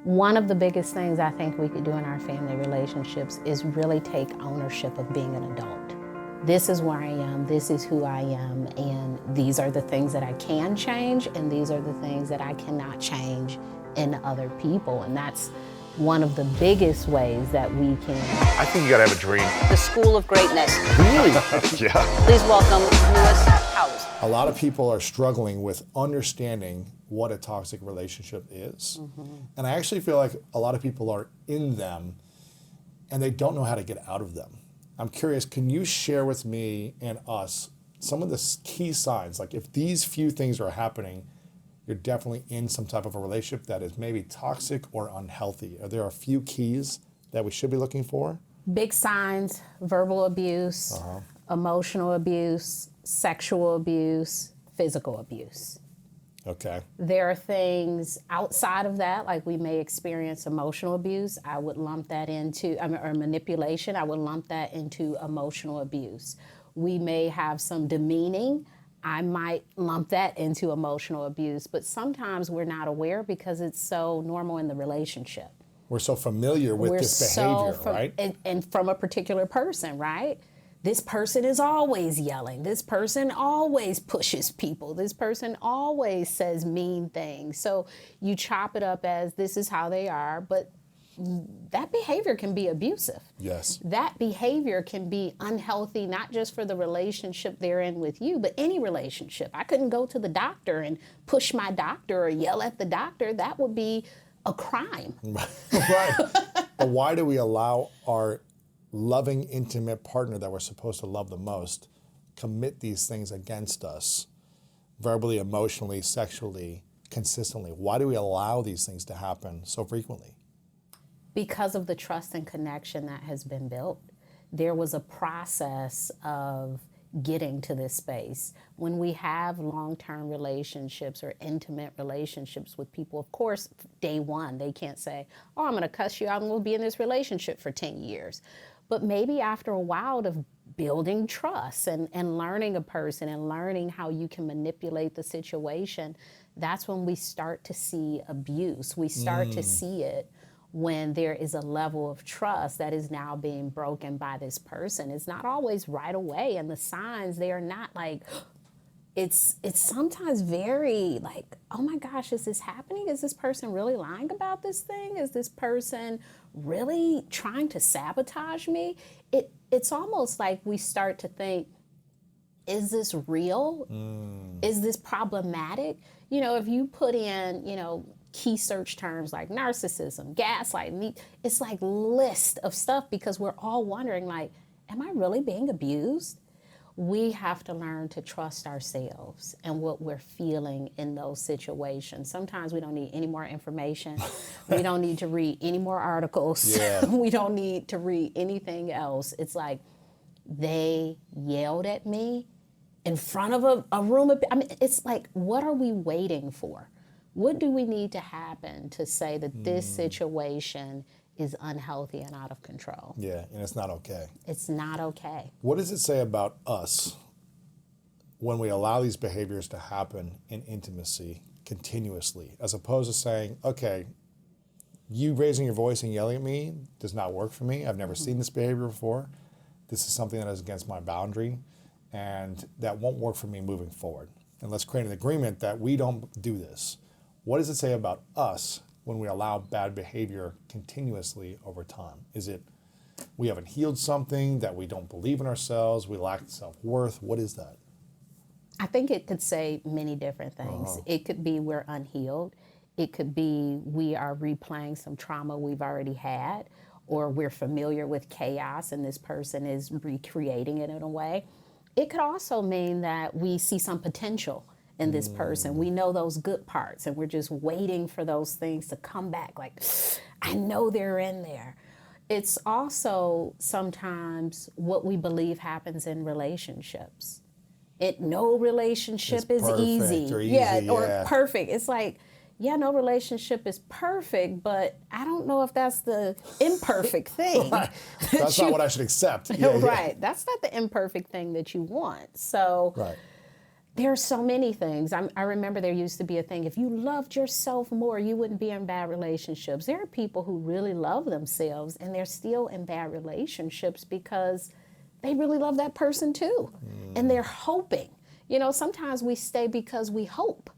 One of the biggest things I think we could do in our family relationships is really take ownership of being an adult. This is where I am, this is who I am, and these are the things that I can change, and these are the things that I cannot change in other people. And that's one of the biggest ways that we can. I think you gotta have a dream. The School of Greatness. Really? Yeah. Please welcome Lewis House. A lot of people are struggling with understanding what a toxic relationship is. And I actually feel like a lot of people are in them and they don't know how to get out of them. I'm curious, can you share with me and us some of the key signs? Like if these few things are happening, you're definitely in some type of a relationship that is maybe toxic or unhealthy. Are there a few keys that we should be looking for? Big signs: verbal abuse, emotional abuse, sexual abuse, physical abuse. Okay. There are things outside of that, like we may experience emotional abuse. I would lump that into, or manipulation. I would lump that into emotional abuse. We may have some demeaning. I might lump that into emotional abuse, but sometimes we're not aware because it's so normal in the relationship. We're so familiar with this behavior, right? And from a particular person, right? This person is always yelling. This person always pushes people. This person always says mean things. So you chop it up as this is how they are, but that behavior can be abusive. Yes. That behavior can be unhealthy, not just for the relationship they're in with you, but any relationship. I couldn't go to the doctor and push my doctor or yell at the doctor. That would be a crime. Right. But why do we allow our loving, intimate partner that we're supposed to love the most commit these things against us, verbally, emotionally, sexually, consistently? Why do we allow these things to happen so frequently? Because of the trust and connection that has been built. There was a process of getting to this space. When we have long-term relationships or intimate relationships with people, of course, day one, they can't say, oh, I'm gonna cuss you out and we'll be in this relationship for 10 years. But maybe after a while of building trust and learning a person and learning how you can manipulate the situation, that's when we start to see abuse. We start to see it when there is a level of trust that is now being broken by this person. It's not always right away, and the signs, they are not like, it's sometimes very like, oh my gosh, is this happening? Is this person really lying about this thing? Is this person really trying to sabotage me? It's almost like we start to think, is this real? Is this problematic? You know, if you put in, key search terms like narcissism, gaslighting, it's like list of stuff because we're all wondering like, am I really being abused? We have to learn to trust ourselves and what we're feeling in those situations. Sometimes we don't need any more information. We don't need to read any more articles. Yeah. We don't need to read anything else. It's like they yelled at me in front of a room of, it's like, what are we waiting for? What do we need to happen to say that this situation is unhealthy and out of control? Yeah, and it's not okay. It's not okay. What does it say about us when we allow these behaviors to happen in intimacy continuously, as opposed to saying, okay, you raising your voice and yelling at me does not work for me. I've never seen this behavior before. This is something that is against my boundary, and that won't work for me moving forward. And let's create an agreement that we don't do this. What does it say about us when we allow bad behavior continuously over time? Is it we haven't healed something, that we don't believe in ourselves, we lack self-worth? What is that? I think it could say many different things. It could be we're unhealed. It could be we are replaying some trauma we've already had, or we're familiar with chaos and this person is recreating it in a way. It could also mean that we see some potential in this person. We know those good parts and we're just waiting for those things to come back. Like, I know they're in there. It's also sometimes what we believe happens in relationships. No relationship is easy. Or perfect. It's like, yeah, no relationship is perfect, but I don't know if that's the imperfect thing. Right. That's not what I should accept. Right. That's not the imperfect thing that you want. So There are so many things. I remember there used to be a thing, if you loved yourself more, you wouldn't be in bad relationships. There are people who really love themselves and they're still in bad relationships because they really love that person too. And they're hoping. You know, sometimes we stay because we hope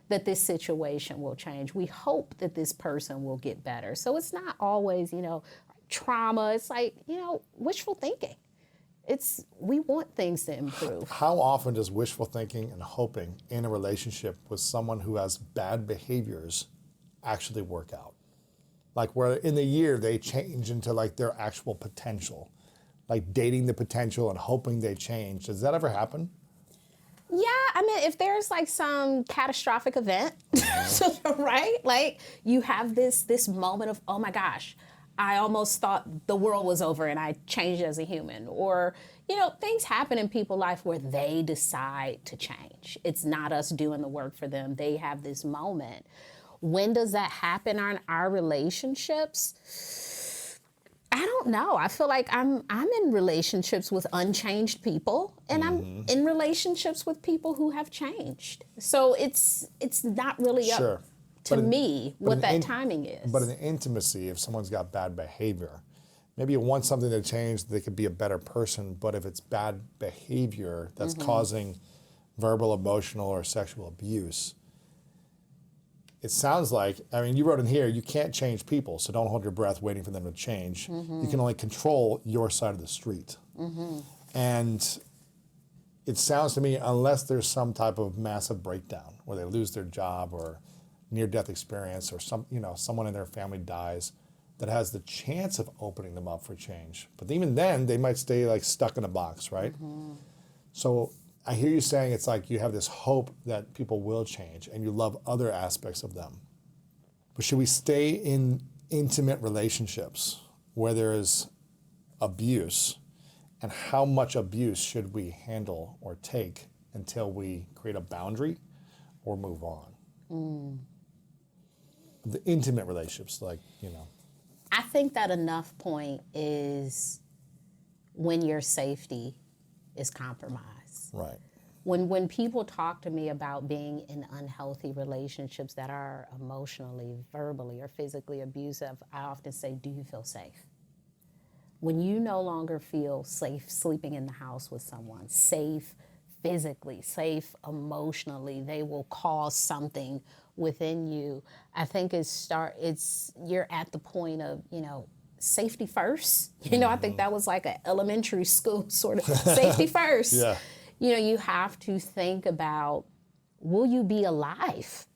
that this situation will change. We hope that this person will get better. So it's not always, you know, trauma. It's like, you know, wishful thinking. We want things to improve. How often does wishful thinking and hoping in a relationship with someone who has bad behaviors actually work out? Like where in the year they change into like their actual potential, like dating the potential and hoping they change. Does that ever happen? Yeah, I mean, if there's like some catastrophic event, right? Like you have this moment of, oh my gosh, I almost thought the world was over and I changed as a human. Or, you know, things happen in people's life where they decide to change. It's not us doing the work for them. They have this moment. When does that happen in our relationships? I don't know. I feel like I'm in relationships with unchanged people, and I'm in relationships with people who have changed. So it's not really up to me what that timing is. But in the intimacy, if someone's got bad behavior, maybe you want something to change, they could be a better person, but if it's bad behavior that's causing verbal, emotional, or sexual abuse, it sounds like, I mean, you wrote in here, you can't change people, so don't hold your breath waiting for them to change. You can only control your side of the street. And it sounds to me, unless there's some type of massive breakdown where they lose their job or near-death experience or someone in their family dies, that has the chance of opening them up for change. But even then, they might stay like stuck in a box, right? So I hear you saying it's like you have this hope that people will change and you love other aspects of them. But should we stay in intimate relationships where there is abuse? And how much abuse should we handle or take until we create a boundary or move on? The intimate relationships, like, you know. I think that enough point is when your safety is compromised. Right. When people talk to me about being in unhealthy relationships that are emotionally, verbally, or physically abusive, I often say, do you feel safe? When you no longer feel safe sleeping in the house with someone, safe physically, safe emotionally, they will cause something within you. I think you're at the point of, you know, safety first. You know, I think that was like an elementary school sort of safety first. Yeah. You know, you have to think about, will you be alive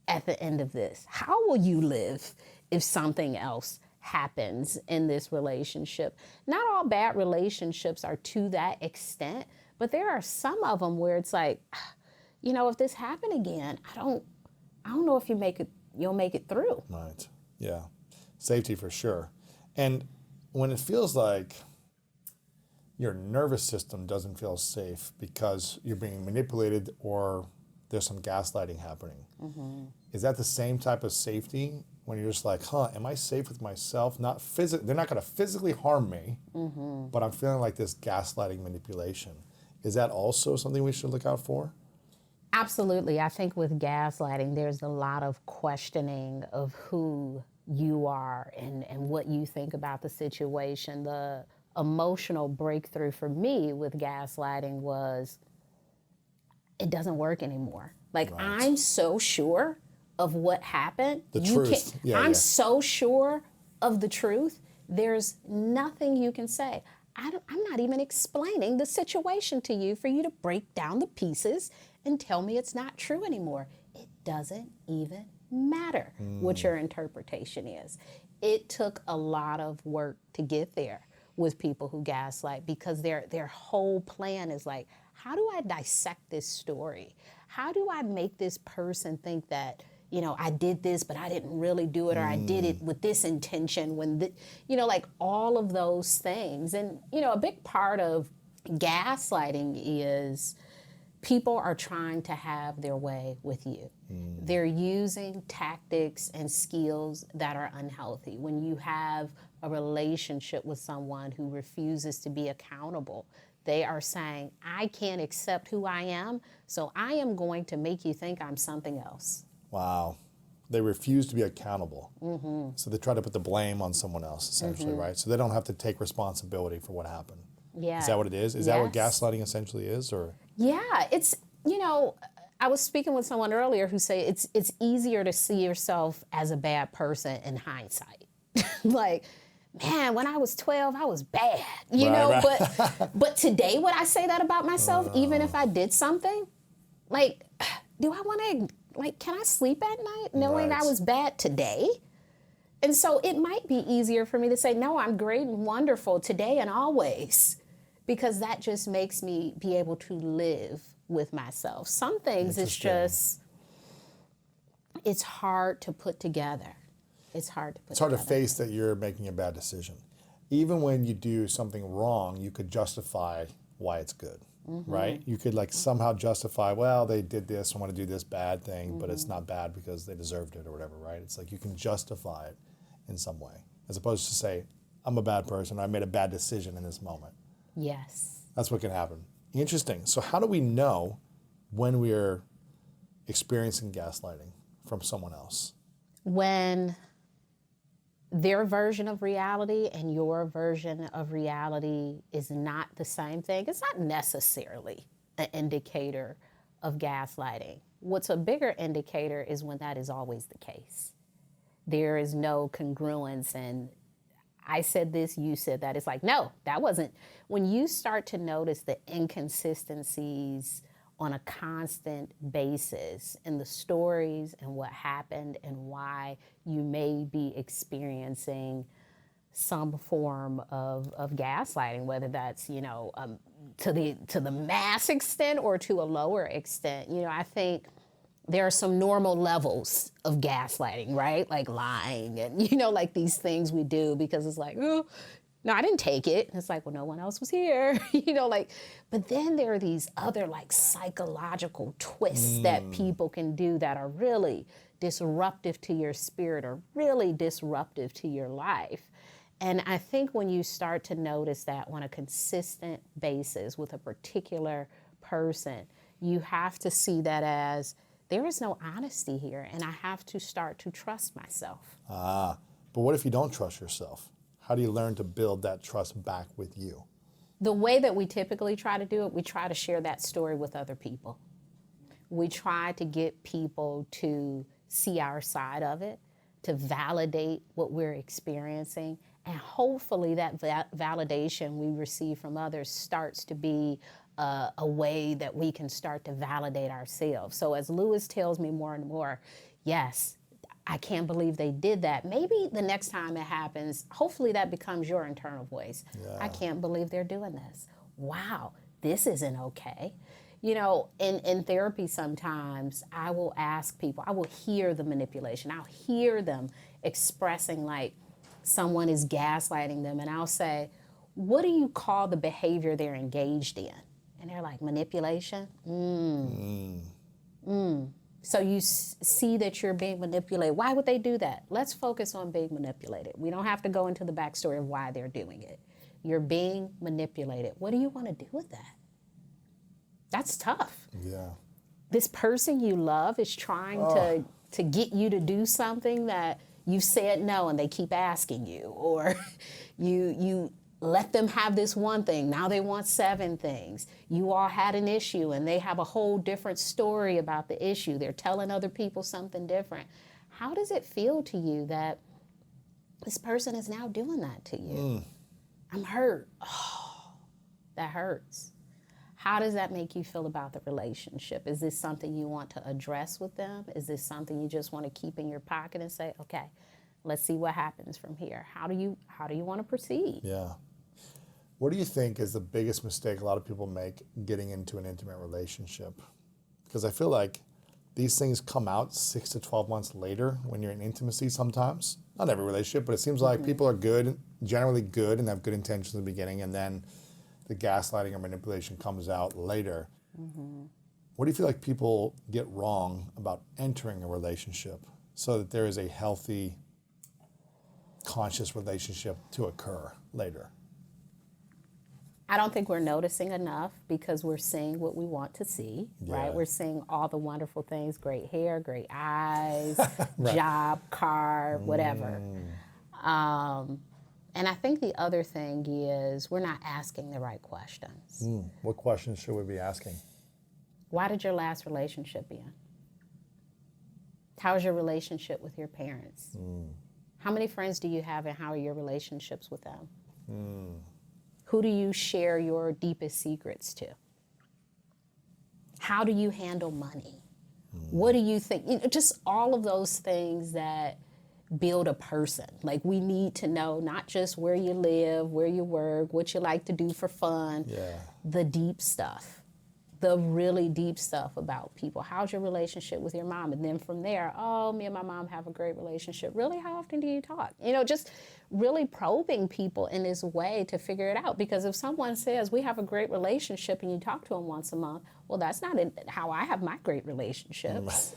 at the end of this? How will you live if something else happens in this relationship? Not all bad relationships are to that extent, but there are some of them where it's like, you know, if this happened again, I don't know if you'll make it through. Right. Yeah. Safety for sure. And when it feels like your nervous system doesn't feel safe because you're being manipulated or there's some gaslighting happening, is that the same type of safety when you're just like, am I safe with myself? They're not going to physically harm me, but I'm feeling like this gaslighting manipulation. Is that also something we should look out for? Absolutely. I think with gaslighting, there's a lot of questioning of who you are and what you think about the situation. The emotional breakthrough for me with gaslighting was it doesn't work anymore. Like, I'm so sure of what happened. The truth. I'm so sure of the truth. There's nothing you can say. I'm not even explaining the situation to you for you to break down the pieces and tell me it's not true anymore. It doesn't even matter what your interpretation is. It took a lot of work to get there with people who gaslight, because their whole plan is like, how do I dissect this story? How do I make this person think that, you know, I did this, but I didn't really do it, or I did it with this intention when, you know, like all of those things. And, you know, a big part of gaslighting is people are trying to have their way with you. They're using tactics and skills that are unhealthy. When you have a relationship with someone who refuses to be accountable, They are saying, I can't accept who I am, so I am going to make you think I'm something else. Wow. They refuse to be accountable. So they try to put the blame on someone else, essentially, right? So they don't have to take responsibility for what happened. Yeah. Is that what it is? Is that what Yes. gaslighting essentially is? Or Yeah, it's, I was speaking with someone earlier who said it's easier to see yourself as a bad person in hindsight. Like, man, when I was 12, I was bad, Right. but today would I say that about myself, even if I did something? Like, do I want to, like, can I sleep at night knowing Right. I was bad today? And so it might be easier for me to say, no, I'm great and wonderful today and always, because that just makes me be able to live with myself. Some things it's hard to put together. It's hard to put It's hard to together. face that you're making a bad decision. Even when you do something wrong, you could justify why it's good, right? You could like somehow justify, well, they did this, I want to do this bad thing, but it's not bad because they deserved it or whatever, right? It's like you can justify it in some way, as opposed to say, I'm a bad person, I made a bad decision in this moment. Yes. That's what can happen. Interesting. So how do we know when we're experiencing gaslighting from someone else? When their version of reality and your version of reality is not the same thing, it's not necessarily an indicator of gaslighting. What's a bigger indicator is when that is always the case. There is no congruence and I said this, you said that. It's like, no, that wasn't. When you start to notice the inconsistencies on a constant basis in the stories and what happened and why you may be experiencing some form of gaslighting, whether that's, to the mass extent or to a lower extent. I think there are some normal levels of gaslighting, right? Like lying and, like these things we do because it's like, oh, no, I didn't take it. And it's like, well, no one else was here, but then there are these other like psychological twists that people can do that are really disruptive to your spirit or really disruptive to your life. And I think when you start to notice that on a consistent basis with a particular person, you have to see that as there is no honesty here, and I have to start to trust myself. But what if you don't trust yourself? How do you learn to build that trust back with you? The way that we typically try to do it, we try to share that story with other people. We try to get people to see our side of it, to validate what we're experiencing, and hopefully that validation we receive from others starts to be a way that we can start to validate ourselves. So as Lewis tells me more and more, yes, I can't believe they did that. Maybe the next time it happens, hopefully that becomes your internal voice. Yeah. I can't believe they're doing this. Wow, this isn't okay. In therapy sometimes I will ask people, I will hear the manipulation. I'll hear them expressing like someone is gaslighting them, and I'll say, what do you call the behavior they're engaged in? And they're like, manipulation? So you see that you're being manipulated. Why would they do that? Let's focus on being manipulated. We don't have to go into the backstory of why they're doing it. You're being manipulated. What do you want to do with that? That's tough. Yeah. This person you love is trying to get you to do something that you said no and they keep asking you, or you let them have this one thing, now they want 7 things. You all had an issue and they have a whole different story about the issue. They're telling other people something different. How does it feel to you that this person is now doing that to you? I'm hurt. Oh, that hurts. How does that make you feel about the relationship? Is this something you want to address with them? Is this something you just want to keep in your pocket and say, okay, let's see what happens from here? How do you want to proceed? Yeah. What do you think is the biggest mistake a lot of people make getting into an intimate relationship? Because I feel like these things come out 6 to 12 months later when you're in intimacy sometimes. Not every relationship, but it seems like people are good, generally good, and have good intentions in the beginning, and then the gaslighting or manipulation comes out later. What do you feel like people get wrong about entering a relationship so that there is a healthy, conscious relationship to occur later? I don't think we're noticing enough because we're seeing what we want to see, right? Yeah. We're seeing all the wonderful things, great hair, great eyes, job, car, whatever. And I think the other thing is we're not asking the right questions. What questions should we be asking? Why did your last relationship end? How is your relationship with your parents? How many friends do you have and how are your relationships with them? Who do you share your deepest secrets to? How do you handle money? What do you think? You know, just all of those things that build a person. Like we need to know not just where you live, where you work, what you like to do for fun, the deep stuff. The really deep stuff about people. How's your relationship with your mom? And then from there, oh, me and my mom have a great relationship. Really, how often do you talk? You know, just really probing people in this way to figure it out. Because if someone says we have a great relationship and you talk to them once a month, well, that's not how I have my great relationships.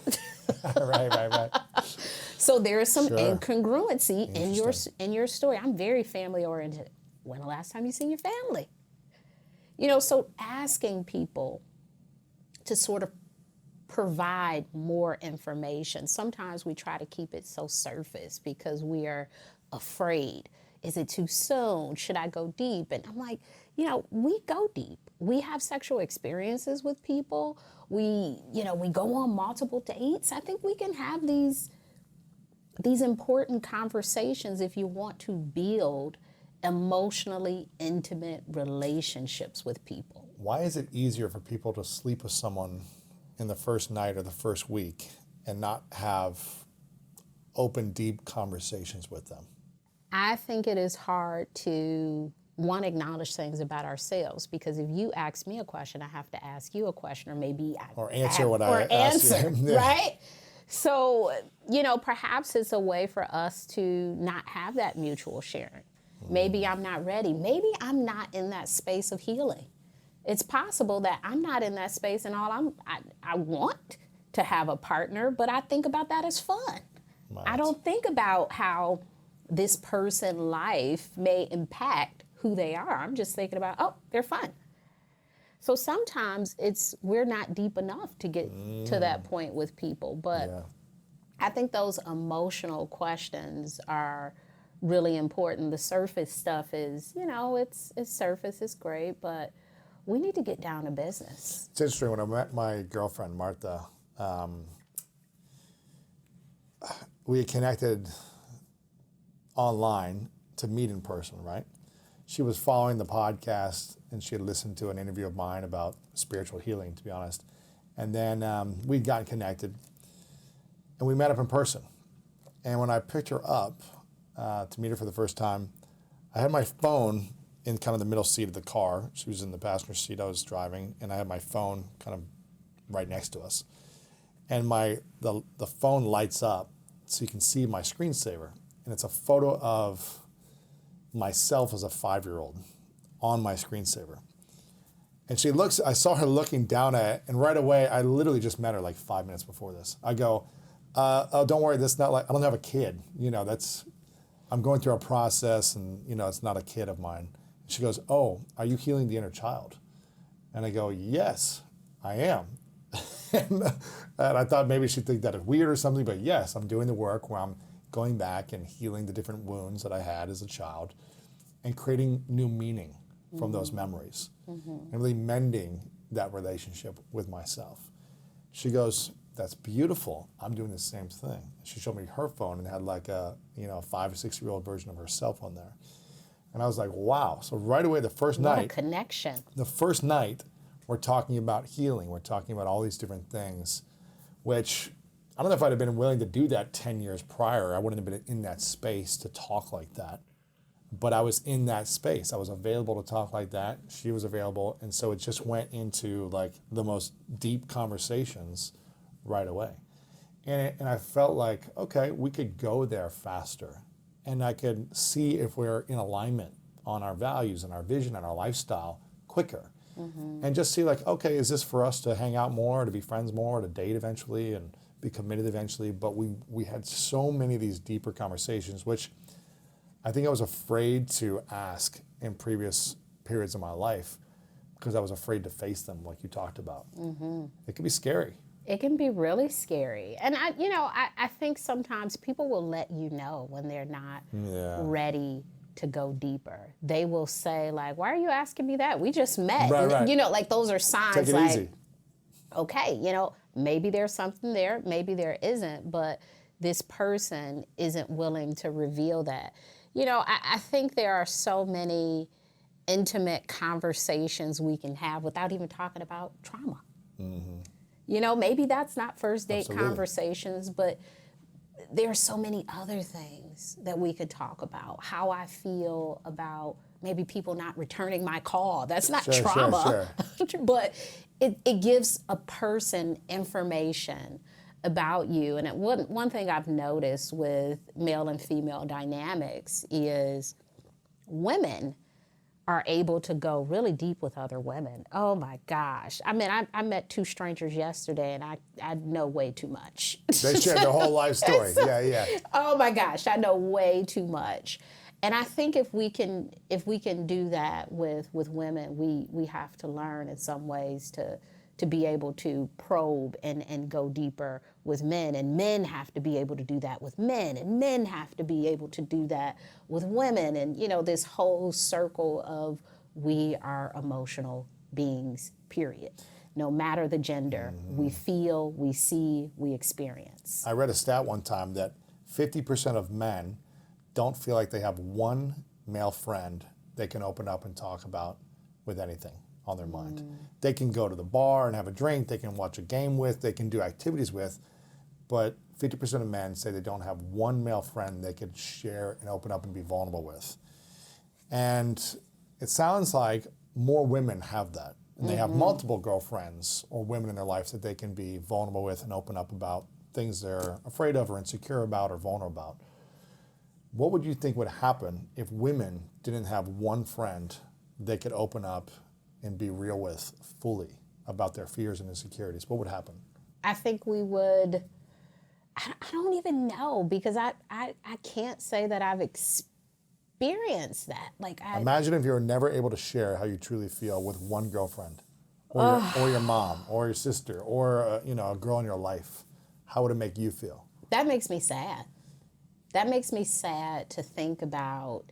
Right. So there is some Sure. incongruency in your story. I'm very family oriented. When the last time you seen your family? You know, so asking people to sort of provide more information. Sometimes we try to keep it so surface because we are afraid. Is it too soon? Should I go deep? And I'm like, you know, we go deep. We have sexual experiences with people. We go on multiple dates. I think we can have these important conversations if you want to build emotionally intimate relationships with people. Why is it easier for people to sleep with someone in the first night or the first week and not have open, deep conversations with them? I think it is hard to, one, acknowledge things about ourselves, because if you ask me a question, I have to ask you a question, or maybe answer Yeah. right? So, you know, perhaps it's a way for us to not have that mutual sharing. Maybe I'm not ready. Maybe I'm not in that space of healing. It's possible that I'm not in that space and I want to have a partner, but I think about that as fun. Right. I don't think about how this person's life may impact who they are. I'm just thinking about, oh, they're fun. So sometimes we're not deep enough to get to that point with people. But I think those emotional questions are really important. The surface stuff is, you know, it's surface, it's great, but we need to get down to business. It's interesting, when I met my girlfriend, Martha, we had connected online to meet in person, right? She was following the podcast and she had listened to an interview of mine about spiritual healing, to be honest. And then we'd gotten connected and we met up in person. And when I picked her up to meet her for the first time, I had my phone in kind of the middle seat of the car. She was in the passenger seat, I was driving, and I had my phone kind of right next to us. And the phone lights up so you can see my screensaver. And it's a photo of myself as a 5-year-old on my screensaver. And I saw her looking down at it, and right away, I literally just met her like 5 minutes before this. I go, oh, don't worry, that's not like, I don't have a kid. You know, I'm going through a process and, you know, it's not a kid of mine. She goes, oh, are you healing the inner child? And I go, yes, I am. and I thought maybe she'd think that it's weird or something, but yes, I'm doing the work where I'm going back and healing the different wounds that I had as a child and creating new meaning from those memories and really mending that relationship with myself. She goes, that's beautiful. I'm doing the same thing. She showed me her phone and had like a 5 or 6 year old version of herself on there. And I was like, wow. So right away, the first What night, a connection. the first night, we're talking about healing. We're talking about all these different things, which I don't know if I'd have been willing to do that 10 years prior. I wouldn't have been in that space to talk like that. But I was in that space. I was available to talk like that. She was available. And so it just went into like the most deep conversations right away. And I felt like, okay, we could go there faster. And I could see if we're in alignment on our values and our vision and our lifestyle quicker. And just see like, okay, is this for us to hang out more, to be friends more, to date eventually and be committed eventually? But we had so many of these deeper conversations, which I think I was afraid to ask in previous periods of my life because I was afraid to face them, like you talked about. It can be scary. It can be really scary. And I think sometimes people will let you know when they're not ready to go deeper. They will say, like, why are you asking me that? We just met. Right, right. Like those are signs. Take it like, easy. Okay, maybe there's something there, maybe there isn't, but this person isn't willing to reveal that. I think there are so many intimate conversations we can have without even talking about trauma. Maybe that's not first date Absolutely. conversations, but there are so many other things that we could talk about. How I feel about maybe people not returning my call. That's not trauma, but it gives a person information about you. And one thing I've noticed with male and female dynamics is women are able to go really deep with other women. Oh my gosh. I mean, I met two strangers yesterday and I know way too much. They shared their whole life story. Yeah. Oh my gosh, I know way too much. And I think if we can do that with women, we have to learn in some ways to be able to probe and go deeper with men, and men have to be able to do that with men, and men have to be able to do that with women, and this whole circle of we are emotional beings, period. No matter the gender, we feel, we see, we experience. I read a stat one time that 50% of men don't feel like they have one male friend they can open up and talk about with anything on their mind. They can go to the bar and have a drink, they can watch a game with, they can do activities with, but 50% of men say they don't have one male friend they could share and open up and be vulnerable with. And it sounds like more women have that. And they have multiple girlfriends or women in their lives that they can be vulnerable with and open up about things they're afraid of or insecure about or vulnerable about. What would you think would happen if women didn't have one friend they could open up and be real with fully about their fears and insecurities? What would happen? I think we would, I don't even know, because I can't say that I've experienced that. Imagine if you were never able to share how you truly feel with one girlfriend or your mom or your sister or a girl in your life. How would it make you feel? That makes me sad. That makes me sad to think about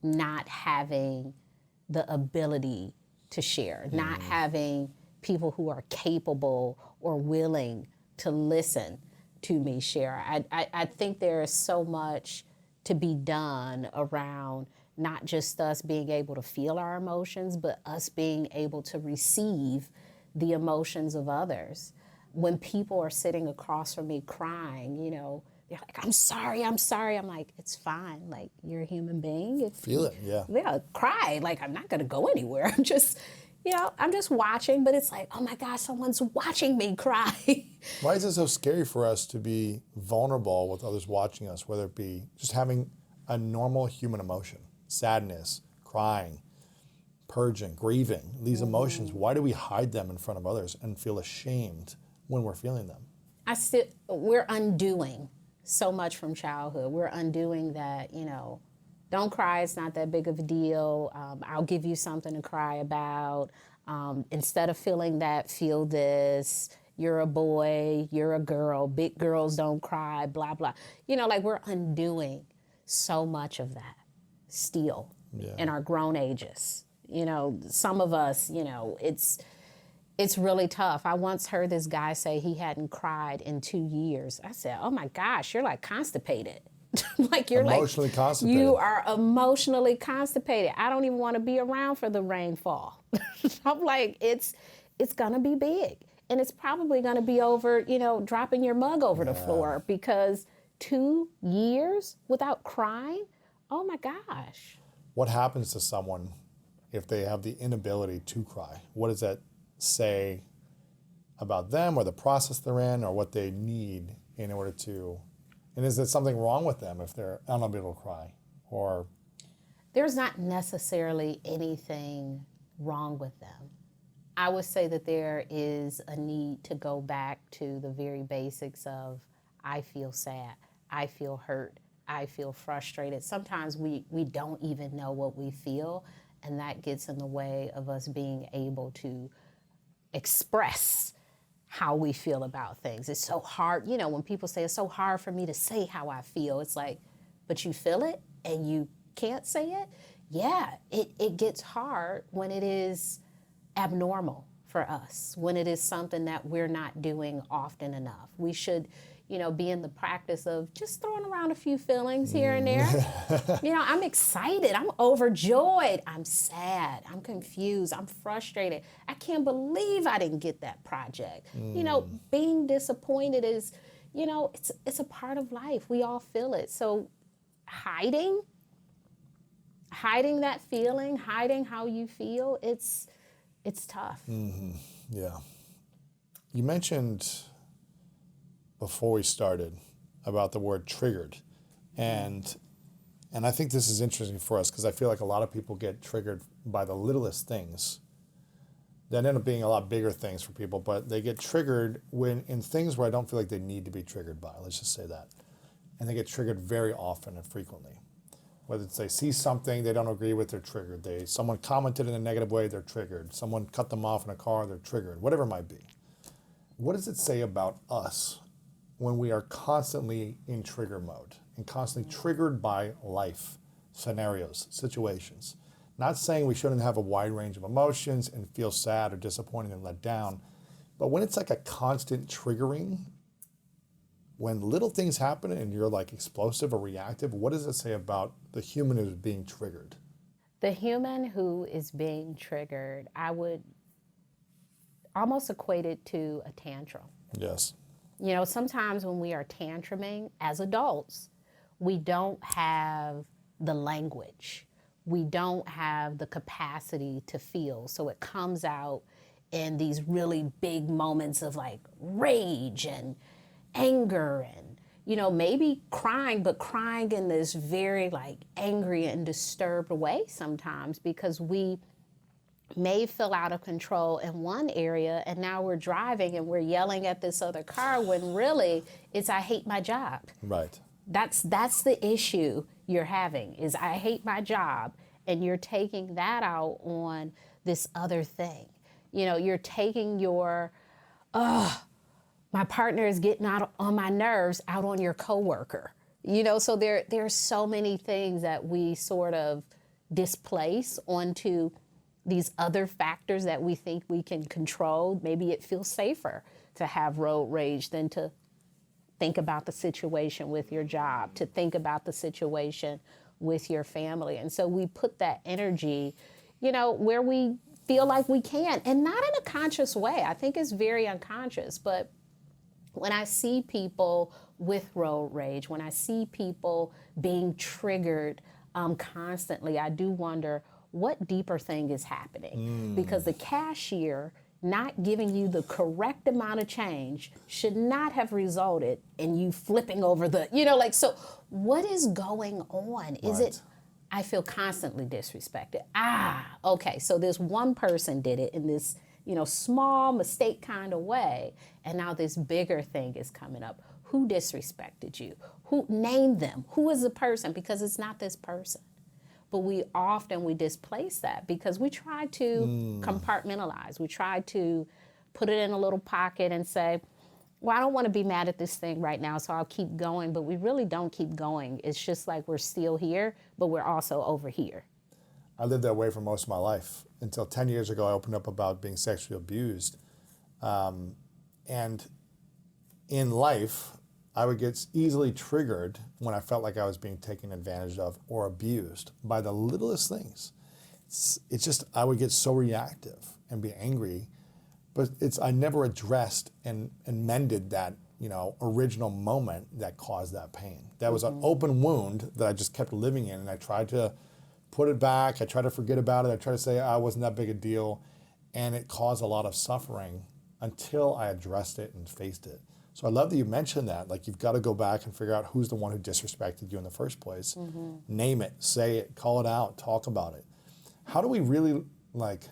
not having the ability to share, not having people who are capable or willing to listen to me share. I think there is so much to be done around not just us being able to feel our emotions, but us being able to receive the emotions of others. When people are sitting across from me crying, they're like, I'm sorry. I'm like, it's fine. Like, you're a human being. Feel it, yeah. Yeah, cry. Like, I'm not going to go anywhere. I'm just watching, but it's like, oh my gosh, someone's watching me cry. Why is it so scary for us to be vulnerable with others watching us, whether it be just having a normal human emotion, sadness, crying, purging, grieving, these emotions? Why do we hide them in front of others and feel ashamed when we're feeling them? We're undoing so much from childhood. We're undoing that, don't cry, it's not that big of a deal. I'll give you something to cry about. Instead of feeling that, feel this. You're a boy, you're a girl, big girls don't cry, blah, blah. We're undoing so much of that still in our grown ages. Some of us, it's really tough. I once heard this guy say he hadn't cried in 2 years. I said, oh my gosh, you're like constipated. You're emotionally constipated. You are emotionally constipated. I don't even want to be around for the rainfall. I'm like, it's gonna be big. And it's probably gonna be over, dropping your mug over the floor, because 2 years without crying, oh my gosh. What happens to someone if they have the inability to cry? What does that say about them or the process they're in or what they need in order to, and is there something wrong with them if they're unable to cry? Or there's not necessarily anything wrong with them. I would say that there is a need to go back to the very basics of, I feel sad, I feel hurt, I feel frustrated. Sometimes we don't even know what we feel and that gets in the way of us being able to express how we feel about things. It's so hard, you know, when people say it's so hard for me to say how I feel, it's like, but you feel it and you can't say it? Yeah, it gets hard when it is abnormal for us, when it is something that we're not doing often enough. We should, you know, be in the practice of just throwing around a few feelings here and there. You know, I'm excited, I'm overjoyed, I'm sad, I'm confused, I'm frustrated. I can't believe I didn't get that project. You know, being disappointed is, you know, it's a part of life. We all feel it. So hiding that feeling, hiding how you feel, it's tough. Yeah. You mentioned before we started about the word triggered. And I think this is interesting for us because I feel like a lot of people get triggered by the littlest things that end up being a lot bigger things for people, but they get triggered in things where I don't feel like they need to be triggered by, let's just say that. And they get triggered very often and frequently. Whether it's they see something they don't agree with, they're triggered. Someone commented in a negative way, they're triggered. Someone cut them off in a car, they're triggered. Whatever it might be. What does it say about us when we are constantly in trigger mode and constantly triggered by life, scenarios, situations? Not saying we shouldn't have a wide range of emotions and feel sad or disappointed and let down, but when it's like a constant triggering, when little things happen and you're like explosive or reactive, what does it say about the human who's being triggered? The human who is being triggered, I would almost equate it to a tantrum. Yes. You know, sometimes when we are tantruming as adults, we don't have the language. We don't have the capacity to feel. So it comes out in these really big moments of like rage and anger and, you know, maybe crying, but crying in this very like angry and disturbed way sometimes because we may feel out of control in one area and now we're driving and we're yelling at this other car when really it's I hate my job. Right. That's the issue you're having is I hate my job, and you're taking that out on this other thing. You know, you're taking your my partner is getting out on my nerves out on your coworker. You know, so there's so many things that we sort of displace onto these other factors that we think we can control. Maybe it feels safer to have road rage than to think about the situation with your job, to think about the situation with your family. And so we put that energy, you know, where we feel like we can, and not in a conscious way. I think it's very unconscious, but when I see people with road rage, when I see people being triggered constantly, I do wonder what deeper thing is happening. Because the cashier not giving you the correct amount of change should not have resulted in you flipping over the, you know, like, so what is going on? Is Right. it, I feel constantly disrespected. Okay, so this one person did it in this, you know, small mistake kind of way, and now this bigger thing is coming up. Who disrespected you? Who, name them? Who is the person? Because it's not this person. But we displace that because we try to compartmentalize. We try to put it in a little pocket and say, well, I don't want to be mad at this thing right now, so I'll keep going. But we really don't keep going. It's just like we're still here, but we're also over here. I lived that way for most of my life until 10 years ago. I opened up about being sexually abused. And in life, I would get easily triggered when I felt like I was being taken advantage of or abused by the littlest things. It's just, I would get so reactive and be angry, but I never addressed and mended that, you know, original moment that caused that pain. That was an open wound that I just kept living in, and I tried to put it back. I tried to forget about it. I tried to say I wasn't that big a deal, and it caused a lot of suffering until I addressed it and faced it. So I love that you mentioned that. Like, you've got to go back and figure out who's the one who disrespected you in the first place. Name it, say it, call it out, talk about it. How do we really, like,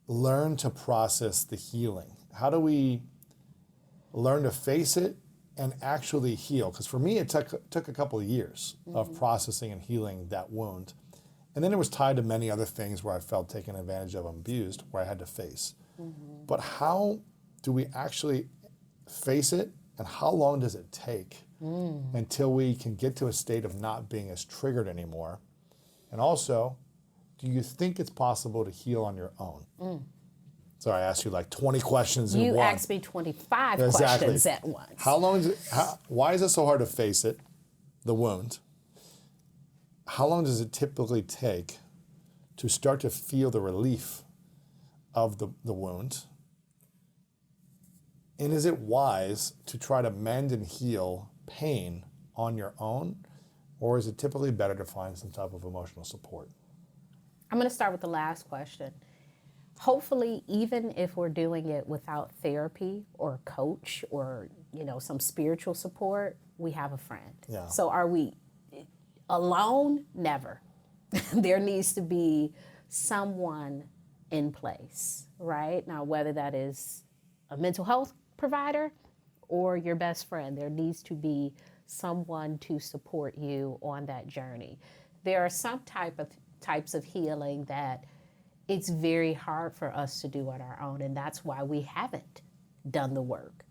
learn to process the healing? How do we learn to face it and actually heal? Because for me, it took a couple of years of processing and healing that wound. And then it was tied to many other things where I felt taken advantage of and abused, where I had to face. But how do we actually face it, and how long does it take until we can get to a state of not being as triggered anymore? And also, do you think it's possible to heal on your own? So I asked you like 20 questions in one. You asked me 25 Exactly. questions at once. How long is it? Why is it so hard to face it, the wound? How long does it typically take to start to feel the relief of the wound? And is it wise to try to mend and heal pain on your own? Or is it typically better to find some type of emotional support? I'm going to start with the last question. Hopefully, even if we're doing it without therapy or a coach or, some spiritual support, we have a friend. Yeah. So are we alone? Never. There needs to be someone in place, right? Now, whether that is a mental health provider or your best friend, there needs to be someone to support you on that journey. There are some types of healing that it's very hard for us to do on our own, and that's why we haven't done the work.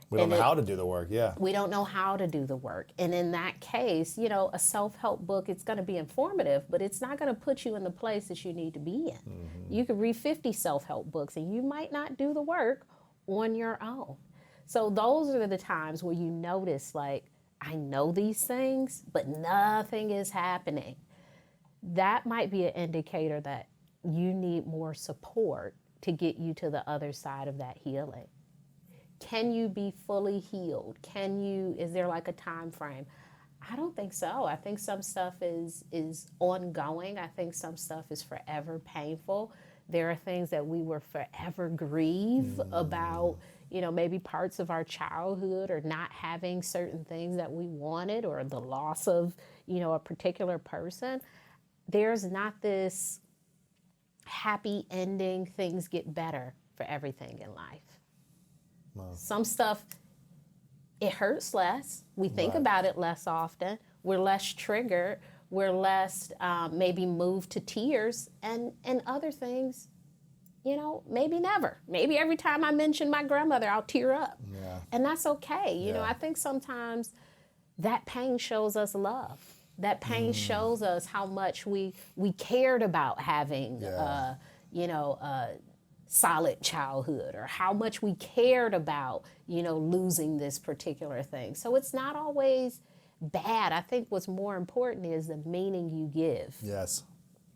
We don't know how to do the work, yeah. We don't know how to do the work. And in that case, a self-help book, it's going to be informative, but it's not going to put you in the place that you need to be in. You could read 50 self-help books, and you might not do the work on your own. So those are the times where you notice, like, I know these things, but nothing is happening. That might be an indicator that you need more support to get you to the other side of that healing. Can you be fully healed? Is there like a time frame? I don't think so. I think some stuff is ongoing. I think some stuff is forever painful. There are things that we will forever grieve about, maybe parts of our childhood or not having certain things that we wanted or the loss of, a particular person. There's not this happy ending, things get better for everything in life. Wow. Some stuff, it hurts less. We think about it less often. We're less triggered. We're less maybe moved to tears. And other things, maybe never. Maybe every time I mention my grandmother, I'll tear up. Yeah. And that's okay. I think sometimes that pain shows us love. That pain shows us how much we cared about having, a solid childhood, or how much we cared about, losing this particular thing. So it's not always bad. I think what's more important is the meaning you give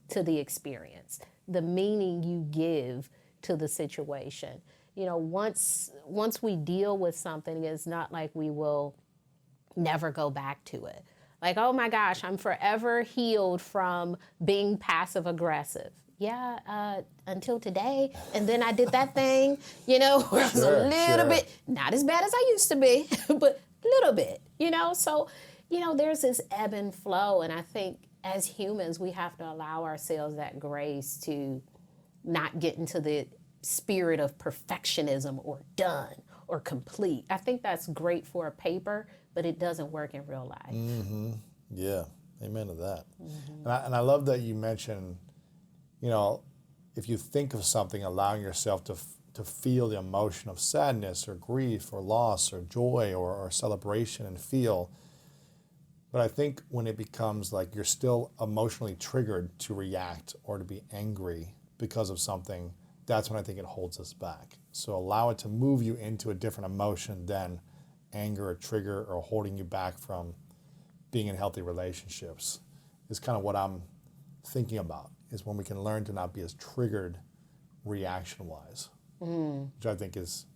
to the experience, the meaning you give to the situation. Once we deal with something, it's not like we will never go back to it. Like, oh my gosh, I'm forever healed from being passive aggressive. Yeah, until today. And then I did that thing, where I was a little bit, not as bad as I used to be, but a little bit, So, there's this ebb and flow. And I think as humans, we have to allow ourselves that grace to not get into the spirit of perfectionism or done or complete. I think that's great for a paper, but it doesn't work in real life. Mm-hmm. Yeah, amen to that. Mm-hmm. And I love that you mentioned, if you think of something, allowing yourself to feel the emotion of sadness or grief or loss or joy or celebration and feel. But I think when it becomes like you're still emotionally triggered to react or to be angry because of something, that's when I think it holds us back. So allow it to move you into a different emotion than anger or trigger or holding you back from being in healthy relationships is kind of what I'm thinking about, is when we can learn to not be as triggered reaction-wise, which I think is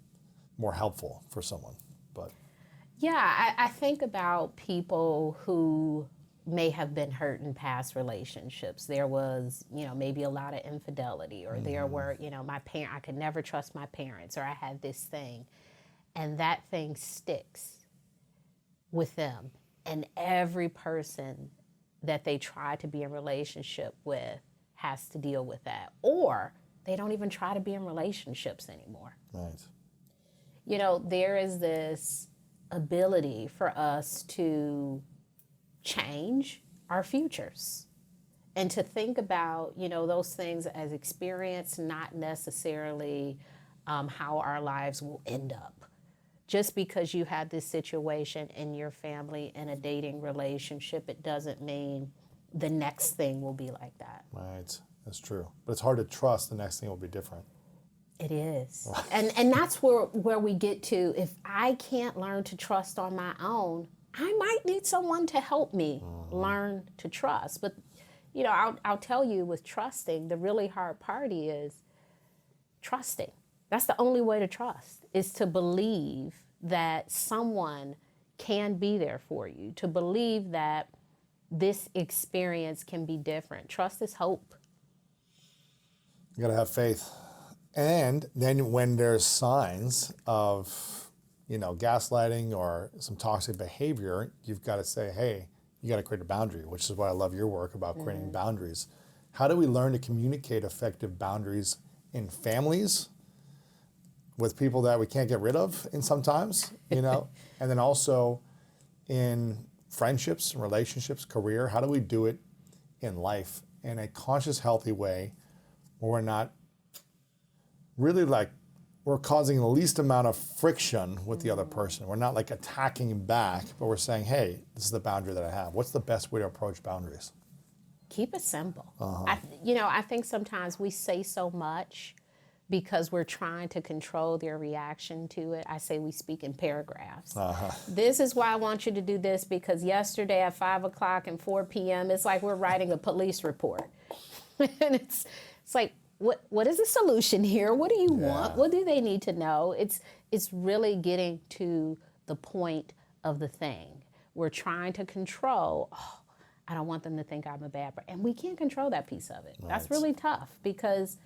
more helpful for someone. But yeah, I think about people who may have been hurt in past relationships. There was, maybe a lot of infidelity, or there were, I could never trust my parents, or I had this thing. And that thing sticks with them. And every person that they try to be in relationship with has to deal with that. Or they don't even try to be in relationships anymore. Right. There is this ability for us to change our futures. And to think about, those things as experience, not necessarily how our lives will end up. Just because you had this situation in your family in a dating relationship, it doesn't mean the next thing will be like that. Right, that's true. But it's hard to trust the next thing will be different. It is. And that's where we get to, if I can't learn to trust on my own, I might need someone to help me learn to trust. But, I'll tell you with trusting, the really hard part is trusting. That's the only way to trust, is to believe that someone can be there for you, to believe that this experience can be different. Trust is hope. You got to have faith. And then when there's signs of, gaslighting or some toxic behavior, you've got to say, hey, you got to create a boundary, which is why I love your work about creating boundaries. How do we learn to communicate effective boundaries in families with people that we can't get rid of in sometimes, and then also in friendships and relationships, career? How do we do it in life in a conscious, healthy way where we're not really we're causing the least amount of friction with the other person. We're not attacking back, but we're saying, hey, this is the boundary that I have. What's the best way to approach boundaries? Keep it simple. I think sometimes we say so much because we're trying to control their reaction to it. I say we speak in paragraphs. This is why I want you to do this, because yesterday at 5 o'clock and 4 p.m., it's like we're writing a police report. And it's like, what is the solution here? What do you want? What do they need to know? It's really getting to the point of the thing. We're trying to control, I don't want them to think I'm a bad person. And we can't control that piece of it. Right. That's really tough, because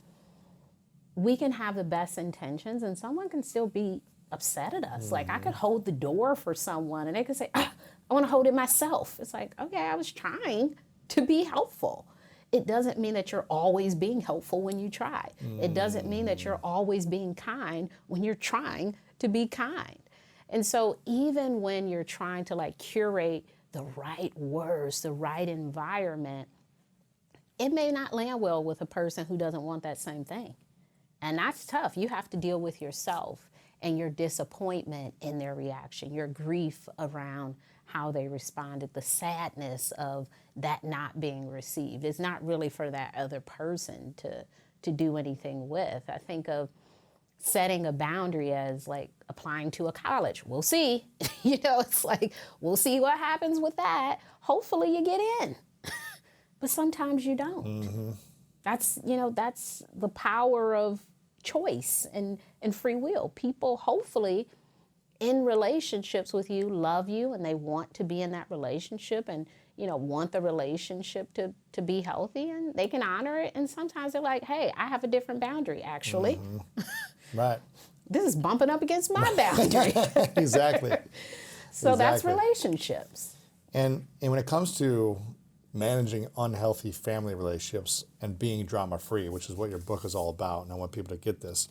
we can have the best intentions and someone can still be upset at us. Like, I could hold the door for someone and they could say, I want to hold it myself. It's like, okay, I was trying to be helpful. It doesn't mean that you're always being helpful when you try. It doesn't mean that you're always being kind when you're trying to be kind. And so even when you're trying to curate the right words, the right environment, it may not land well with a person who doesn't want that same thing. And that's tough. You have to deal with yourself and your disappointment in their reaction, your grief around how they responded, the sadness of that not being received. It's not really for that other person to do anything with. I think of setting a boundary as applying to a college. We'll see. It's we'll see what happens with that. Hopefully you get in. But sometimes you don't. That's the power of choice and free will. People hopefully in relationships with you love you and they want to be in that relationship and want the relationship to be healthy, and they can honor it. And sometimes they're like, hey, I have a different boundary actually. Right. This is bumping up against my boundary. Exactly. So that's relationships. And when it comes to managing unhealthy family relationships and being drama-free, which is what your book is all about, and I want people to get this.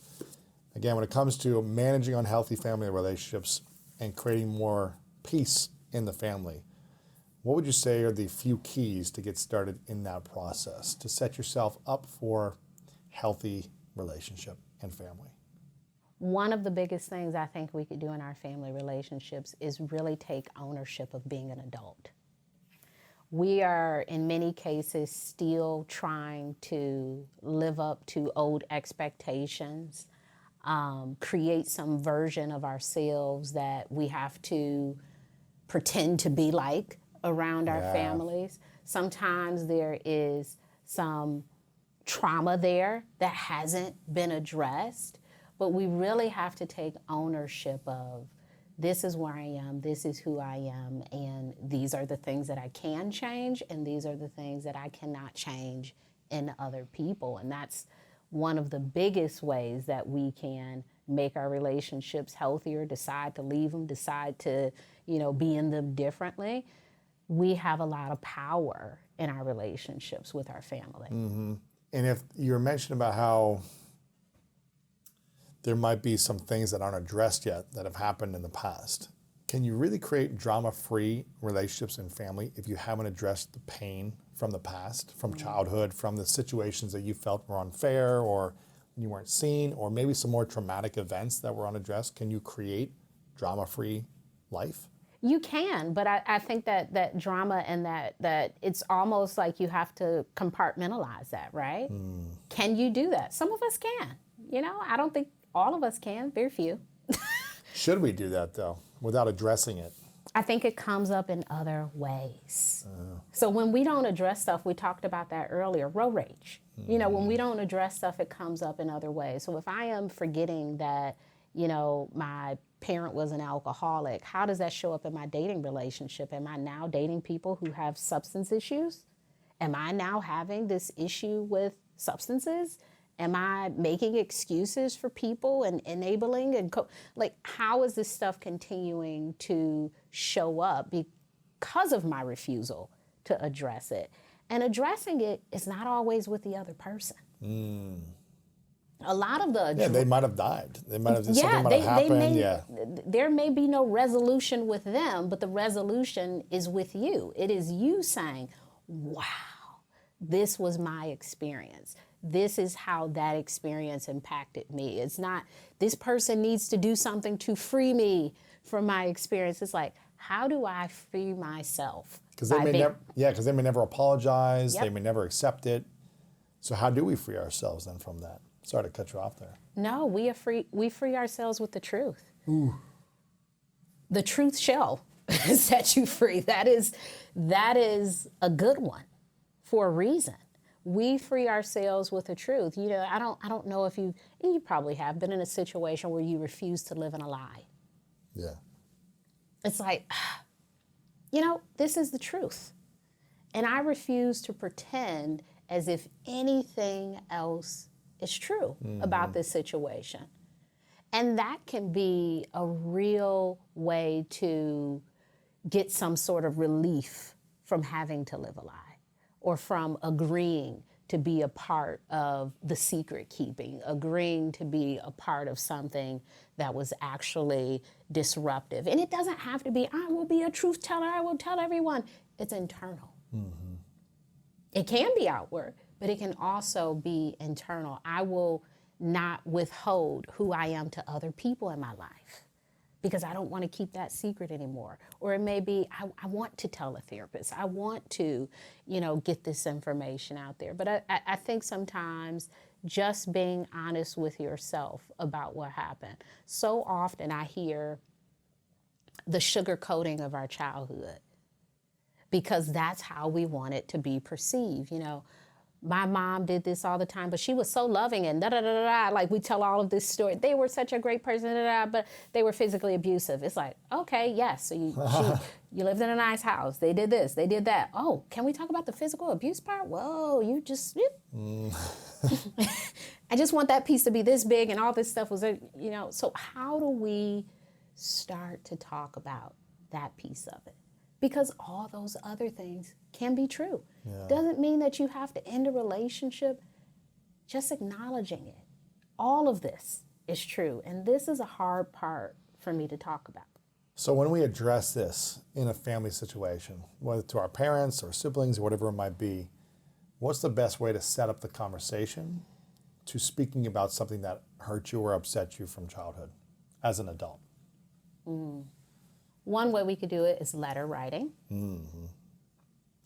Again, when it comes to managing unhealthy family relationships and creating more peace in the family, what would you say are the few keys to get started in that process, to set yourself up for healthy relationship and family? One of the biggest things I think we could do in our family relationships is really take ownership of being an adult. We are, in many cases, still trying to live up to old expectations, create some version of ourselves that we have to pretend to be like around our families. Sometimes there is some trauma there that hasn't been addressed, but we really have to take ownership of, this is where I am, this is who I am, and these are the things that I can change, and these are the things that I cannot change in other people. And that's one of the biggest ways that we can make our relationships healthier, decide to leave them, decide to, be in them differently. We have a lot of power in our relationships with our family. Mm-hmm. And if you're mentioning about how there might be some things that aren't addressed yet that have happened in the past, can you really create drama-free relationships and family if you haven't addressed the pain from the past, from childhood, from the situations that you felt were unfair or you weren't seen, or maybe some more traumatic events that were unaddressed? Can you create drama-free life? You can, but I think that drama and that it's almost like you have to compartmentalize that, right? Can you do that? Some of us can. I don't think all of us can, very few. Should we do that, though, without addressing it? I think it comes up in other ways. So when we don't address stuff, we talked about that earlier, road rage. When we don't address stuff, it comes up in other ways. So if I am forgetting that, my parent was an alcoholic, how does that show up in my dating relationship? Am I now dating people who have substance issues? Am I now having this issue with substances? Am I making excuses for people and enabling and how is this stuff continuing to show up because of my refusal to address it? And addressing it is not always with the other person. A lot of they might have died. They might have something might have happened. There may be no resolution with them, but the resolution is with you. It is you saying, "Wow, this was my experience. This is how that experience impacted me." It's not, this person needs to do something to free me from my experience. It's like, how do I free myself? Because they may never apologize. Yep. They may never accept it. So how do we free ourselves then from that? Sorry to cut you off there. No, we free ourselves with the truth. Ooh. The truth shall set you free. That is a good one for a reason. We free ourselves with the truth. I don't know if you probably have been in a situation where you refuse to live in a lie. Yeah. It's like, this is the truth. And I refuse to pretend as if anything else is true about this situation. And that can be a real way to get some sort of relief from having to live a lie, or from agreeing to be a part of the secret keeping, agreeing to be a part of something that was actually disruptive. And it doesn't have to be, I will be a truth teller, I will tell everyone. It's internal. It can be outward, but it can also be internal. I will not withhold who I am to other people in my life because I don't want to keep that secret anymore. Or it may be, I want to tell a therapist. I want to, get this information out there. But I think sometimes just being honest with yourself about what happened. So often I hear the sugarcoating of our childhood because that's how we want it to be perceived. My mom did this all the time, but she was so loving and da-da-da-da-da. Like we tell all of this story. They were such a great person, da-da-da, but they were physically abusive. It's like, okay, yes. So you lived in a nice house. They did this, they did that. Oh, can we talk about the physical abuse part? Whoa, you just, I just want that piece to be this big and all this stuff was, so how do we start to talk about that piece of it? Because all those other things can be true. Yeah. Doesn't mean that you have to end a relationship, just acknowledging it. All of this is true. And this is a hard part for me to talk about. So when we address this in a family situation, whether to our parents or siblings or whatever it might be, what's the best way to set up the conversation to speaking about something that hurt you or upset you from childhood as an adult? One way we could do it is letter writing.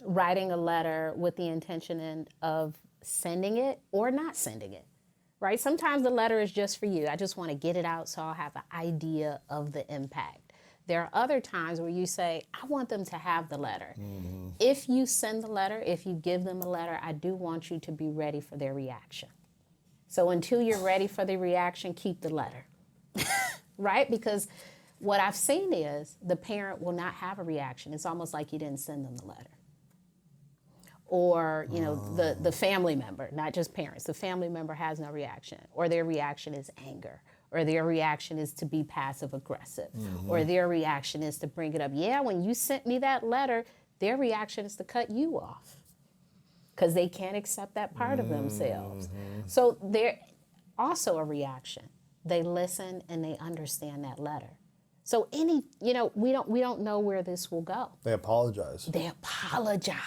Writing a letter with the intention of sending it or not sending it, right? Sometimes the letter is just for you. I just want to get it out so I'll have an idea of the impact. There are other times where you say, I want them to have the letter. If you send the letter, if you give them a letter, I do want you to be ready for their reaction. So until you're ready for the reaction, keep the letter, right? Because what I've seen is the parent will not have a reaction. It's almost like you didn't send them the letter. Or, the family member, not just parents, the family member has no reaction, or their reaction is anger, or their reaction is to be passive aggressive, or their reaction is to bring it up. Yeah, when you sent me that letter, their reaction is to cut you off because they can't accept that part of themselves. So they're also a reaction. They listen and they understand that letter. So we don't know where this will go. They apologize. They apologize.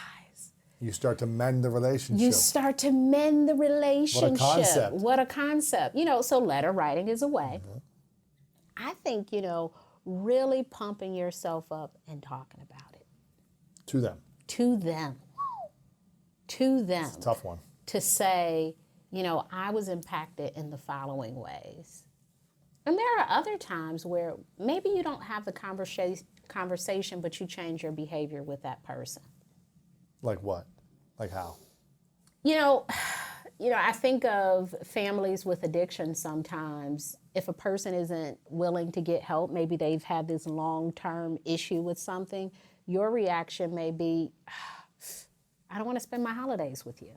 You start to mend the relationship. You start to mend the relationship. concept. What a concept. So letter writing is a way. I think, really pumping yourself up and talking about it. To them. To them. To them. It's a tough one. To say, I was impacted in the following ways. And there are other times where maybe you don't have the conversation, but you change your behavior with that person. Like what? Like how? I think of families with addiction sometimes. If a person isn't willing to get help, maybe they've had this long-term issue with something, your reaction may be, I don't want to spend my holidays with you.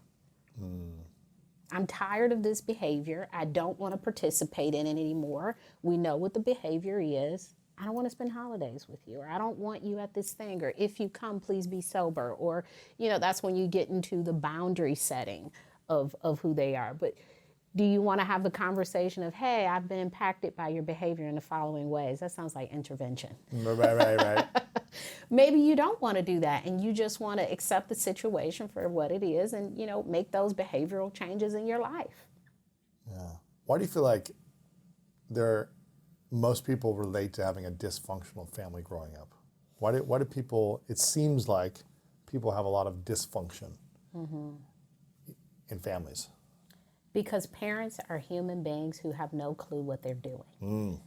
I'm tired of this behavior. I don't want to participate in it anymore. We know what the behavior is. I don't want to spend holidays with you, or I don't want you at this thing, or if you come, please be sober. Or, that's when you get into the boundary setting of who they are. But do you want to have the conversation of, hey, I've been impacted by your behavior in the following ways? That sounds like intervention. Right. Maybe you don't want to do that, and you just want to accept the situation for what it is and, make those behavioral changes in your life. Yeah. Why do you feel like most people relate to having a dysfunctional family growing up? Why do people, it seems like people have a lot of dysfunction in families? Because parents are human beings who have no clue what they're doing.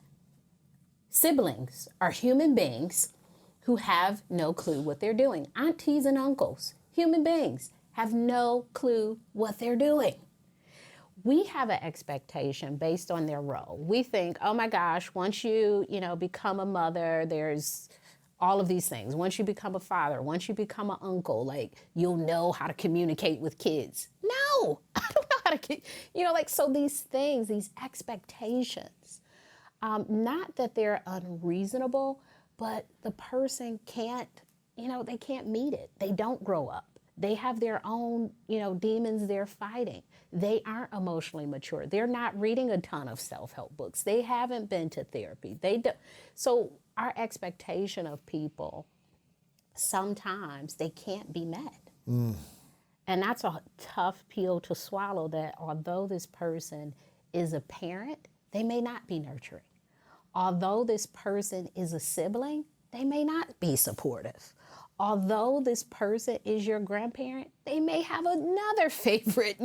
Siblings are human beings who have no clue what they're doing. Aunties and uncles, human beings, have no clue what they're doing. We have an expectation based on their role. We think, oh my gosh, once you, become a mother, there's all of these things. Once you become a father, once you become an uncle, you'll know how to communicate with kids. No, I don't know how to, so these things, these expectations, not that they're unreasonable, but the person can't, they can't meet it. They don't grow up. They have their own, demons they're fighting. They aren't emotionally mature. They're not reading a ton of self-help books. They haven't been to therapy. So our expectation of people, sometimes they can't be met. And that's a tough pill to swallow, that although this person is a parent, they may not be nurturing. Although this person is a sibling, they may not be supportive. Although this person is your grandparent, they may have another favorite,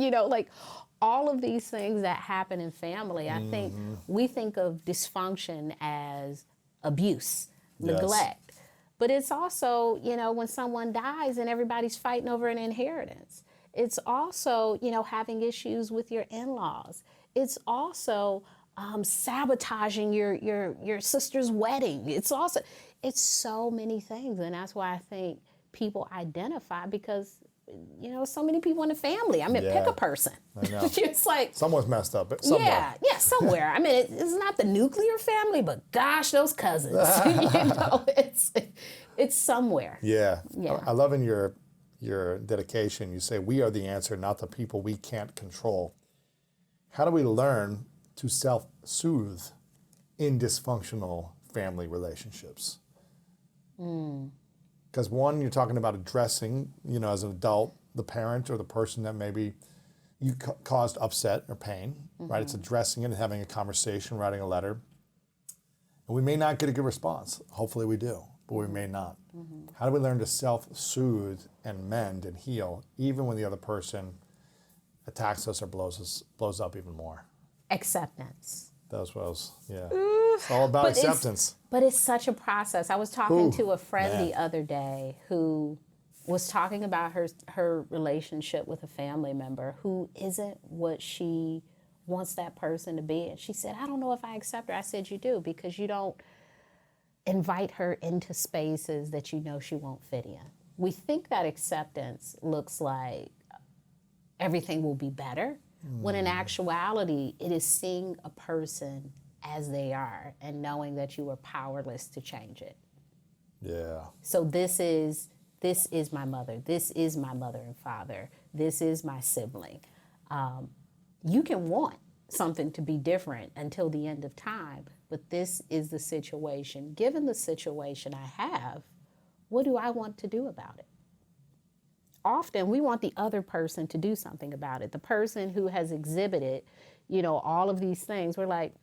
all of these things that happen in family. I think we think of dysfunction as abuse, neglect. But it's also, when someone dies and everybody's fighting over an inheritance. It's also, having issues with your in-laws. It's also sabotaging your sister's wedding. It's so many things. And that's why I think people identify, because, so many people in the family. I mean, pick a person. I know. It's like Someone's messed up somewhere. Yeah, somewhere. I mean, it's not the nuclear family, but gosh, those cousins. It's somewhere. Yeah. Yeah. I love in your dedication, you say, we are the answer, not the people we can't control. How do we learn to self-soothe in dysfunctional family relationships? Because one, you're talking about addressing, as an adult, the parent or the person that maybe you caused upset or pain, right? It's addressing it and having a conversation, writing a letter. And we may not get a good response. Hopefully we do, but we may not. How do we learn to self-soothe and mend and heal, even when the other person attacks us or blows up even more? Acceptance. Those was, yeah. It's all about acceptance. But it's such a process. I was talking to a friend the other day who was talking about her relationship with a family member who isn't what she wants that person to be. And she said, I don't know if I accept her. I said, you do, because you don't invite her into spaces that you know she won't fit in. We think that acceptance looks like everything will be better, when in actuality, it is seeing a person as they are and knowing that you are powerless to change it. Yeah. So this is my mother. This is my mother and father. This is my sibling. You can want something to be different until the end of time, but this is the situation. Given the situation I have, what do I want to do about it? often we want the other person to do something about it. The person who has exhibited, all of these things, we're like,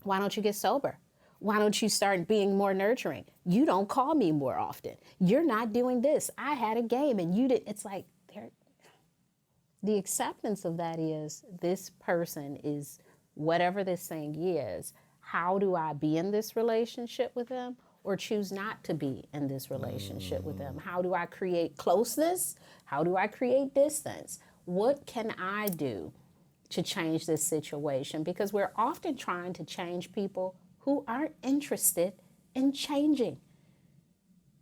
why don't you get sober? Why don't you start being more nurturing? You don't call me more often. You're not doing this. I had a game and you did. It's like the acceptance of that is this person is whatever this thing is. How do I be in this relationship with them or choose not to be in this relationship with them? How do I create closeness? How do I create distance? What can I do to change this situation? Because we're often trying to change people who aren't interested in changing.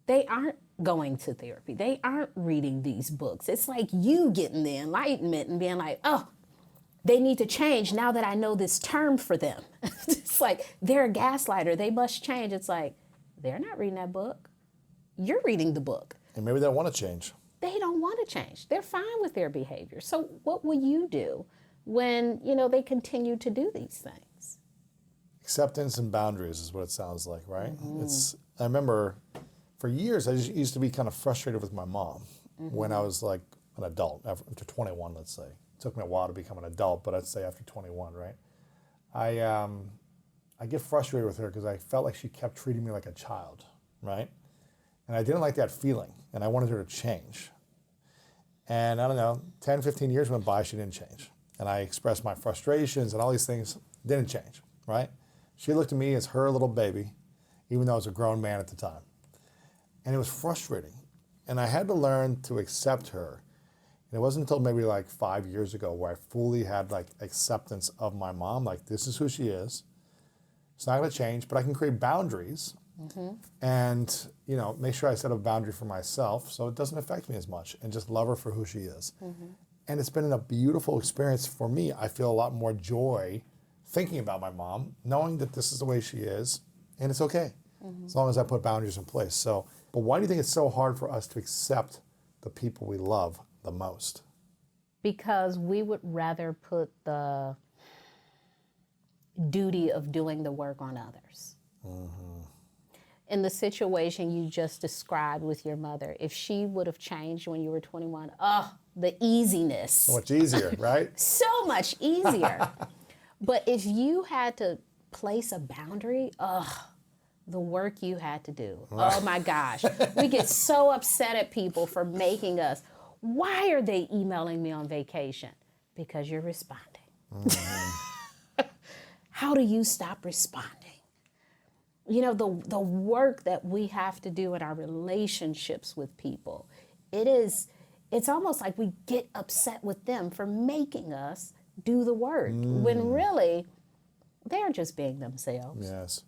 They aren't going to therapy. They aren't reading these books. It's like you getting the enlightenment and being like, oh, they need to change now that I know this term for them. It's like, they're a gaslighter. They must change. It's like, they're not reading that book. You're reading the book. And maybe they don't want to change. They don't want to change. They're fine with their behavior. So what will you do when, they continue to do these things? Acceptance and boundaries is what it sounds like, right? I remember for years I used to be kind of frustrated with my mom when I was like an adult, after 21, let's say. It took me a while to become an adult, but I'd say after 21, right? I get frustrated with her because I felt like she kept treating me like a child, right? And I didn't like that feeling, and I wanted her to change. And I don't know, 10, 15 years went by, she didn't change. And I expressed my frustrations and all these things, didn't change, right? She looked at me as her little baby, even though I was a grown man at the time. And it was frustrating. And I had to learn to accept her. And it wasn't until maybe like 5 years ago where I fully had like acceptance of my mom, like this is who she is. It's not gonna change, but I can create boundaries and make sure I set a boundary for myself so it doesn't affect me as much and just love her for who she is. And it's been a beautiful experience for me. I feel a lot more joy thinking about my mom, knowing that this is the way she is, and it's okay, as long as I put boundaries in place. So, but why do you think it's so hard for us to accept the people we love the most? Because we would rather put the duty of doing the work on others. In the situation you just described with your mother, if she would have changed when you were 21, the easiness. So much easier, right? So much easier. But if you had to place a boundary, the work you had to do. Oh my gosh. We get so upset at people for making us. Why are they emailing me on vacation? Because you're responding. How do you stop responding? The work that we have to do in our relationships with people, it's almost like we get upset with them for making us do the work when really they're just being themselves. Yes.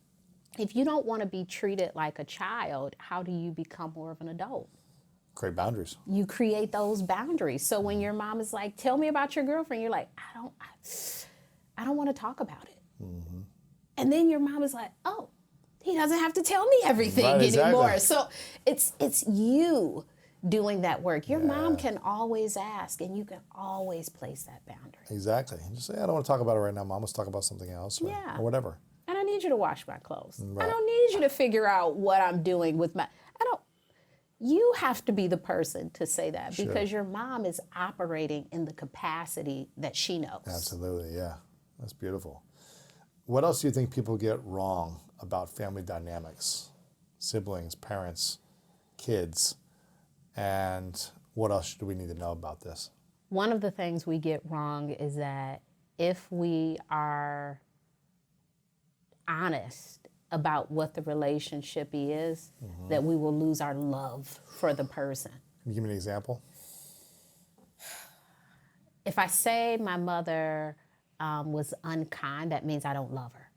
If you don't want to be treated like a child, how do you become more of an adult? Create boundaries. You create those boundaries. So when your mom is like, tell me about your girlfriend, you're like, I don't want to talk about it. And then your mom is like, oh, he doesn't have to tell me everything anymore. Exactly. So it's you doing that work. Your mom can always ask, and you can always place that boundary. Exactly. Just say, I don't want to talk about it right now, Mom. Let's talk about something else or whatever. I don't need you to wash my clothes. Right. I don't need you to figure out what I'm doing with you have to be the person to say that because your mom is operating in the capacity that she knows. Absolutely, yeah. That's beautiful. What else do you think people get wrong about family dynamics? Siblings, parents, kids, and what else do we need to know about this? One of the things we get wrong is that if we are honest about what the relationship is, that we will lose our love for the person. Can you give me an example? If I say my mother was unkind, that means I don't love her.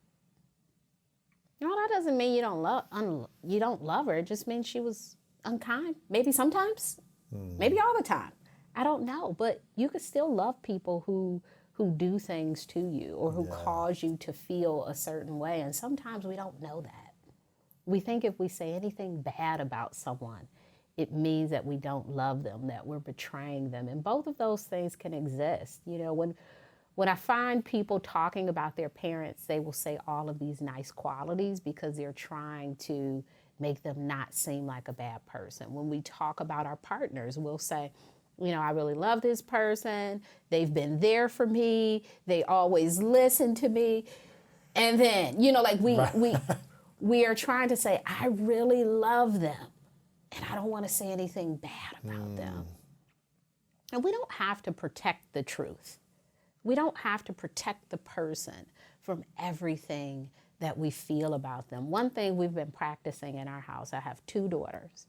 No, that doesn't mean you don't love her. It just means she was unkind. Maybe sometimes, maybe all the time. I don't know, but you could still love people who do things to you or who cause you to feel a certain way. And sometimes we don't know that. We think if we say anything bad about someone, it means that we don't love them, that we're betraying them. And both of those things can exist. When I find people talking about their parents, they will say all of these nice qualities because they're trying to make them not seem like a bad person. When we talk about our partners, we'll say, you know, I really love this person. They've been there for me. They always listen to me. And then, you know, like we are trying to say, I really love them. And I don't want to say anything bad about them. And we don't have to protect the truth. We don't have to protect the person from everything that we feel about them. One thing we've been practicing in our house, I have 2 daughters,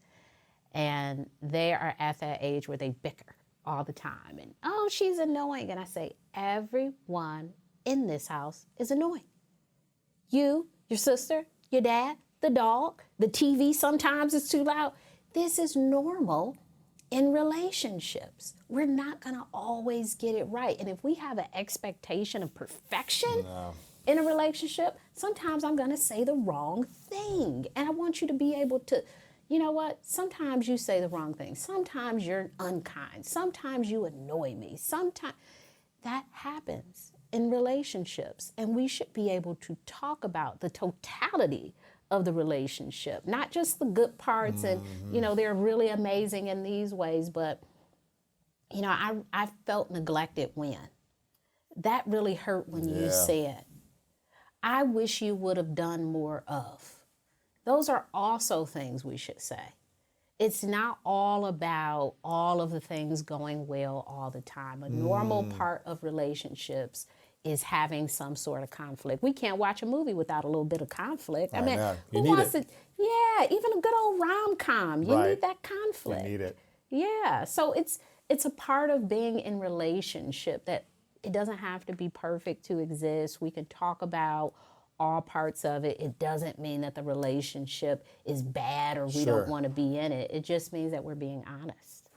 and they are at that age where they bicker all the time. And, oh, she's annoying. And I say, everyone in this house is annoying. You, your sister, your dad, the dog, the TV sometimes is too loud. This is normal in relationships. We're not going to always get it right. And if we have an expectation of perfection in a relationship, sometimes I'm going to say the wrong thing. And I want you to be able to, you know what? Sometimes you say the wrong thing. Sometimes you're unkind. Sometimes you annoy me. Sometimes that happens in relationships. And we should be able to talk about the totality of the relationship, not just the good parts. And, you know, they're really amazing in these ways, but, you know, I felt neglected when. That really hurt when you said, I wish you would have done more of. Those are also things we should say. It's not all about all of the things going well all the time. A normal part of relationships is having some sort of conflict. We can't watch a movie without a little bit of conflict. I mean, who wants it? Yeah, even a good old rom-com, you need that conflict. You need it. Yeah, so it's a part of being in relationship that it doesn't have to be perfect to exist. We can talk about all parts of it. It doesn't mean that the relationship is bad or we don't want to be in it. It just means that we're being honest.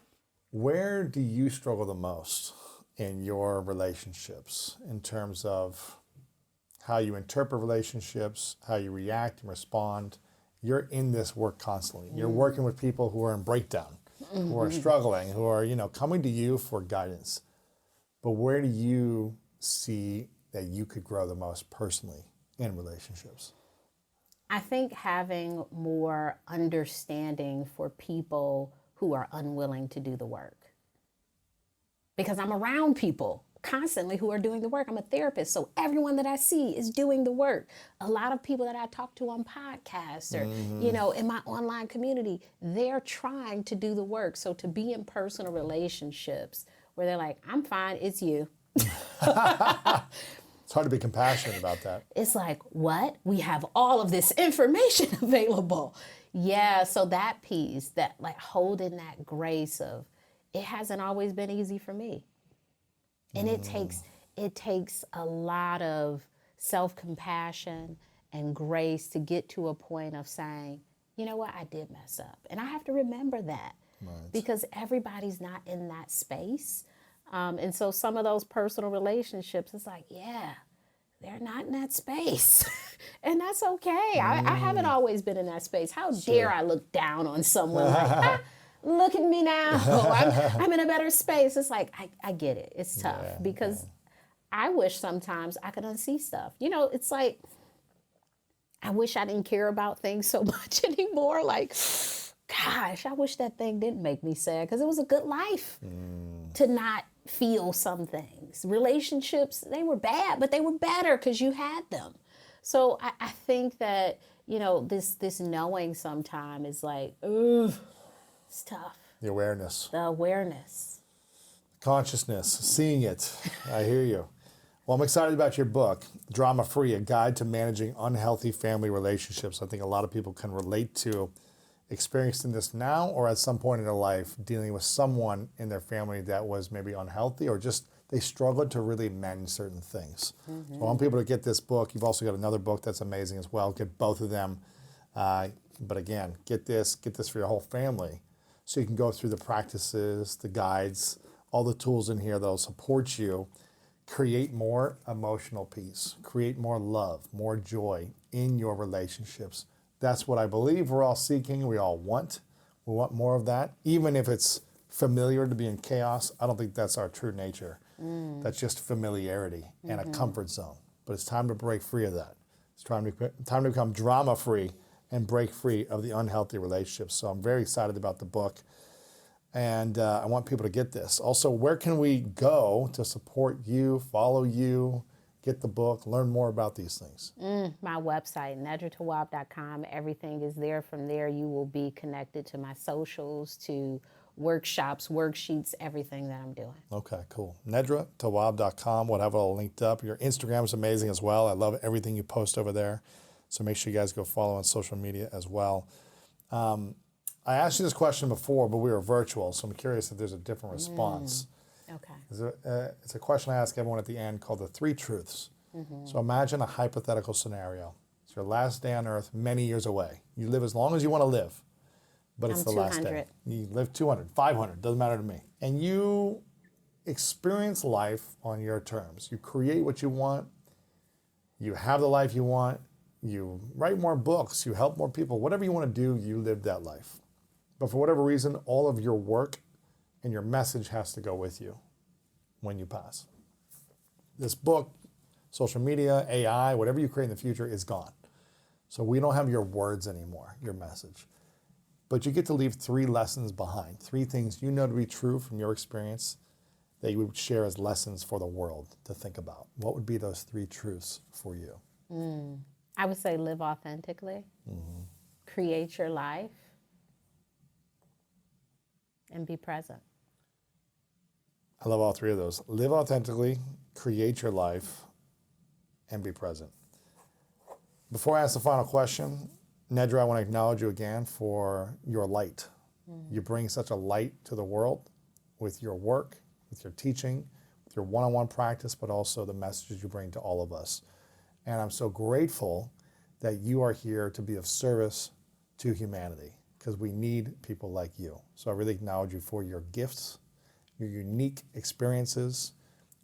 Where do you struggle the most in your relationships in terms of how you interpret relationships, how you react and respond? You're in this work constantly. You're working with people who are in breakdown, who are struggling, who are, you know, coming to you for guidance. But where do you see that you could grow the most personally in relationships? I think having more understanding for people who are unwilling to do the work. Because I'm around people constantly who are doing the work. I'm a therapist, so everyone that I see is doing the work. A lot of people that I talk to on podcasts or, you know, in my online community, they're trying to do the work. So to be in personal relationships where they're like, I'm fine, it's you. It's hard to be compassionate about that. It's like, what? We have all of this information available. Yeah, so that piece, that like holding that grace of, it hasn't always been easy for me. And it takes a lot of self-compassion and grace to get to a point of saying, you know what, I did mess up. And I have to remember that because everybody's not in that space. And so some of those personal relationships, it's like, yeah, they're not in that space. And that's okay. I haven't always been in that space. How dare I look down on someone like, look at me now. I'm in a better space. It's like, I get it. It's tough because I wish sometimes I could unsee stuff. You know, it's like, I wish I didn't care about things so much anymore. Like, gosh, I wish that thing didn't make me sad because it was a good life to not feel some things. Relationships, they were bad, but they were better because you had them. So I think that, you know, this knowing sometime is like, ugh, it's tough. The awareness. The awareness. Consciousness, seeing it. I hear you. Well, I'm excited about your book, Drama-Free, A Guide to Managing Unhealthy Family Relationships. I think a lot of people can relate to experiencing this now or at some point in their life dealing with someone in their family that was maybe unhealthy or just they struggled to really mend certain things. So I want people to get this book. You've also got another book that's amazing as well. Get both of them. But again, get this for your whole family so you can go through the practices, the guides, all the tools in here that'll support you. Create more emotional peace, create more love, more joy in your relationships. That's what I believe we're all seeking, we all want. We want more of that. Even if it's familiar to be in chaos, I don't think that's our true nature. That's just familiarity and a comfort zone. But it's time to break free of that. It's time to become drama-free and break free of the unhealthy relationships. So I'm very excited about the book. And I want people to get this. Also, where can we go to support you, follow you, get the book, learn more about these things? My website, nedratawwab.com. Everything is there. From there, you will be connected to my socials, to workshops, worksheets, everything that I'm doing. Okay, cool. nedratawwab.com. We'll have it all linked up. Your Instagram is amazing as well. I love everything you post over there. So make sure you guys go follow on social media as well. I asked you this question before, but we were virtual, so I'm curious if there's a different response. Okay. It's a question I ask everyone at the end called the 3 truths. So imagine a hypothetical scenario. It's your last day on earth many years away. You live as long as you want to live, but it's the last day. You live 200, 500, doesn't matter to me. And you experience life on your terms. You create what you want. You have the life you want. You write more books. You help more people. Whatever you want to do, you live that life. But for whatever reason, all of your work and your message has to go with you when you pass. This book, social media, AI, whatever you create in the future is gone. So we don't have your words anymore, your message. But you get to leave 3 lessons behind, 3 things you know to be true from your experience that you would share as lessons for the world to think about. What would be those 3 truths for you? I would say live authentically, create your life, and be present. I love all 3 of those. Live authentically, create your life, and be present. Before I ask the final question, Nedra, I want to acknowledge you again for your light. You bring such a light to the world with your work, with your teaching, with your one-on-one practice, but also the messages you bring to all of us. And I'm so grateful that you are here to be of service to humanity, because we need people like you. So I really acknowledge you for your gifts, your unique experiences,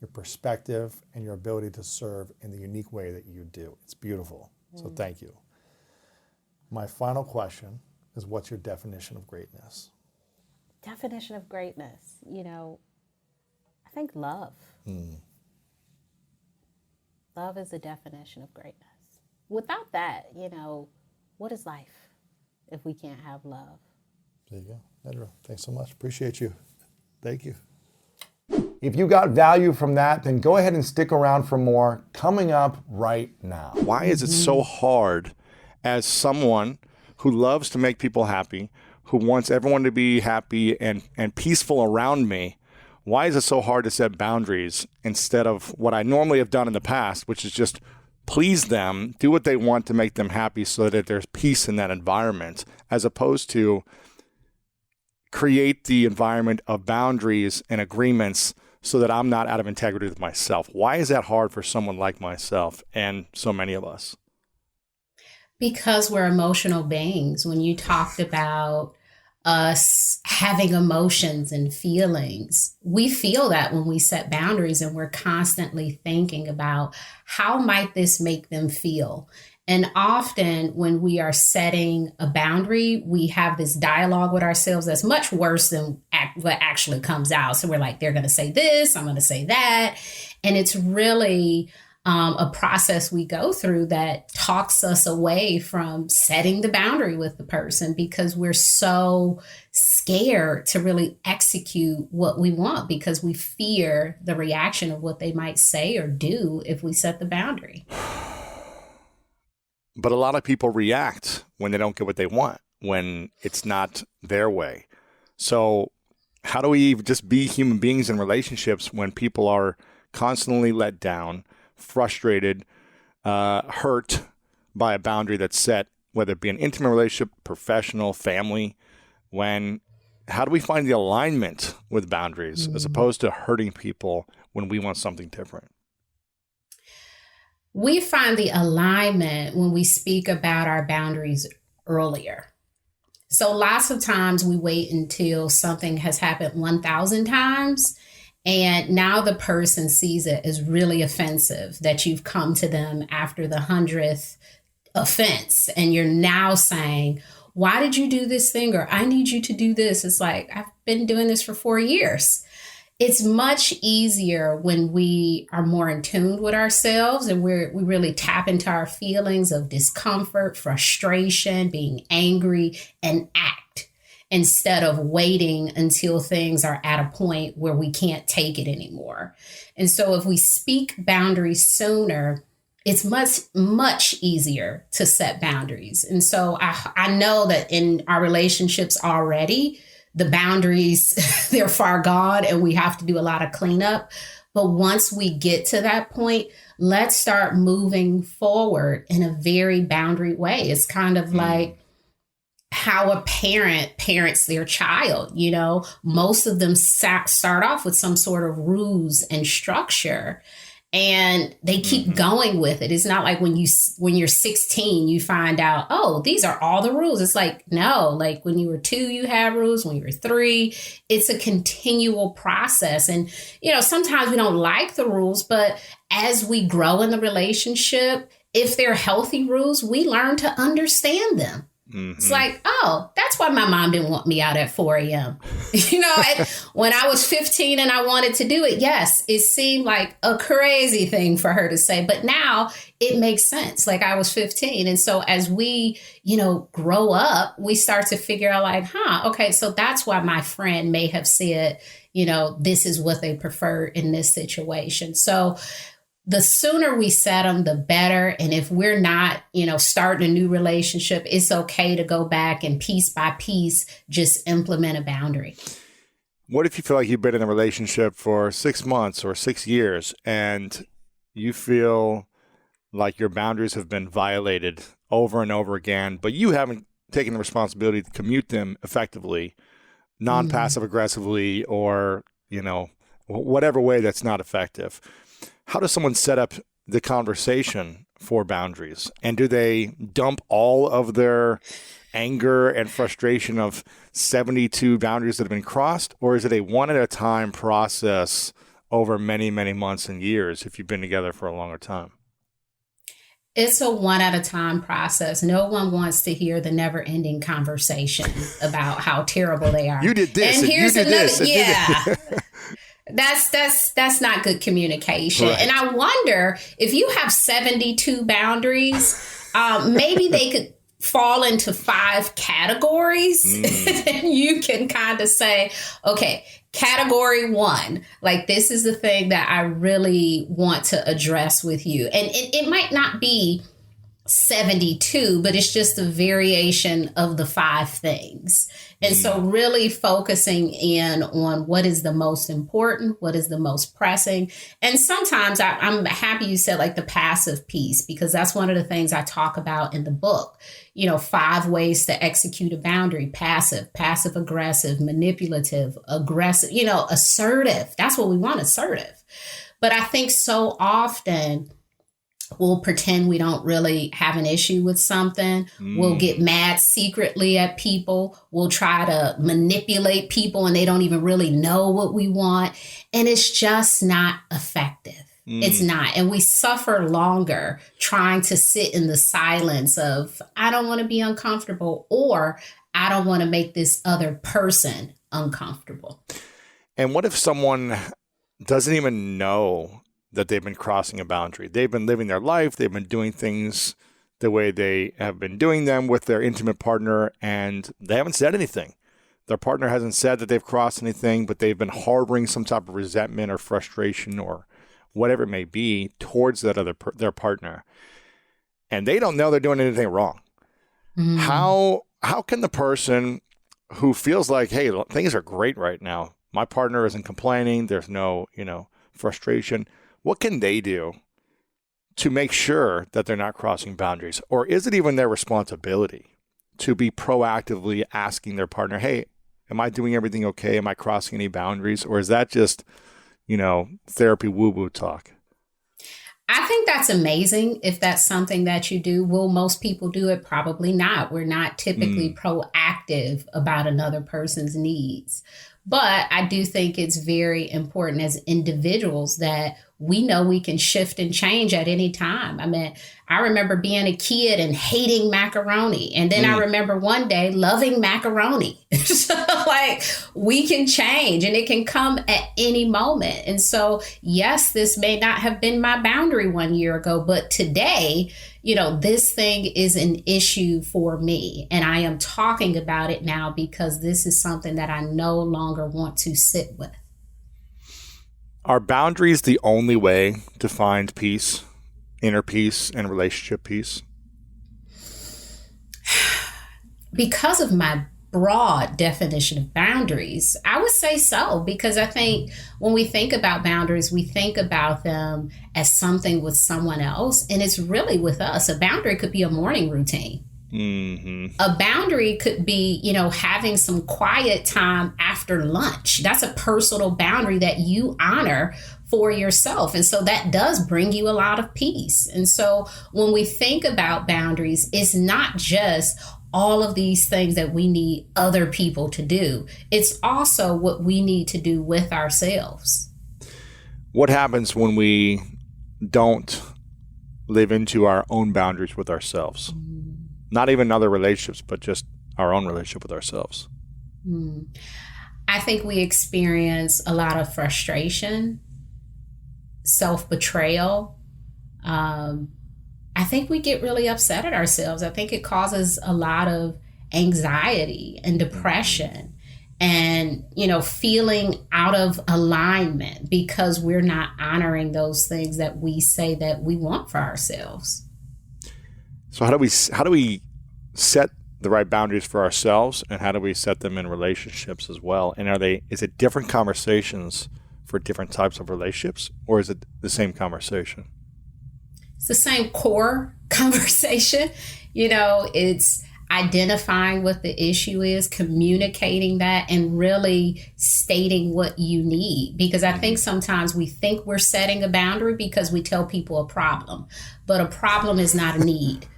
your perspective, and your ability to serve in the unique way that you do. It's beautiful. So thank you. My final question is, what's your definition of greatness? Definition of greatness, I think love. Love is the definition of greatness. Without that, what is life if we can't have love? There you go. Nedra, thanks so much. Appreciate you. Thank you. If you got value from that, then go ahead and stick around for more coming up right now. Why is it so hard as someone who loves to make people happy, who wants everyone to be happy and peaceful around me? Why is it so hard to set boundaries instead of what I normally have done in the past, which is just please them, do what they want to make them happy so that there's peace in that environment, as opposed to create the environment of boundaries and agreements so that I'm not out of integrity with myself? Why is that hard for someone like myself and so many of us? Because we're emotional beings. When you talked about us having emotions and feelings, we feel that when we set boundaries, and we're constantly thinking about how might this make them feel. And often when we are setting a boundary, we have this dialogue with ourselves that's much worse than what actually comes out. So we're like, they're going to say this, I'm going to say that. And it's really a process we go through that talks us away from setting the boundary with the person, because we're so scared to really execute what we want, because we fear the reaction of what they might say or do if we set the boundary. But a lot of people react when they don't get what they want, when it's not their way. So how do we just be human beings in relationships when people are constantly let down, frustrated, hurt by a boundary that's set, whether it be an intimate relationship, professional, family? How do we find the alignment with boundaries as opposed to hurting people when we want something different? We find the alignment when we speak about our boundaries earlier. So lots of times we wait until something has happened 1,000 times, and now the person sees it as really offensive that you've come to them after the 100th offense. And you're now saying, why did you do this thing? Or I need you to do this. It's like, I've been doing this for 4 years. It's much easier when we are more in tune with ourselves and we really tap into our feelings of discomfort, frustration, being angry, and act instead of waiting until things are at a point where we can't take it anymore. And so if we speak boundaries sooner, it's much easier to set boundaries. And so I know that in our relationships already, the boundaries, they're far gone and we have to do a lot of cleanup. But once we get to that point, let's start moving forward in a very boundary way. It's kind of like how a parent parents their child. You know, most of them start off with some sort of rules and structure. And they keep going with it. It's not like when you're 16, you find out, oh, these are all the rules. It's like, no, like when you were 2, you had rules. When you were 3, it's a continual process. And, you know, sometimes we don't like the rules, but as we grow in the relationship, if they're healthy rules, we learn to understand them. It's like, oh, that's why my mom didn't want me out at 4 a.m. You know, when I was 15 and I wanted to do it, yes, it seemed like a crazy thing for her to say. But now it makes sense. Like I was 15. And so as we, you know, grow up, we start to figure out like, okay, so that's why my friend may have said, you know, this is what they prefer in this situation. So the sooner we set them, the better. And if we're not, you know, starting a new relationship, it's okay to go back and piece by piece, just implement a boundary. What if you feel like you've been in a relationship for 6 months or 6 years and you feel like your boundaries have been violated over and over again, but you haven't taken the responsibility to commute them effectively, non-passive aggressively, or, you know, whatever way that's not effective? How does someone set up the conversation for boundaries? And do they dump all of their anger and frustration of 72 boundaries that have been crossed? Or is it a one at a time process over many, many months and years if you've been together for a longer time? It's a one at a time process. No one wants to hear the never ending conversation about how terrible they are. You did this. And here's you did another, this. yeah. That's not good communication. Right. And I wonder if you have 72 boundaries, maybe they could fall into 5 categories. And you can kind of say, okay, category 1, like this is the thing that I really want to address with you. And it might not be 72, but it's just a variation of the 5 things. And so really focusing in on what is the most important, what is the most pressing. And sometimes I'm happy you said like the passive piece, because that's one of the things I talk about in the book. You know, 5 ways to execute a boundary: passive, passive aggressive, manipulative, aggressive, you know, assertive. That's what we want, assertive. But I think so often we'll pretend we don't really have an issue with something. We'll get mad secretly at people. We'll try to manipulate people and they don't even really know what we want. And it's just not effective. It's not. And we suffer longer trying to sit in the silence of, I don't want to be uncomfortable, or I don't want to make this other person uncomfortable. And what if someone doesn't even know that they've been crossing a boundary? They've been living their life. They've been doing things the way they have been doing them with their intimate partner, and they haven't said anything. Their partner hasn't said that they've crossed anything, but they've been harboring some type of resentment or frustration or whatever it may be towards that their partner. And they don't know they're doing anything wrong. How can the person who feels like, hey, things are great right now, my partner isn't complaining, there's no, you know, frustration, what can they do to make sure that they're not crossing boundaries? Or is it even their responsibility to be proactively asking their partner, hey, am I doing everything okay? Am I crossing any boundaries? Or is that just, you know, therapy woo-woo talk? I think that's amazing if that's something that you do. Will most people do it? Probably not. We're not typically proactive about another person's needs. But I do think it's very important as individuals that we know we can shift and change at any time. I mean, I remember being a kid and hating macaroni. And then I remember one day loving macaroni. So like we can change and it can come at any moment. And so, yes, this may not have been my boundary 1 year ago, but today, you know, this thing is an issue for me. And I am talking about it now because this is something that I no longer want to sit with. Are boundaries the only way to find peace, inner peace, and relationship peace? Because of my broad definition of boundaries, I would say so, because I think when we think about boundaries, we think about them as something with someone else, and it's really with us. A boundary could be a morning routine. Mm-hmm. A boundary could be, you know, having some quiet time after lunch. That's a personal boundary that you honor for yourself. And so that does bring you a lot of peace. And so when we think about boundaries, it's not just all of these things that we need other people to do. It's also what we need to do with ourselves. What happens when we don't live into our own boundaries with ourselves? Not even other relationships, but just our own relationship with ourselves. I think we experience a lot of frustration, self-betrayal. I think we get really upset at ourselves. I think it causes a lot of anxiety and depression and, you know, feeling out of alignment because we're not honoring those things that we say that we want for ourselves. So how do we set the right boundaries for ourselves, and how do we set them in relationships as well? And is it different conversations for different types of relationships, or is it the same conversation? It's the same core conversation. You know, it's identifying what the issue is, communicating that, and really stating what you need. Because I think sometimes we think we're setting a boundary because we tell people a problem, but a problem is not a need.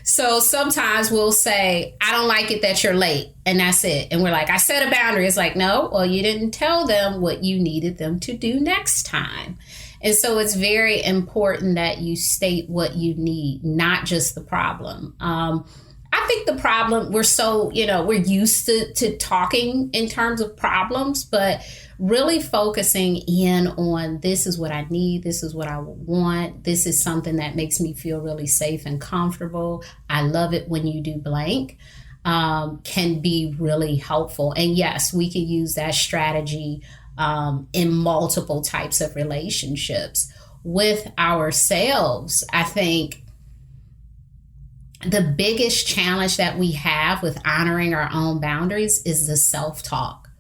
So sometimes we'll say, I don't like it that you're late, and that's it. And we're like, I set a boundary. It's like, no, well, you didn't tell them what you needed them to do next time. And so it's very important that you state what you need, not just the problem. I think the problem, we're used to talking in terms of problems, but really focusing in on this is what I need, this is what I want, this is something that makes me feel really safe and comfortable. I love it when you do blank, can be really helpful. And yes, we can use that strategy in multiple types of relationships. With ourselves, I think the biggest challenge that we have with honoring our own boundaries is the self-talk.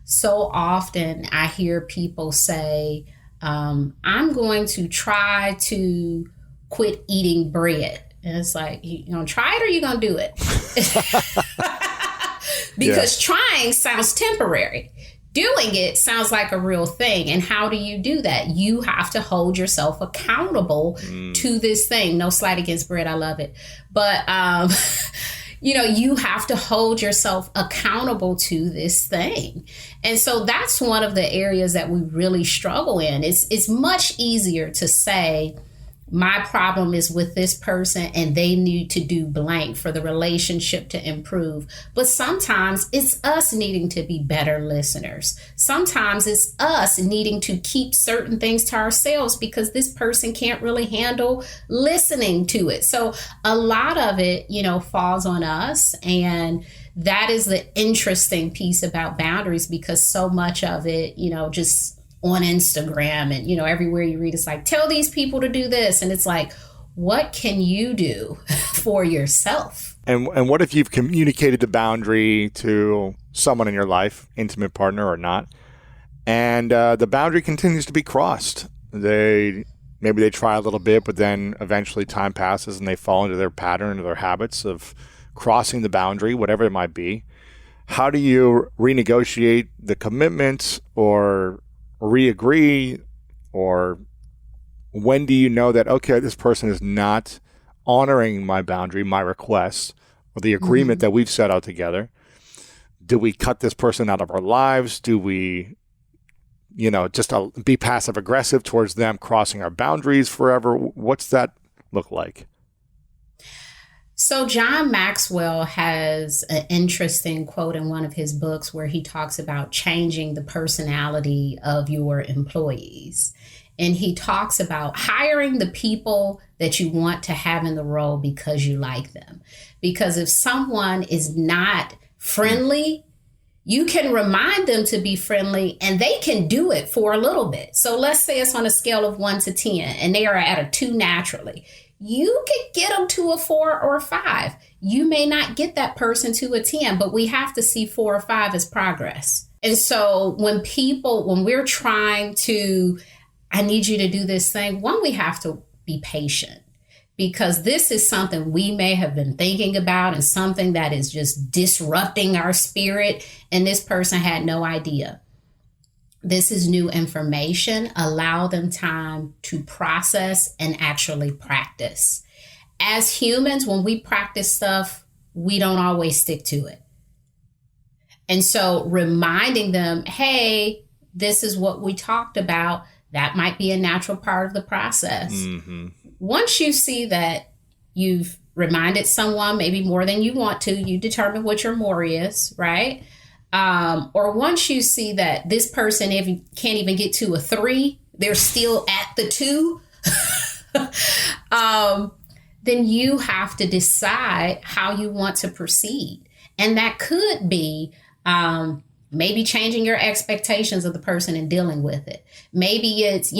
So often I hear people say, I'm going to try to quit eating bread. And it's like, you gonna try it or you gonna do it? Because trying sounds temporary. Doing it sounds like a real thing. And how do you do that? You have to hold yourself accountable to this thing. No slight against bread. I love it. But, you have to hold yourself accountable to this thing. And so that's one of the areas that we really struggle in. It's much easier to say, my problem is with this person and they need to do blank for the relationship to improve. But sometimes it's us needing to be better listeners. Sometimes it's us needing to keep certain things to ourselves because this person can't really handle listening to it. So a lot of it, falls on us. And that is the interesting piece about boundaries, because so much of it, just on Instagram and, everywhere you read, it's like, tell these people to do this. And it's like, what can you do for yourself? And what if you've communicated the boundary to someone in your life, intimate partner or not, and the boundary continues to be crossed? Maybe they try a little bit, but then eventually time passes and they fall into their pattern or their habits of crossing the boundary, whatever it might be. How do you renegotiate the commitment or re-agree, or when do you know that, okay, this person is not honoring my boundary, my request, or the agreement that we've set out together? Do we cut this person out of our lives? Do we just be passive aggressive towards them crossing our boundaries forever? What's that look like? So John Maxwell has an interesting quote in one of his books where he talks about changing the personality of your employees. And he talks about hiring the people that you want to have in the role because you like them. Because if someone is not friendly, you can remind them to be friendly and they can do it for a little bit. So let's say it's on a scale of 1 to 10 and they are at a 2 naturally. You could get them to a 4 or a 5. You may not get that person to a 10, but we have to see 4 or 5 as progress. And so when we're trying to, I need you to do this thing, one, we have to be patient, because this is something we may have been thinking about and something that is just disrupting our spirit. And this person had no idea. This is new information. Allow them time to process and actually practice. As humans, when we practice stuff, we don't always stick to it. And so reminding them, hey, this is what we talked about, that might be a natural part of the process. Mm-hmm. Once you see that you've reminded someone maybe more than you want to, you determine what your more is, right? Or once you see that this person, if you can't even get to a 3, they're still at the 2, then you have to decide how you want to proceed. And that could be maybe changing your expectations of the person and dealing with it. Maybe it's,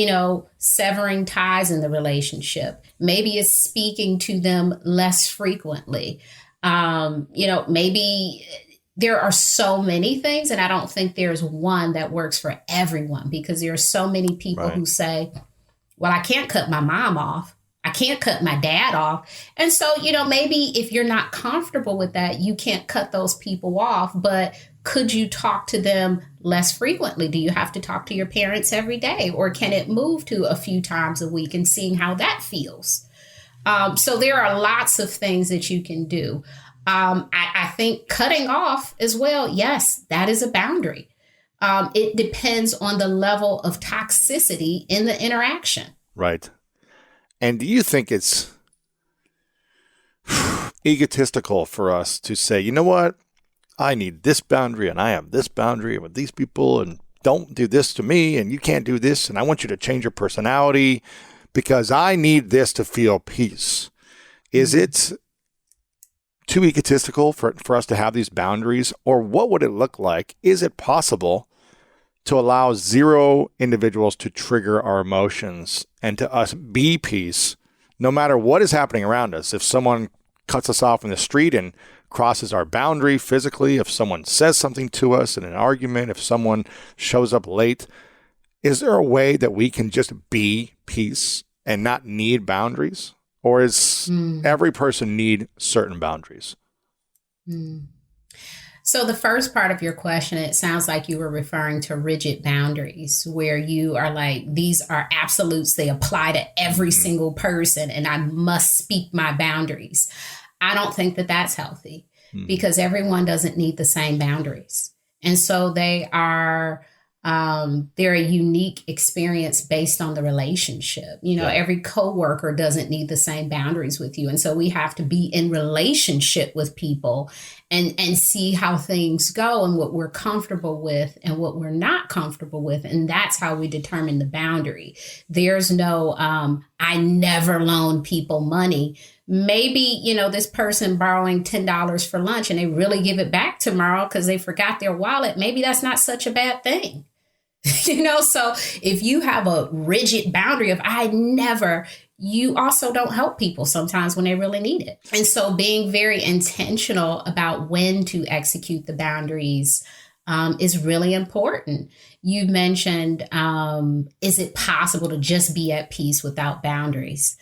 severing ties in the relationship. Maybe it's speaking to them less frequently. Maybe there are so many things, and I don't think there's one that works for everyone, because there are so many people who say, well, I can't cut my mom off. I can't cut my dad off. And so, maybe if you're not comfortable with that, you can't cut those people off, but could you talk to them less frequently? Do you have to talk to your parents every day, or can it move to a few times a week, and seeing how that feels? So there are lots of things that you can do. I think cutting off as well, yes, that is a boundary. It depends on the level of toxicity in the interaction. Right. And do you think it's egotistical for us to say, you know what, I need this boundary and I have this boundary with these people, and don't do this to me and you can't do this, and I want you to change your personality because I need this to feel peace? Is it too egotistical for us to have these boundaries? Or what would it look like? Is it possible to allow 0 individuals to trigger our emotions and to us be peace no matter what is happening around us? If someone cuts us off in the street and crosses our boundary physically, if someone says something to us in an argument, if someone shows up late, is there a way that we can just be peace and not need boundaries? Or is every person need certain boundaries? So the first part of your question, it sounds like you were referring to rigid boundaries, where you are like, these are absolutes. They apply to every single person, and I must speak my boundaries. I don't think that that's healthy, because everyone doesn't need the same boundaries. And so they are, they're a unique experience based on the relationship. Every coworker doesn't need the same boundaries with you. And so we have to be in relationship with people and see how things go and what we're comfortable with and what we're not comfortable with. And that's how we determine the boundary. There's no, I never loan people money. Maybe, this person borrowing $10 for lunch and they really give it back tomorrow because they forgot their wallet. Maybe that's not such a bad thing. So if you have a rigid boundary of I never, you also don't help people sometimes when they really need it. And so being very intentional about when to execute the boundaries is really important. You mentioned, is it possible to just be at peace without boundaries?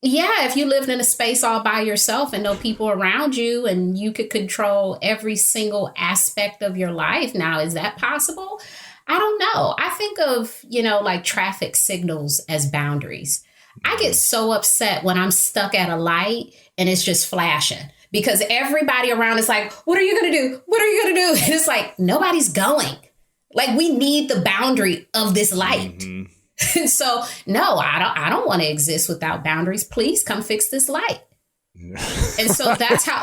Yeah, if you lived in a space all by yourself and no people around you and you could control every single aspect of your life. Now, is that possible? I don't know. I think of, like traffic signals as boundaries. I get so upset when I'm stuck at a light and it's just flashing, because everybody around is like, what are you going to do? What are you going to do? And it's like, nobody's going. Like, we need the boundary of this light. And so, no, I don't want to exist without boundaries. Please come fix this light. And so that's how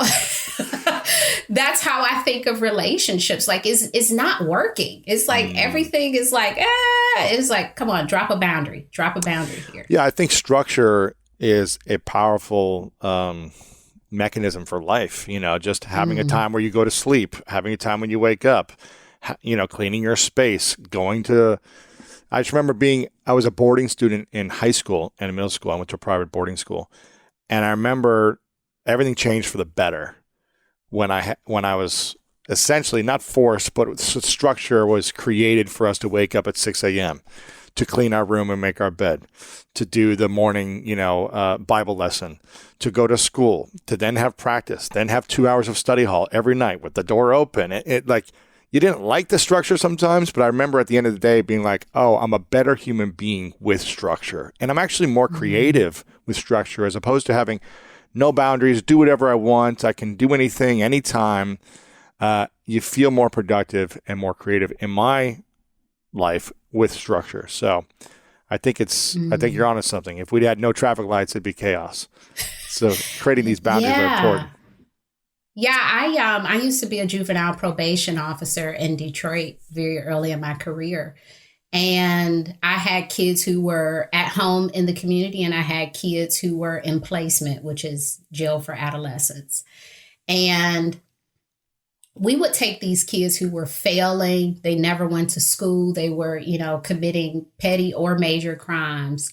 I think of relationships. Like, it's not working. It's like everything is like, it's like, come on, drop a boundary here. Yeah, I think structure is a powerful mechanism for life. You know, just having a time where you go to sleep, having a time when you wake up, you know, cleaning your space, going to. I just remember I was a boarding student in high school and in middle school. I went to a private boarding school, and I remember everything changed for the better when I was essentially not forced, but structure was created for us to wake up at 6 a.m. to clean our room and make our bed, to do the morning, Bible lesson, to go to school, to then have practice, then have 2 hours of study hall every night with the door open. It like, you didn't like the structure sometimes, but I remember at the end of the day being like, oh, I'm a better human being with structure. And I'm actually more creative with structure as opposed to having no boundaries, do whatever I want. I can do anything, anytime. You feel more productive and more creative in my life with structure. So I think you're onto something. If we had no traffic lights, it'd be chaos. So creating these boundaries are important. Yeah, I used to be a juvenile probation officer in Detroit very early in my career. And I had kids who were at home in the community, and I had kids who were in placement, which is jail for adolescents. And we would take these kids who were failing. They never went to school. They were, committing petty or major crimes,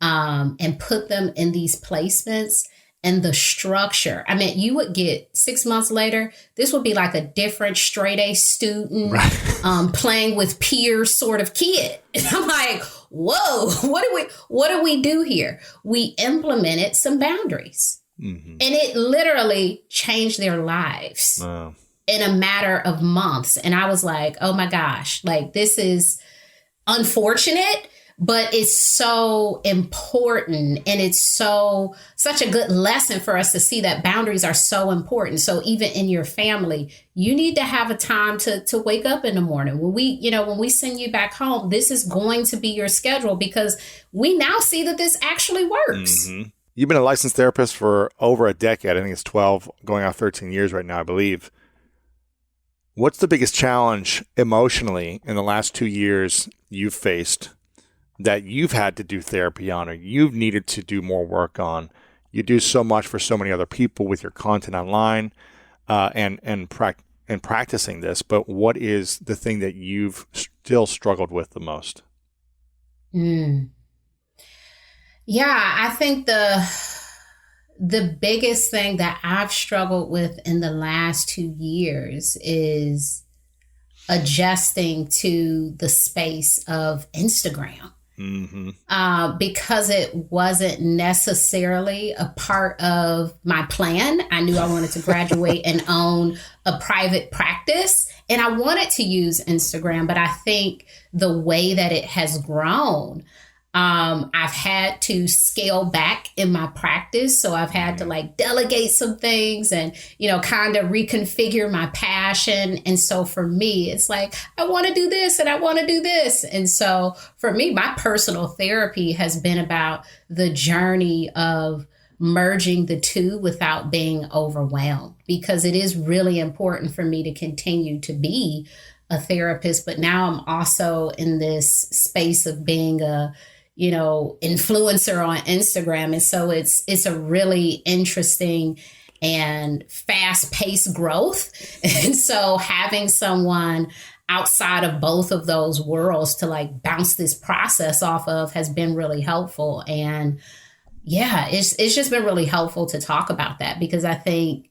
and put them in these placements. And the structure, I mean, you would get 6 months later, this would be like a different straight A student, right. Playing with peers sort of kid. And I'm like, whoa, what do we do here? We implemented some boundaries, and it literally changed their lives in a matter of months. And I was like, oh my gosh, like, this is unfortunate, but it's so important, and it's such a good lesson for us to see that boundaries are so important. So even in your family, you need to have a time to wake up in the morning. When we send you back home, this is going to be your schedule, because we now see that this actually works. You've been a licensed therapist for over a decade. I think it's 12, going on 13 years right now, I believe. What's the biggest challenge emotionally in the last 2 years you've faced that you've had to do therapy on, or you've needed to do more work on? You do so much for so many other people with your content online, and practicing this, but what is the thing that you've still struggled with the most? Yeah, I think the biggest thing that I've struggled with in the last 2 years is adjusting to the space of Instagram. Because it wasn't necessarily a part of my plan. I knew I wanted to graduate and own a private practice, and I wanted to use Instagram, but I think the way that it has grown, I've had to scale back in my practice. So I've had to delegate some things and, kind of reconfigure my passion. And so for me, it's like, I want to do this and I want to do this. And so for me, my personal therapy has been about the journey of merging the two without being overwhelmed, because it is really important for me to continue to be a therapist. But now I'm also in this space of being a influencer on Instagram. And so it's a really interesting and fast-paced growth. And so having someone outside of both of those worlds to bounce this process off of has been really helpful. And yeah, it's just been really helpful to talk about that, because I think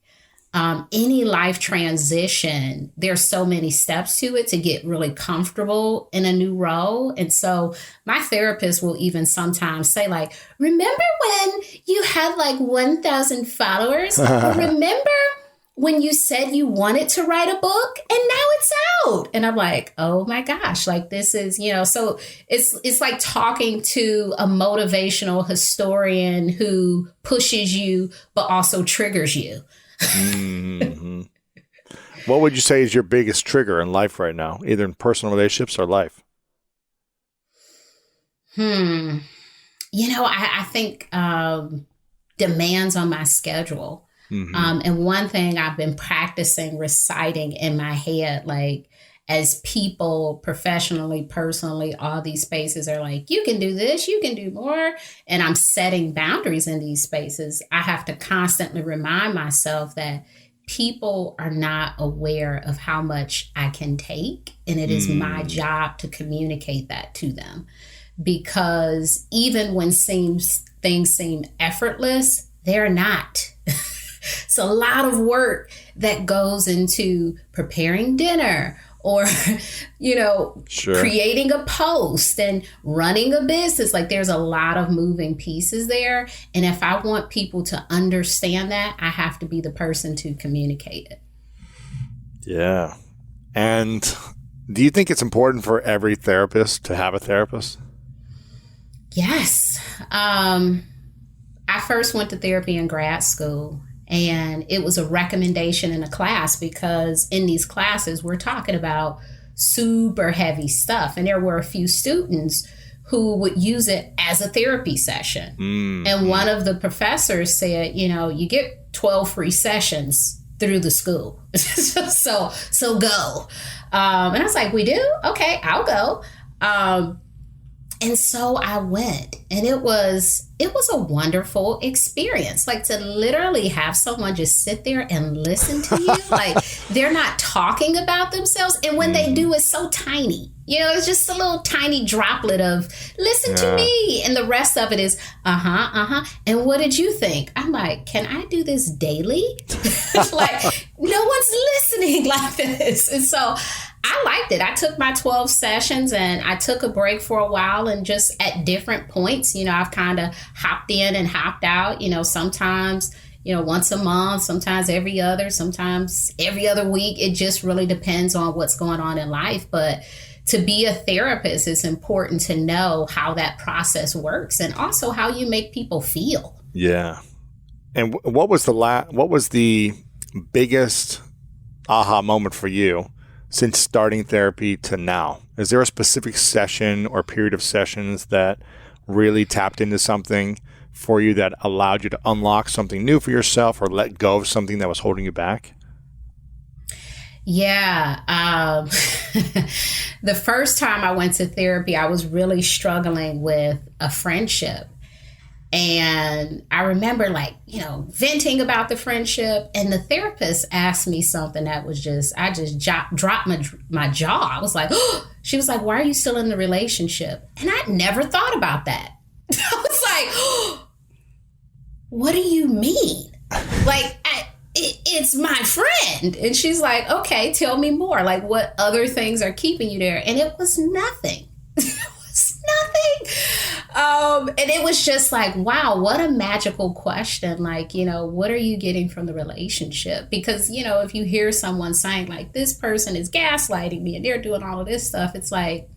any life transition, there's so many steps to it to get really comfortable in a new role. And so my therapist will even sometimes say, remember when you had 1,000 followers? Remember when you said you wanted to write a book and now it's out? And I'm like, oh my gosh, this is, so it's like talking to a motivational historian who pushes you, but also triggers you. What would you say is your biggest trigger in life right now, either in personal relationships or life? I think demands on my schedule. And one thing I've been practicing reciting in my head, like as people professionally, personally, all these spaces are like, you can do this, you can do more. And I'm setting boundaries in these spaces. I have to constantly remind myself that people are not aware of how much I can take. And it is my job to communicate that to them. Because even when things seem effortless, they're not. It's a lot of work that goes into preparing dinner or, creating a post and running a business. Like there's a lot of moving pieces there. And if I want people to understand that, I have to be the person to communicate it. Yeah. And do you think it's important for every therapist to have a therapist? Yes. I first went to therapy in grad school, and it was a recommendation in a class because in these classes, we're talking about super heavy stuff. And there were a few students who would use it as a therapy session. And one of the professors said, you get 12 free sessions through the school. so go. And I was like, we do? Okay, I'll go. And so I went, and it was a wonderful experience. Like to literally have someone just sit there and listen to you. Like they're not talking about themselves. And when they do, it's so tiny. It's just a little tiny droplet of listen to me. And the rest of it is, And what did you think? I'm like, can I do this daily? Like no one's listening like this. And so I liked it. I took my 12 sessions and I took a break for a while, and just at different points, I've kind of hopped in and hopped out, sometimes, once a month, sometimes every other week. It just really depends on what's going on in life. But to be a therapist, it's important to know how that process works and also how you make people feel. Yeah. And what was the biggest aha moment for you since starting therapy to now? Is there a specific session or period of sessions that really tapped into something for you that allowed you to unlock something new for yourself or let go of something that was holding you back? Yeah. The first time I went to therapy, I was really struggling with a friendship. And I remember venting about the friendship, and the therapist asked me something that was I dropped my jaw. I was like, she was like, why are you still in the relationship? And I'd never thought about that. I was like, what do you mean? It's my friend. And she's like, okay, tell me more. Like what other things are keeping you there? And it was nothing. Nothing. And it was just like, wow, what a magical question. Like, what are you getting from the relationship? Because, if you hear someone saying like, this person is gaslighting me and they're doing all of this stuff, it's like,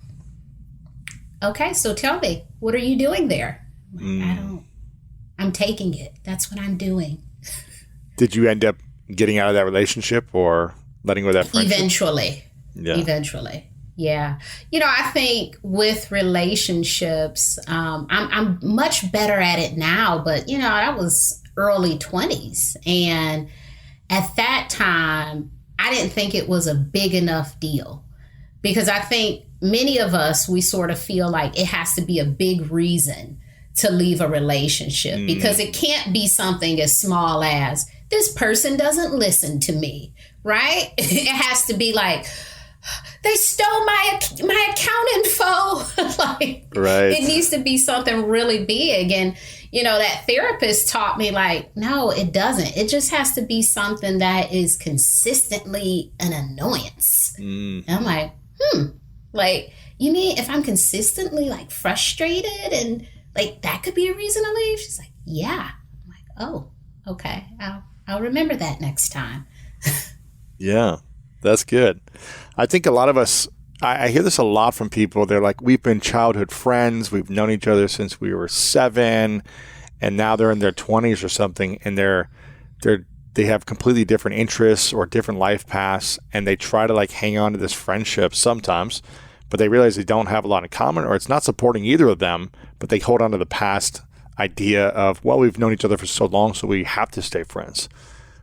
okay, so tell me, what are you doing there? I'm taking it. That's what I'm doing. Did you end up getting out of that relationship or letting go of that friendship? Eventually. Yeah. I think with relationships, I'm much better at it now, but, I was early 20s. And at that time, I didn't think it was a big enough deal, because I think many of us, we sort of feel like it has to be a big reason to leave a relationship, because it can't be something as small as this person doesn't listen to me, right? It has to be like, they stole my account info. Right. It needs to be something really big. And, that therapist taught me no, it doesn't. It just has to be something that is consistently an annoyance. And I'm like, you mean if I'm consistently frustrated and that could be a reason to leave? She's like, yeah. I'm like, oh, okay. I'll remember that next time. Yeah, that's good. I think a lot of us, I hear this a lot from people. They're like, we've been childhood friends. We've known each other since we were 7, and now they're in their 20s or something, and they're they have completely different interests or different life paths, and they try to like hang on to this friendship sometimes, but they realize they don't have a lot in common, or it's not supporting either of them, but they hold on to the past idea of, well, we've known each other for so long, so we have to stay friends.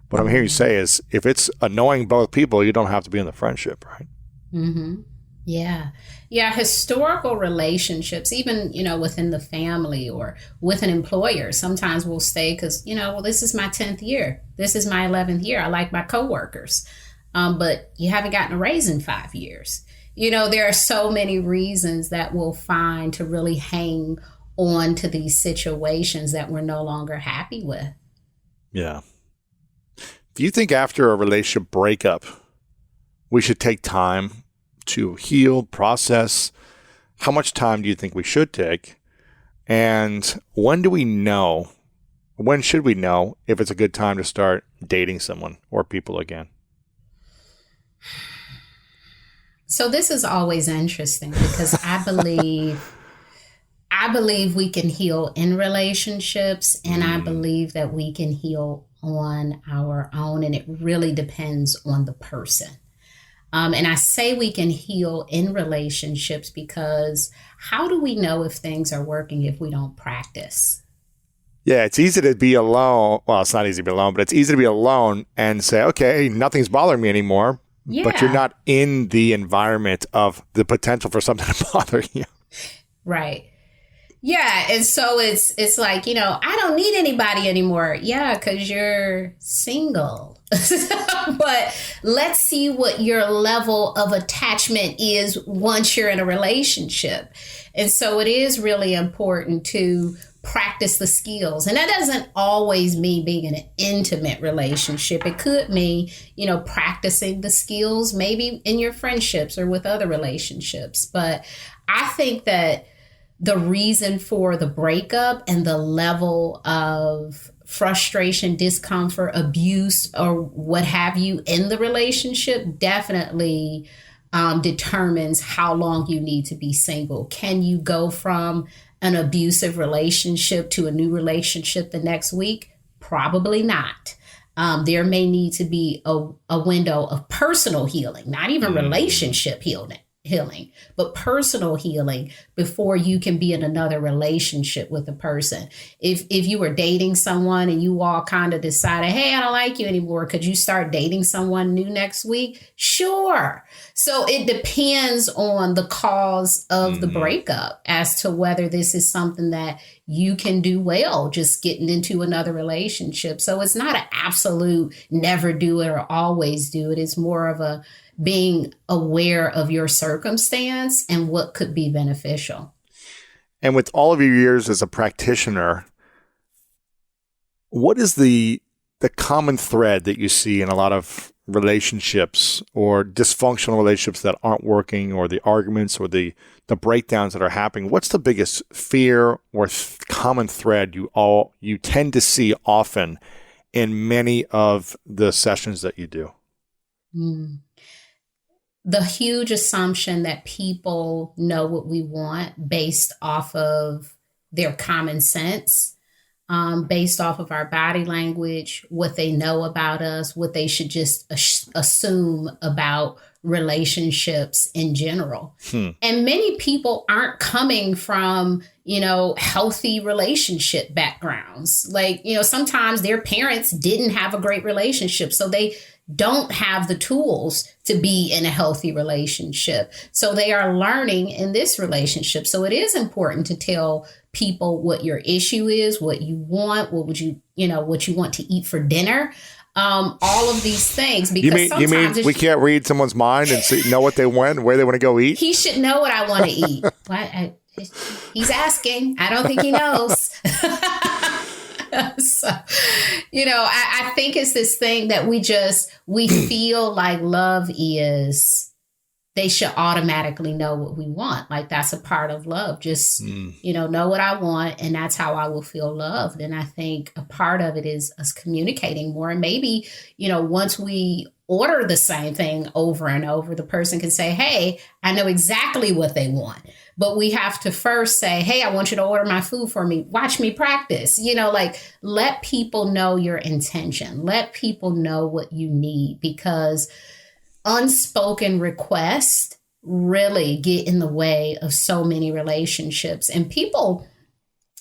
What I'm hearing you say is, if it's annoying both people, you don't have to be in the friendship, right? Mm-hmm. Yeah. Yeah. Historical relationships, even, within the family or with an employer, sometimes we'll stay because, well, this is my 10th year. This is my 11th year. I like my coworkers. But you haven't gotten a raise in 5 years. There are so many reasons that we'll find to really hang on to these situations that we're no longer happy with. Yeah. Do you think after a relationship breakup, we should take time to heal, process? How much time do you think we should take? And when should we know if it's a good time to start dating someone or people again? So this is always interesting because I believe we can heal in relationships, and I believe that we can heal on our own, and it really depends on the person. And I say we can heal in relationships because how do we know if things are working if we don't practice? Yeah, it's easy to be alone. Well, it's not easy to be alone, but it's easy to be alone and say, okay, nothing's bothering me anymore. Yeah. But you're not in the environment of the potential for something to bother you. Right. Yeah. And so it's like, I don't need anybody anymore. Yeah, because you're single. But let's see what your level of attachment is once you're in a relationship. And so it is really important to practice the skills. And that doesn't always mean being in an intimate relationship. It could mean, practicing the skills maybe in your friendships or with other relationships. But I think that the reason for the breakup and the level of frustration, discomfort, abuse, or what have you in the relationship definitely determines how long you need to be single. Can you go from an abusive relationship to a new relationship the next week? Probably not. There may need to be a window of personal healing, not even relationship healing, but personal healing before you can be in another relationship with a person. If you were dating someone and you all kind of decided, hey, I don't like you anymore, could you start dating someone new next week? Sure. So it depends on the cause of the breakup as to whether this is something that you can do well, just getting into another relationship. So it's not an absolute never do it or always do it. It's more of a being aware of your circumstance and what could be beneficial. And with all of your years as a practitioner, what is the common thread that you see in a lot of relationships or dysfunctional relationships that aren't working, or the arguments or the breakdowns that are happening? What's the biggest fear or common thread you tend to see often in many of the sessions that you do? The huge assumption that people know what we want based off of their common sense, based off of our body language, what they know about us, what they should just assume about relationships in general. And many people aren't coming from, healthy relationship backgrounds. Like, sometimes their parents didn't have a great relationship, so they don't have the tools to be in a healthy relationship. So they are learning in this relationship. So it is important to tell people what your issue is, what you want, what you want to eat for dinner. All of these things, because you mean we can't read someone's mind and know what they want, where they want to go eat? He should know what I want to eat. He's asking. I don't think he knows. So, I think it's this thing that we feel like love is, they should automatically know what we want. Like that's a part of love. Just, know what I want, and that's how I will feel loved. And I think a part of it is us communicating more. And maybe, once we order the same thing over and over, the person can say, hey, I know exactly what they want. But we have to first say, hey, I want you to order my food for me. Watch me practice. Like let people know your intention. Let people know what you need, because unspoken requests really get in the way of so many relationships. And people,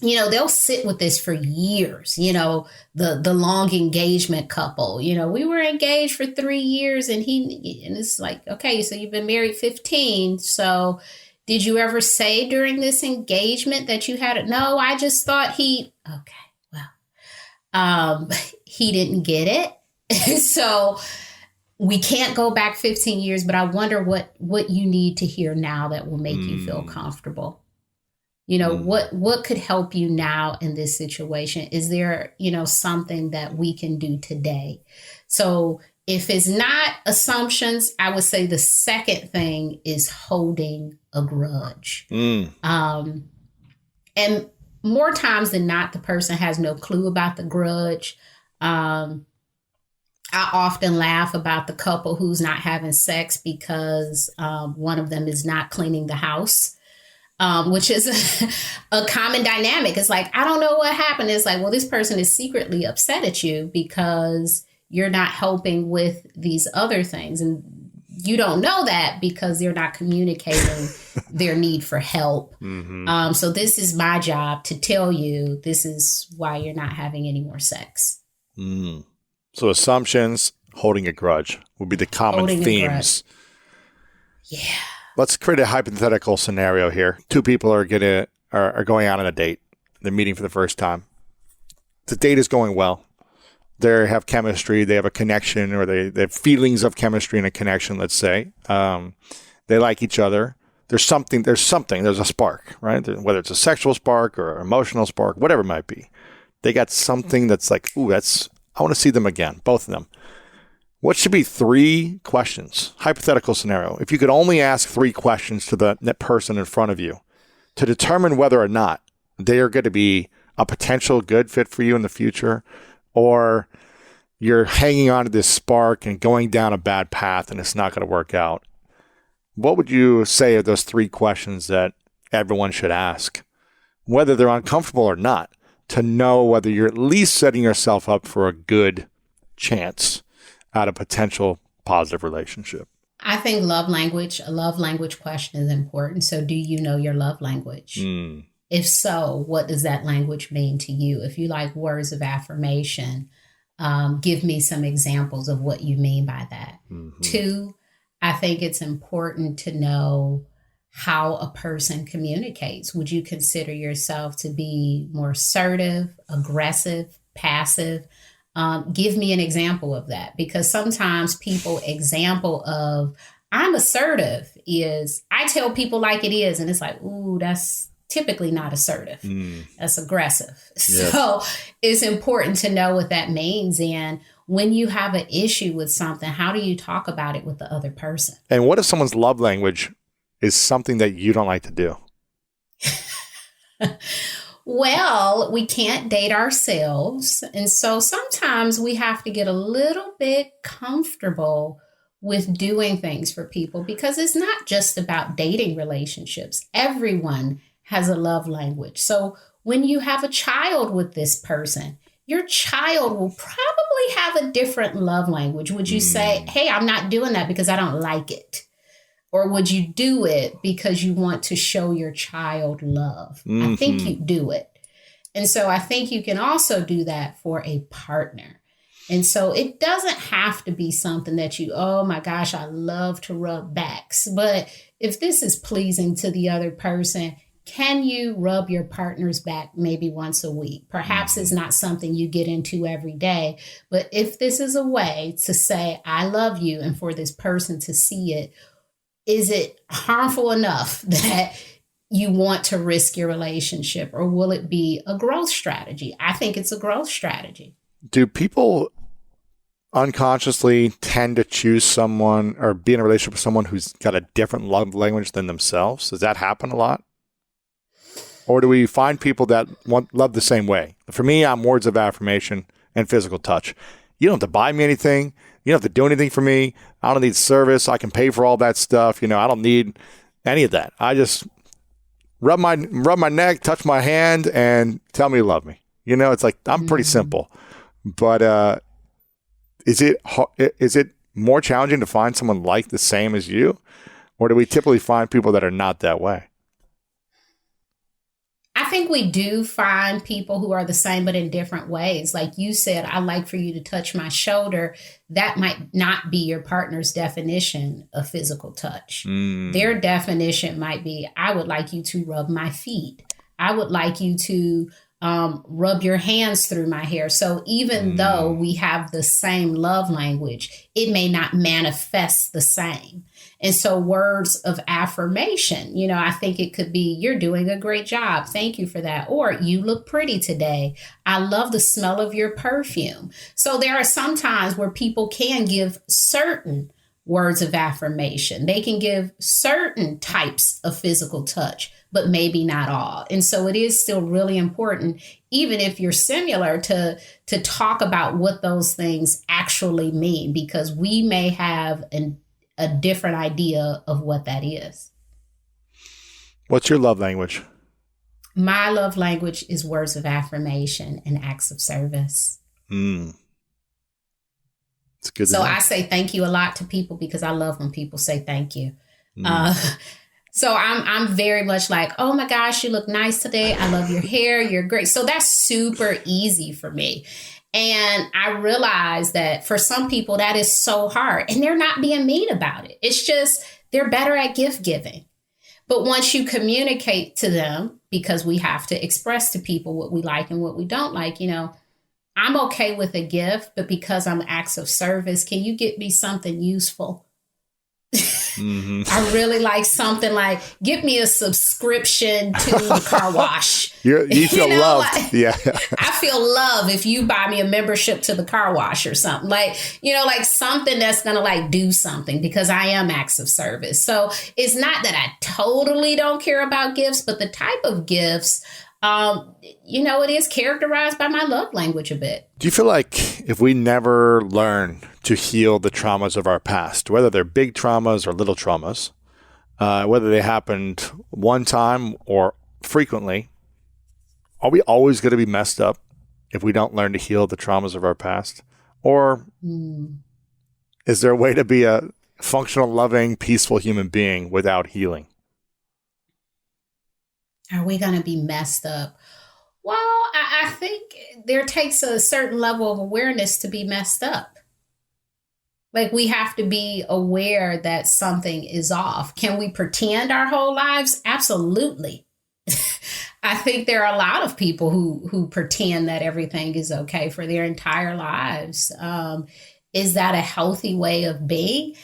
they'll sit with this for years, the long engagement couple, we were engaged for 3 years and it's like, okay, so you've been married 15. So did you ever say during this engagement that you had it? No, I just thought he didn't get it. So we can't go back 15 years, but I wonder what you need to hear now that will make you feel comfortable. What could help you now in this situation? Is there, something that we can do today? So if it's not assumptions, I would say the second thing is holding a grudge. And more times than not, the person has no clue about the grudge. I often laugh about the couple who's not having sex because one of them is not cleaning the house. Which is a common dynamic. It's like, I don't know what happened. It's like, well, this person is secretly upset at you because you're not helping with these other things. And you don't know that because they're not communicating their need for help. So this is my job to tell you this is why you're not having any more sex. So assumptions, holding a grudge would be the common themes. Yeah. Let's create a hypothetical scenario here. Two people are going out on a date. They're meeting for the first time. The date is going well. They have chemistry. They have a connection, or they have feelings of chemistry and a connection, let's say. They like each other. There's a spark, right? Whether it's a sexual spark or an emotional spark, whatever it might be. They got something that's like, I want to see them again, both of them. What should be 3 questions? Hypothetical scenario. If you could only ask 3 questions to the person in front of you to determine whether or not they are going to be a potential good fit for you in the future, or you're hanging on to this spark and going down a bad path and it's not going to work out. What would you say are those 3 questions that everyone should ask, whether they're uncomfortable or not, to know whether you're at least setting yourself up for a good chance at a potential positive relationship? I think a love language question is important. So do you know your love language? If so, what does that language mean to you? If you like words of affirmation, give me some examples of what you mean by that. 2, I think it's important to know how a person communicates. Would you consider yourself to be more assertive, aggressive, passive? Give me an example of that, because sometimes people's example of I'm assertive is I tell people like it is. And it's like, ooh, that's typically not assertive. That's aggressive. Yes. So it's important to know what that means. And when you have an issue with something, how do you talk about it with the other person? And what if someone's love language is something that you don't like to do? Well, we can't date ourselves. And so sometimes we have to get a little bit comfortable with doing things for people, because it's not just about dating relationships. Everyone has a love language. So when you have a child with this person, your child will probably have a different love language. Would you say, hey, I'm not doing that because I don't like it? Or would you do it because you want to show your child love? I think you do it. And so I think you can also do that for a partner. And so it doesn't have to be something that you, oh my gosh, I love to rub backs. But if this is pleasing to the other person, can you rub your partner's back maybe once a week? Perhaps it's not something you get into every day. But if this is a way to say, I love you, and for this person to see it, is it harmful enough that you want to risk your relationship, or will it be a growth strategy? I think it's a growth strategy. Do people unconsciously tend to choose someone or be in a relationship with someone who's got a different love language than themselves? Does that happen a lot? Or do we find people that love the same way? For me, I'm words of affirmation and physical touch. You don't have to buy me anything. You don't have to do anything for me. I don't need service. I can pay for all that stuff. I don't need any of that. rub my neck, touch my hand, and tell me you love me. You know, it's like, I'm pretty simple. But is it more challenging to find someone like the same as you? Or do we typically find people that are not that way? I think we do find people who are the same, but in different ways. Like you said, I like for you to touch my shoulder. That might not be your partner's definition of physical touch. Their definition might be, I would like you to rub my feet. I would like you to rub your hands through my hair. So even though we have the same love language, it may not manifest the same. And so words of affirmation, you know, I think it could be, you're doing a great job. Thank you for that. Or you look pretty today. I love the smell of your perfume. So there are some times where people can give certain words of affirmation. They can give certain types of physical touch, but maybe not all. And so it is still really important, even if you're similar, to talk about what those things actually mean, because we may have a different idea of what that is. What's your love language? My love language is words of affirmation and acts of service. It's good. So I say thank you a lot to people because I love when people say thank you. So I'm very much like, oh my gosh, you look nice today. I love your hair. You're great. So that's super easy for me. And I realize that for some people that is so hard, and they're not being mean about it. It's just, they're better at gift giving. But once you communicate to them, because we have to express to people what we like and what we don't like, you know, I'm okay with a gift, but because I'm acts of service, can you get me something useful? I really like something like, give me a subscription to the car wash. You feel loved. Like, yeah. I feel love if you buy me a membership to the car wash or something, like, you know, like something that's going to like do something, because I am acts of service. So it's not that I totally don't care about gifts, but the type of gifts, you know, it is characterized by my love language a bit. Do you feel like if we never learn to heal the traumas of our past, whether they're big traumas or little traumas, whether they happened one time or frequently, are we always going to be messed up if we don't learn to heal the traumas of our past? Or is there a way to be a functional, loving, peaceful human being without healing? Are we going to be messed up? Well, I think there takes a certain level of awareness to be messed up. Like, we have to be aware that something is off. Can we pretend our whole lives? Absolutely. I think there are a lot of people who pretend that everything is okay for their entire lives. Is that a healthy way of being?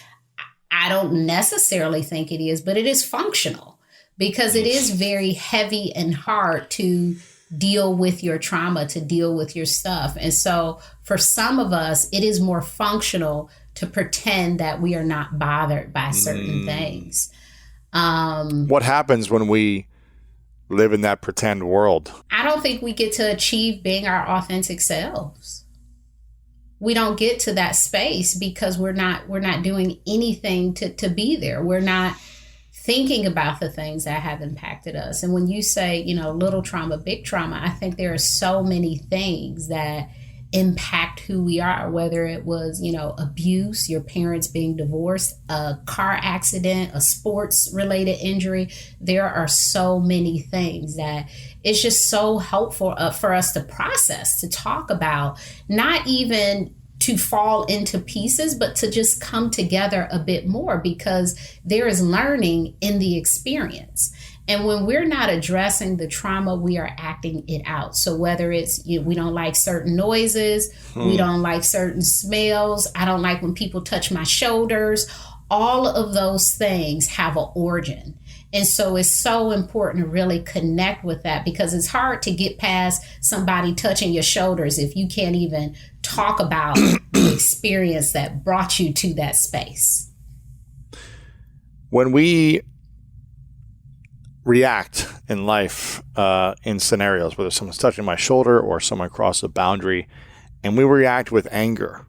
I don't necessarily think it is, but it is functional. Because it is very heavy and hard to deal with your trauma, to deal with your stuff. And so for some of us, it is more functional to pretend that we are not bothered by certain things. What happens when we live in that pretend world? I don't think we get to achieve being our authentic selves. We don't get to that space because we're not doing anything to be there. We're not thinking about the things that have impacted us. And when you say, you know, little trauma, big trauma, I think there are so many things that impact who we are, whether it was, you know, abuse, your parents being divorced, a car accident, a sports related injury. There are so many things that it's just so helpful for us to process, to talk about, not even to fall into pieces, but to just come together a bit more, because there is learning in the experience. And when we're not addressing the trauma, we are acting it out. So whether it's, you know, we don't like certain noises, we don't like certain smells, I don't like when people touch my shoulders, all of those things have an origin. And so it's so important to really connect with that, because it's hard to get past somebody touching your shoulders if you can't even talk about the experience that brought you to that space. When we react in life, in scenarios, whether someone's touching my shoulder or someone crossed a boundary, and we react with anger,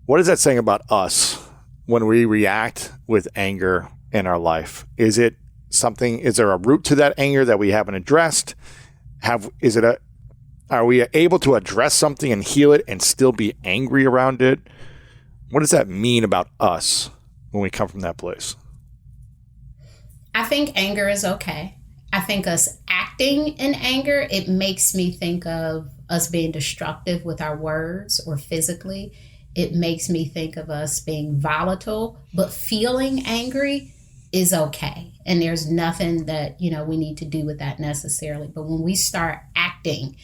what is that saying about us when we react with anger in our life? Is it something? Is there a root to that anger that we haven't addressed? Are we able to address something and heal it and still be angry around it? What does that mean about us when we come from that place? I think anger is okay. I think us acting in anger, it makes me think of us being destructive with our words or physically. It makes me think of us being volatile, but feeling angry is okay. And there's nothing that, we need to do with that necessarily. But when we start acting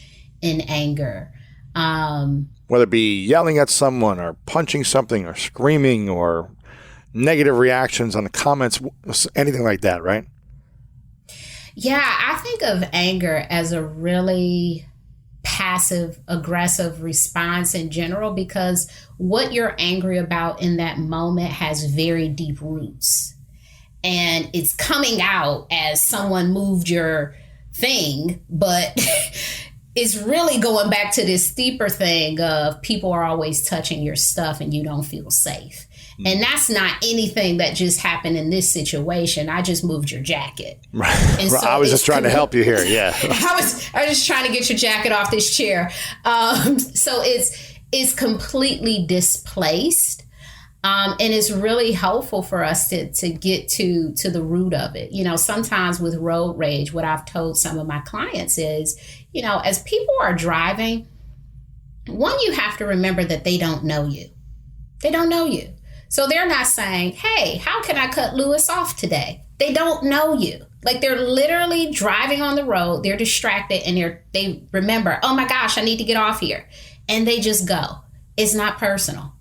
in anger, whether it be yelling at someone or punching something or screaming or negative reactions on the comments, anything like that, right? Yeah, I think of anger as a really passive aggressive response in general, because what you're angry about in that moment has very deep roots. And it's coming out as someone moved your thing, but it's really going back to this deeper thing of people are always touching your stuff and you don't feel safe. And that's not anything that just happened in this situation. I just moved your jacket. Right. And so I was just trying to help you here. Yeah. I was just trying to get your jacket off this chair. So it's completely displaced. And it's really helpful for us to get to the root of it. Sometimes with road rage, what I've told some of my clients is, as people are driving, one, you have to remember that they don't know you. They don't know you. So they're not saying, hey, how can I cut Lewis off today? They don't know you. Like, they're literally driving on the road. They're distracted and they remember, oh my gosh, I need to get off here. And they just go. It's not personal.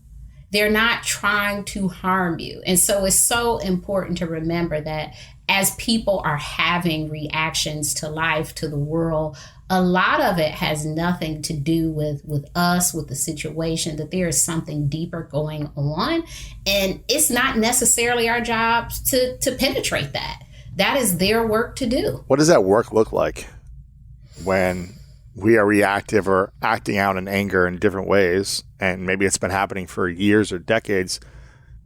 They're not trying to harm you. And so it's so important to remember that as people are having reactions to life, to the world, a lot of it has nothing to do with us, with the situation, that there is something deeper going on. And it's not necessarily our job to penetrate that. That is their work to do. What does that work look like when we are reactive or acting out in anger in different ways? And maybe it's been happening for years or decades.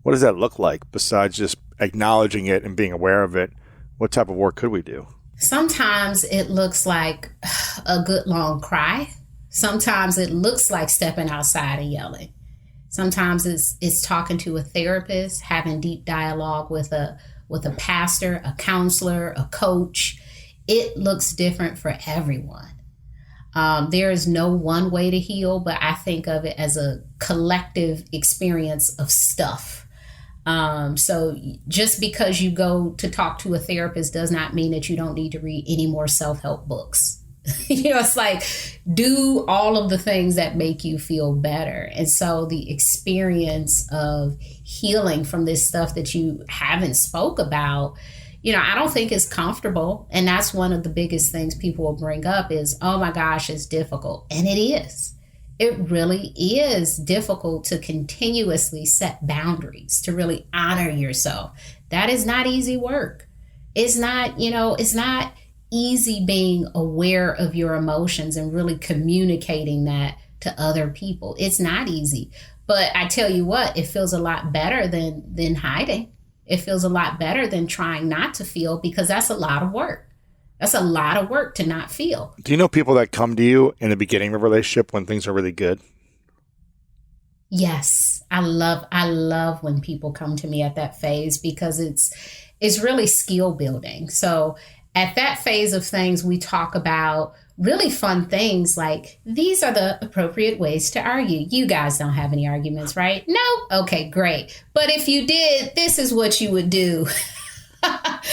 What does that look like besides just acknowledging it and being aware of it? What type of work could we do? Sometimes it looks like a good long cry. Sometimes it looks like stepping outside and yelling. Sometimes it's talking to a therapist, having deep dialogue with a pastor, a counselor, a coach. It looks different for everyone. There is no one way to heal, but I think of it as a collective experience of stuff. So just because you go to talk to a therapist does not mean that you don't need to read any more self-help books. It's like, do all of the things that make you feel better. And so the experience of healing from this stuff that you haven't spoke about, I don't think it's comfortable. And that's one of the biggest things people will bring up is, oh my gosh, it's difficult. And it is. It really is difficult to continuously set boundaries, to really honor yourself. That is not easy work. It's not, it's not easy being aware of your emotions and really communicating that to other people. It's not easy. But I tell you what, it feels a lot better than hiding. It feels a lot better than trying not to feel, because that's a lot of work. That's a lot of work to not feel. Do you know people that come to you in the beginning of a relationship when things are really good? Yes. I love when people come to me at that phase, because it's really skill building. So at that phase of things, we talk about really fun things like, these are the appropriate ways to argue. You guys don't have any arguments, right? No? Okay, great. But if you did, this is what you would do.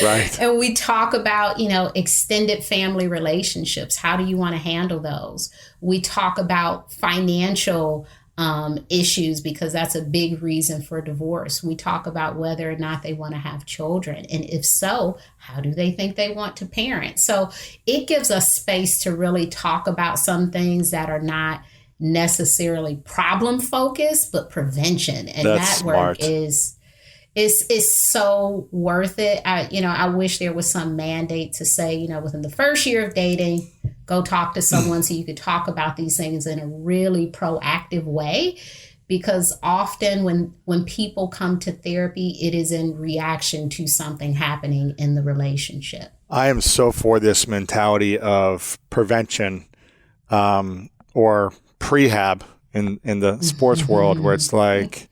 Right. And we talk about, extended family relationships. How do you want to handle those? We talk about financial issues, because that's a big reason for divorce. We talk about whether or not they want to have children. And if so, how do they think they want to parent? So it gives us space to really talk about some things that are not necessarily problem focused, but prevention. And that's that work is so worth it. I wish there was some mandate to say, within the first year of dating, go talk to someone so you could talk about these things in a really proactive way, because often when people come to therapy, it is in reaction to something happening in the relationship. I am so for this mentality of prevention or prehab in the sports world, where it's like,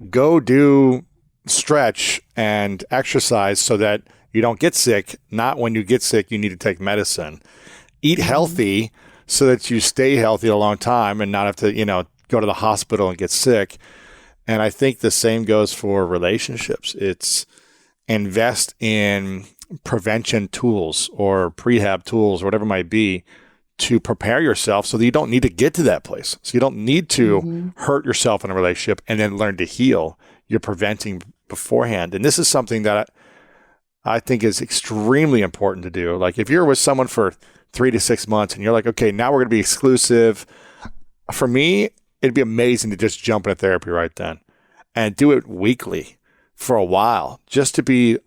go do stretch and exercise so that you don't get sick. Not when you get sick, you need to take medicine. Eat healthy so that you stay healthy a long time and not have to, go to the hospital and get sick. And I think the same goes for relationships. It's invest in prevention tools or prehab tools or whatever it might be to prepare yourself so that you don't need to get to that place. So you don't need to hurt yourself in a relationship and then learn to heal. You're preventing beforehand. And this is something that I think is extremely important to do. Like if you're with someone for 3 to 6 months and you're like, okay, now we're going to be exclusive. For me, it'd be amazing to just jump into therapy right then and do it weekly for a while, just to be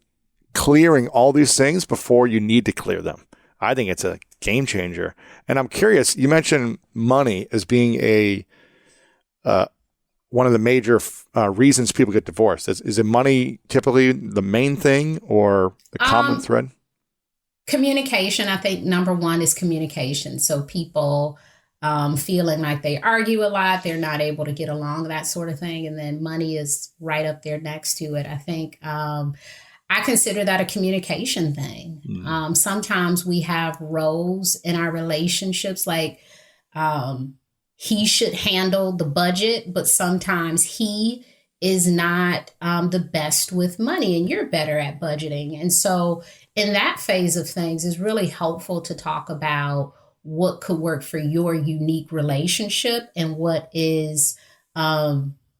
clearing all these things before you need to clear them. I think it's a game changer. And I'm curious, you mentioned money as being one of the major reasons people get divorced. Is it money typically the main thing or the common thread? Communication. I think number one is communication. So people feeling like they argue a lot, they're not able to get along, that sort of thing. And then money is right up there next to it. I think I consider that a communication thing. Sometimes we have roles in our relationships, like he should handle the budget, but sometimes he is not the best with money and you're better at budgeting. And so in that phase of things, it's really helpful to talk about what could work for your unique relationship and what is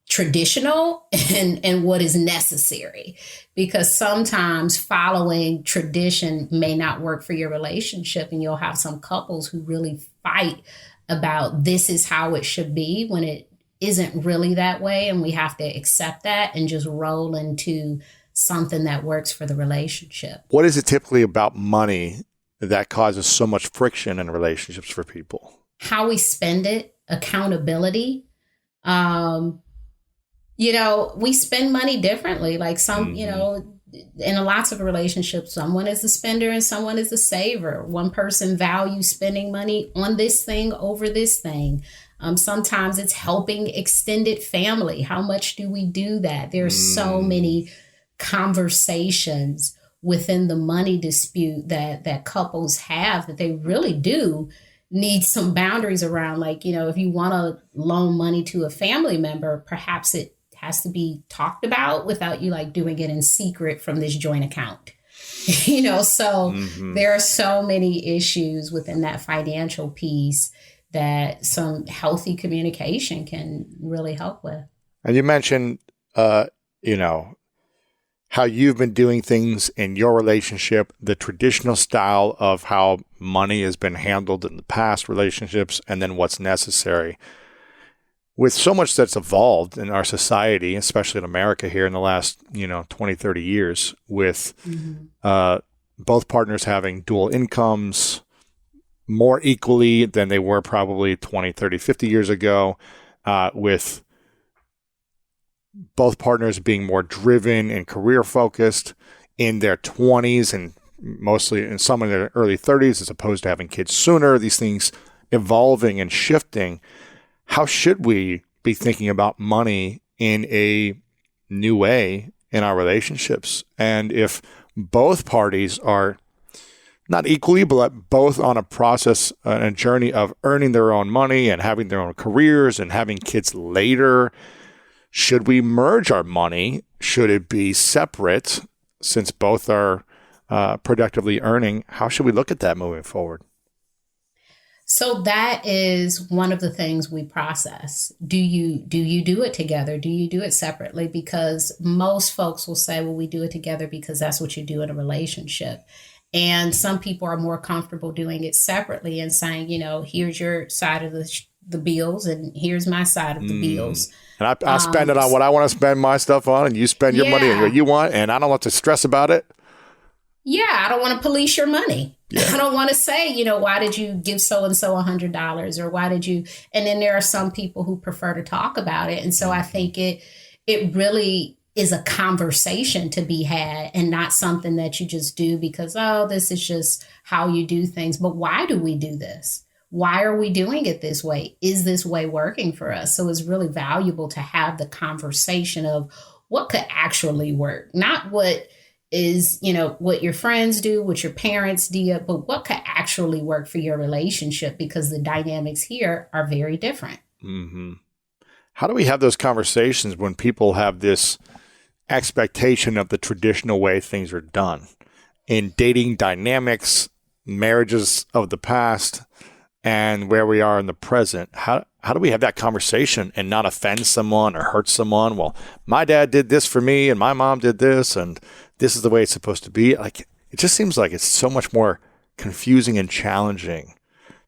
traditional and what is necessary, because sometimes following tradition may not work for your relationship, and you'll have some couples who really fight about this is how it should be when it isn't really that way, and we have to accept that and just roll into something that works for the relationship. What is it typically about money that causes so much friction in relationships for people? How we spend it, accountability. We spend money differently. Like some, in lots of relationships, someone is a spender and someone is a saver. One person values spending money on this thing over this thing. Sometimes it's helping extended family. How much do we do that? There's so many conversations within the money dispute that couples have that they really do need some boundaries around. Like, if you want to loan money to a family member, perhaps it has to be talked about without you like doing it in secret from this joint account. So there are so many issues within that financial piece that some healthy communication can really help with. And you mentioned, how you've been doing things in your relationship, the traditional style of how money has been handled in the past relationships, and then what's necessary. With so much that's evolved in our society, especially in America here in the last, 20, 30 years, with both partners having dual incomes more equally than they were probably 20, 30, 50 years ago, with both partners being more driven and career focused in their 20s and mostly in some in their early 30s, as opposed to having kids sooner, these things evolving and shifting. How should we be thinking about money in a new way in our relationships? And if both parties are not equally, but both on a process and a journey of earning their own money and having their own careers and having kids later, should we merge our money? Should it be separate since both are productively earning? How should we look at that moving forward? So that is one of the things we process. Do you do it together? Do you do it separately? Because most folks will say, well, we do it together because that's what you do in a relationship. And some people are more comfortable doing it separately and saying, here's your side of the bills and here's my side of the bills. And I spend it on what I want to spend my stuff on, and you spend your money on what you want, and I don't want to stress about it. Yeah, I don't want to police your money. I don't want to say, why did you give so-and-so $100 or why did you? And then there are some people who prefer to talk about it. And so I think it really is a conversation to be had and not something that you just do because, this is just how you do things. But why do we do this? Why are we doing it this way? Is this way working for us? So it's really valuable to have the conversation of what could actually work, not what is, what your friends do, what your parents do, but what could actually work for your relationship because the dynamics here are very different. Mm-hmm. How do we have those conversations when people have this expectation of the traditional way things are done in dating dynamics, marriages of the past, and where we are in the present? How do we have that conversation and not offend someone or hurt someone? Well, my dad did this for me and my mom did this and this is the way it's supposed to be. Like, it just seems like it's so much more confusing and challenging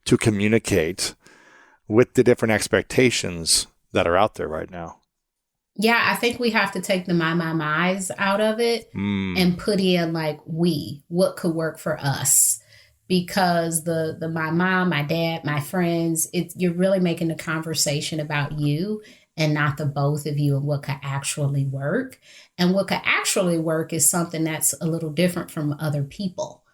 to communicate with the different expectations that are out there right now. Yeah, I think we have to take the my's out of it and put in what could work for us. Because the my mom, my dad, my friends, you're really making the conversation about you and not the both of you and what could actually work. And what could actually work is something that's a little different from other people.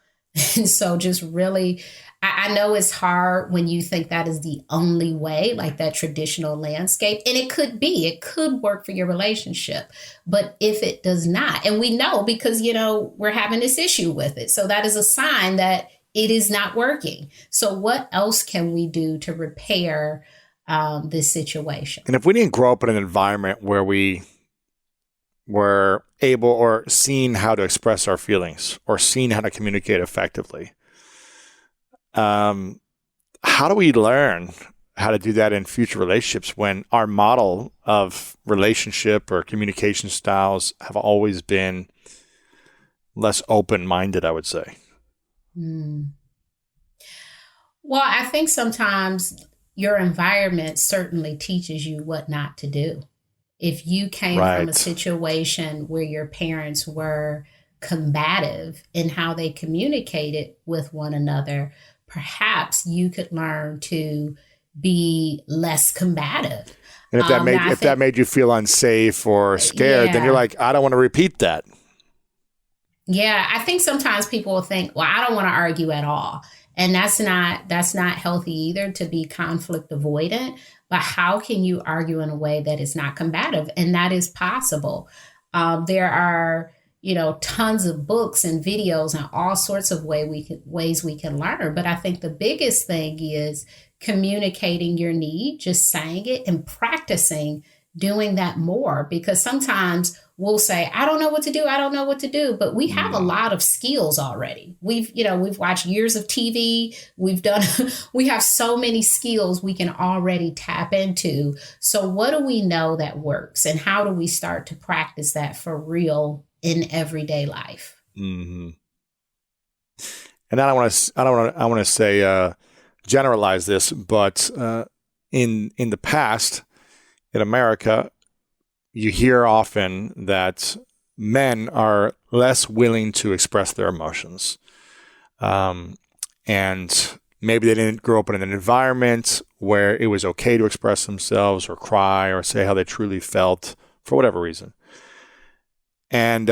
And so just really, I know it's hard when you think that is the only way, like that traditional landscape. And it could work for your relationship. But if it does not, and we know because, we're having this issue with it. So that is a sign that it is not working. So what else can we do to repair this situation? And if we didn't grow up in an environment where we were able or seen how to express our feelings or seen how to communicate effectively, how do we learn how to do that in future relationships when our model of relationship or communication styles have always been less open-minded, I would say? Well, I think sometimes your environment certainly teaches you what not to do. If you came from a situation where your parents were combative in how they communicated with one another, perhaps you could learn to be less combative. And if that made you feel unsafe or scared, then you're like, I don't want to repeat that. Yeah, I think sometimes people will think, well, I don't want to argue at all. And that's not healthy either, to be conflict avoidant. But how can you argue in a way that is not combative? And that is possible. There are, tons of books and videos and all sorts of ways we can learn. But I think the biggest thing is communicating your need, just saying it and practicing doing that more, because sometimes we'll say, I don't know what to do, but we have a lot of skills already. We've watched years of TV. We have so many skills we can already tap into. So what do we know that works, and how do we start to practice that for real in everyday life? Mm-hmm. And I want to say generalize this, but in the past in America, you hear often that men are less willing to express their emotions. And maybe they didn't grow up in an environment where it was okay to express themselves or cry or say how they truly felt for whatever reason. And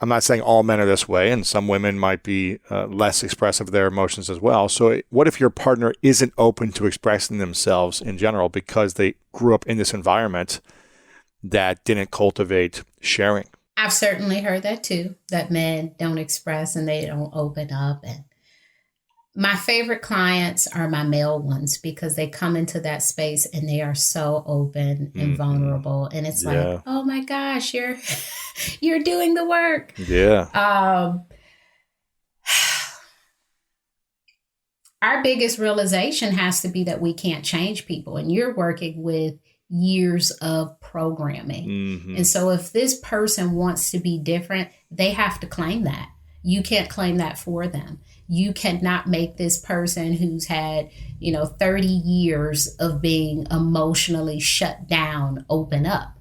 I'm not saying all men are this way, and some women might be less expressive of their emotions as well. So what if your partner isn't open to expressing themselves in general because they grew up in this environment that didn't cultivate sharing? I've certainly heard that too, that men don't express and they don't open up. And my favorite clients are my male ones, because they come into that space and they are so open and vulnerable. And it's like, oh my gosh, you're doing the work. Yeah. Our biggest realization has to be that we can't change people. And you're working with years of programming. And so if this person wants to be different, they have to claim that. You can't claim that for them. You cannot make this person who's had, 30 years of being emotionally shut down open up.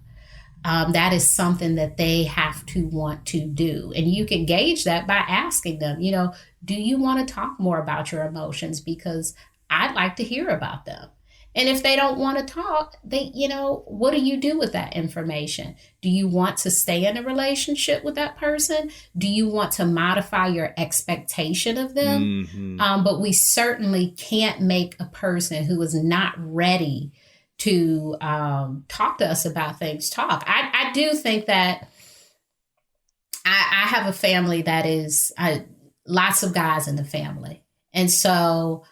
that is something that they have to want to do. And you can gauge that by asking them, do you want to talk more about your emotions? Because I'd like to hear about them. And if they don't want to talk, what do you do with that information? Do you want to stay in a relationship with that person? Do you want to modify your expectation of them? Mm-hmm. But we certainly can't make a person who is not ready to talk to us about things talk. I do think that I have a family that is lots of guys in the family. And so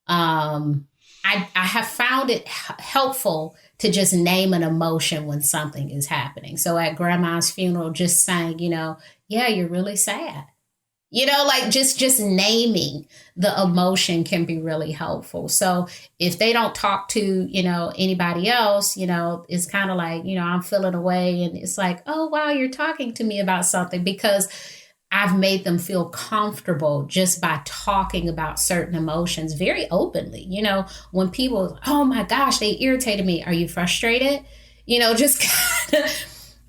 I have found it helpful to just name an emotion when something is happening. So at grandma's funeral, just saying, yeah, you're really sad. Just naming the emotion can be really helpful. So if they don't talk to, anybody else, it's kind of like, I'm feeling away, and it's like, oh, wow, you're talking to me about something, because I've made them feel comfortable just by talking about certain emotions very openly. When people, oh my gosh, they irritated me. Are you frustrated? Just kind of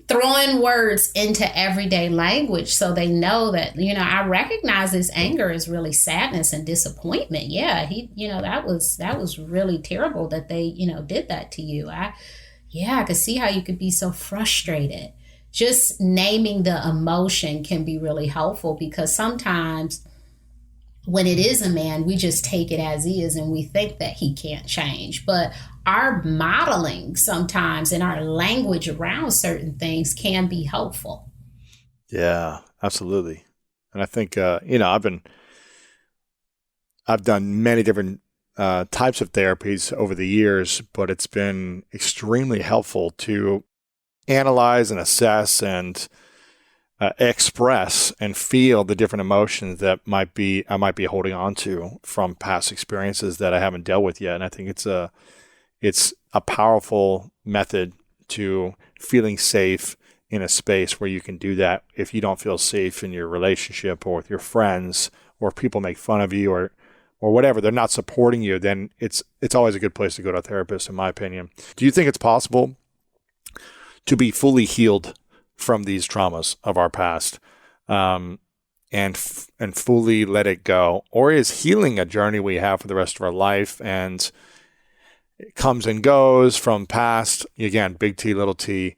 throwing words into everyday language so they know that, I recognize this anger is really sadness and disappointment. Yeah, that was really terrible that they, did that to you. I could see how you could be so frustrated. Just naming the emotion can be really helpful, because sometimes when it is a man, we just take it as is and we think that he can't change. But our modeling sometimes and our language around certain things can be helpful. Yeah, absolutely. And I think, I've done many different types of therapies over the years, but it's been extremely helpful to analyze and assess and express and feel the different emotions that I might be holding on to from past experiences that I haven't dealt with yet. And I think it's a powerful method to feeling safe in a space where you can do that. If you don't feel safe in your relationship or with your friends, or if people make fun of you or whatever, they're not supporting you, then it's always a good place to go to a therapist, in my opinion. Do you think it's possible to be fully healed from these traumas of our past, and fully let it go? Or is healing a journey we have for the rest of our life, and it comes and goes from past, again, big T, little t,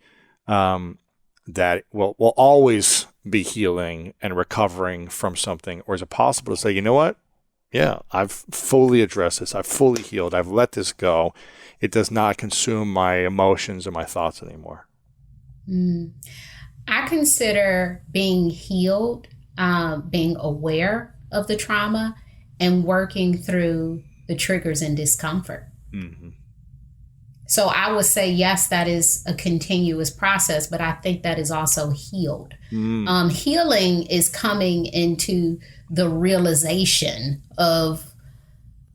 that will always be healing and recovering from something? Or is it possible to say, you know what? Yeah, I've fully addressed this. I've fully healed. I've let this go. It does not consume my emotions and my thoughts anymore. I consider being healed, being aware of the trauma and working through the triggers and discomfort. Mm-hmm. So I would say, yes, that is a continuous process, but I think that is also healed. Healing is coming into the realization of,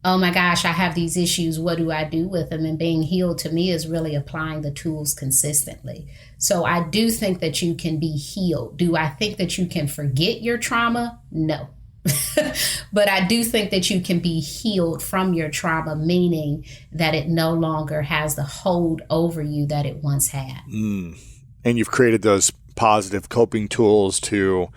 oh my gosh, I have these issues. What do I do with them? And being healed to me is really applying the tools consistently. So I do think that you can be healed. Do I think that you can forget your trauma? No. But I do think that you can be healed from your trauma, meaning that it no longer has the hold over you that it once had. And you've created those positive coping tools to,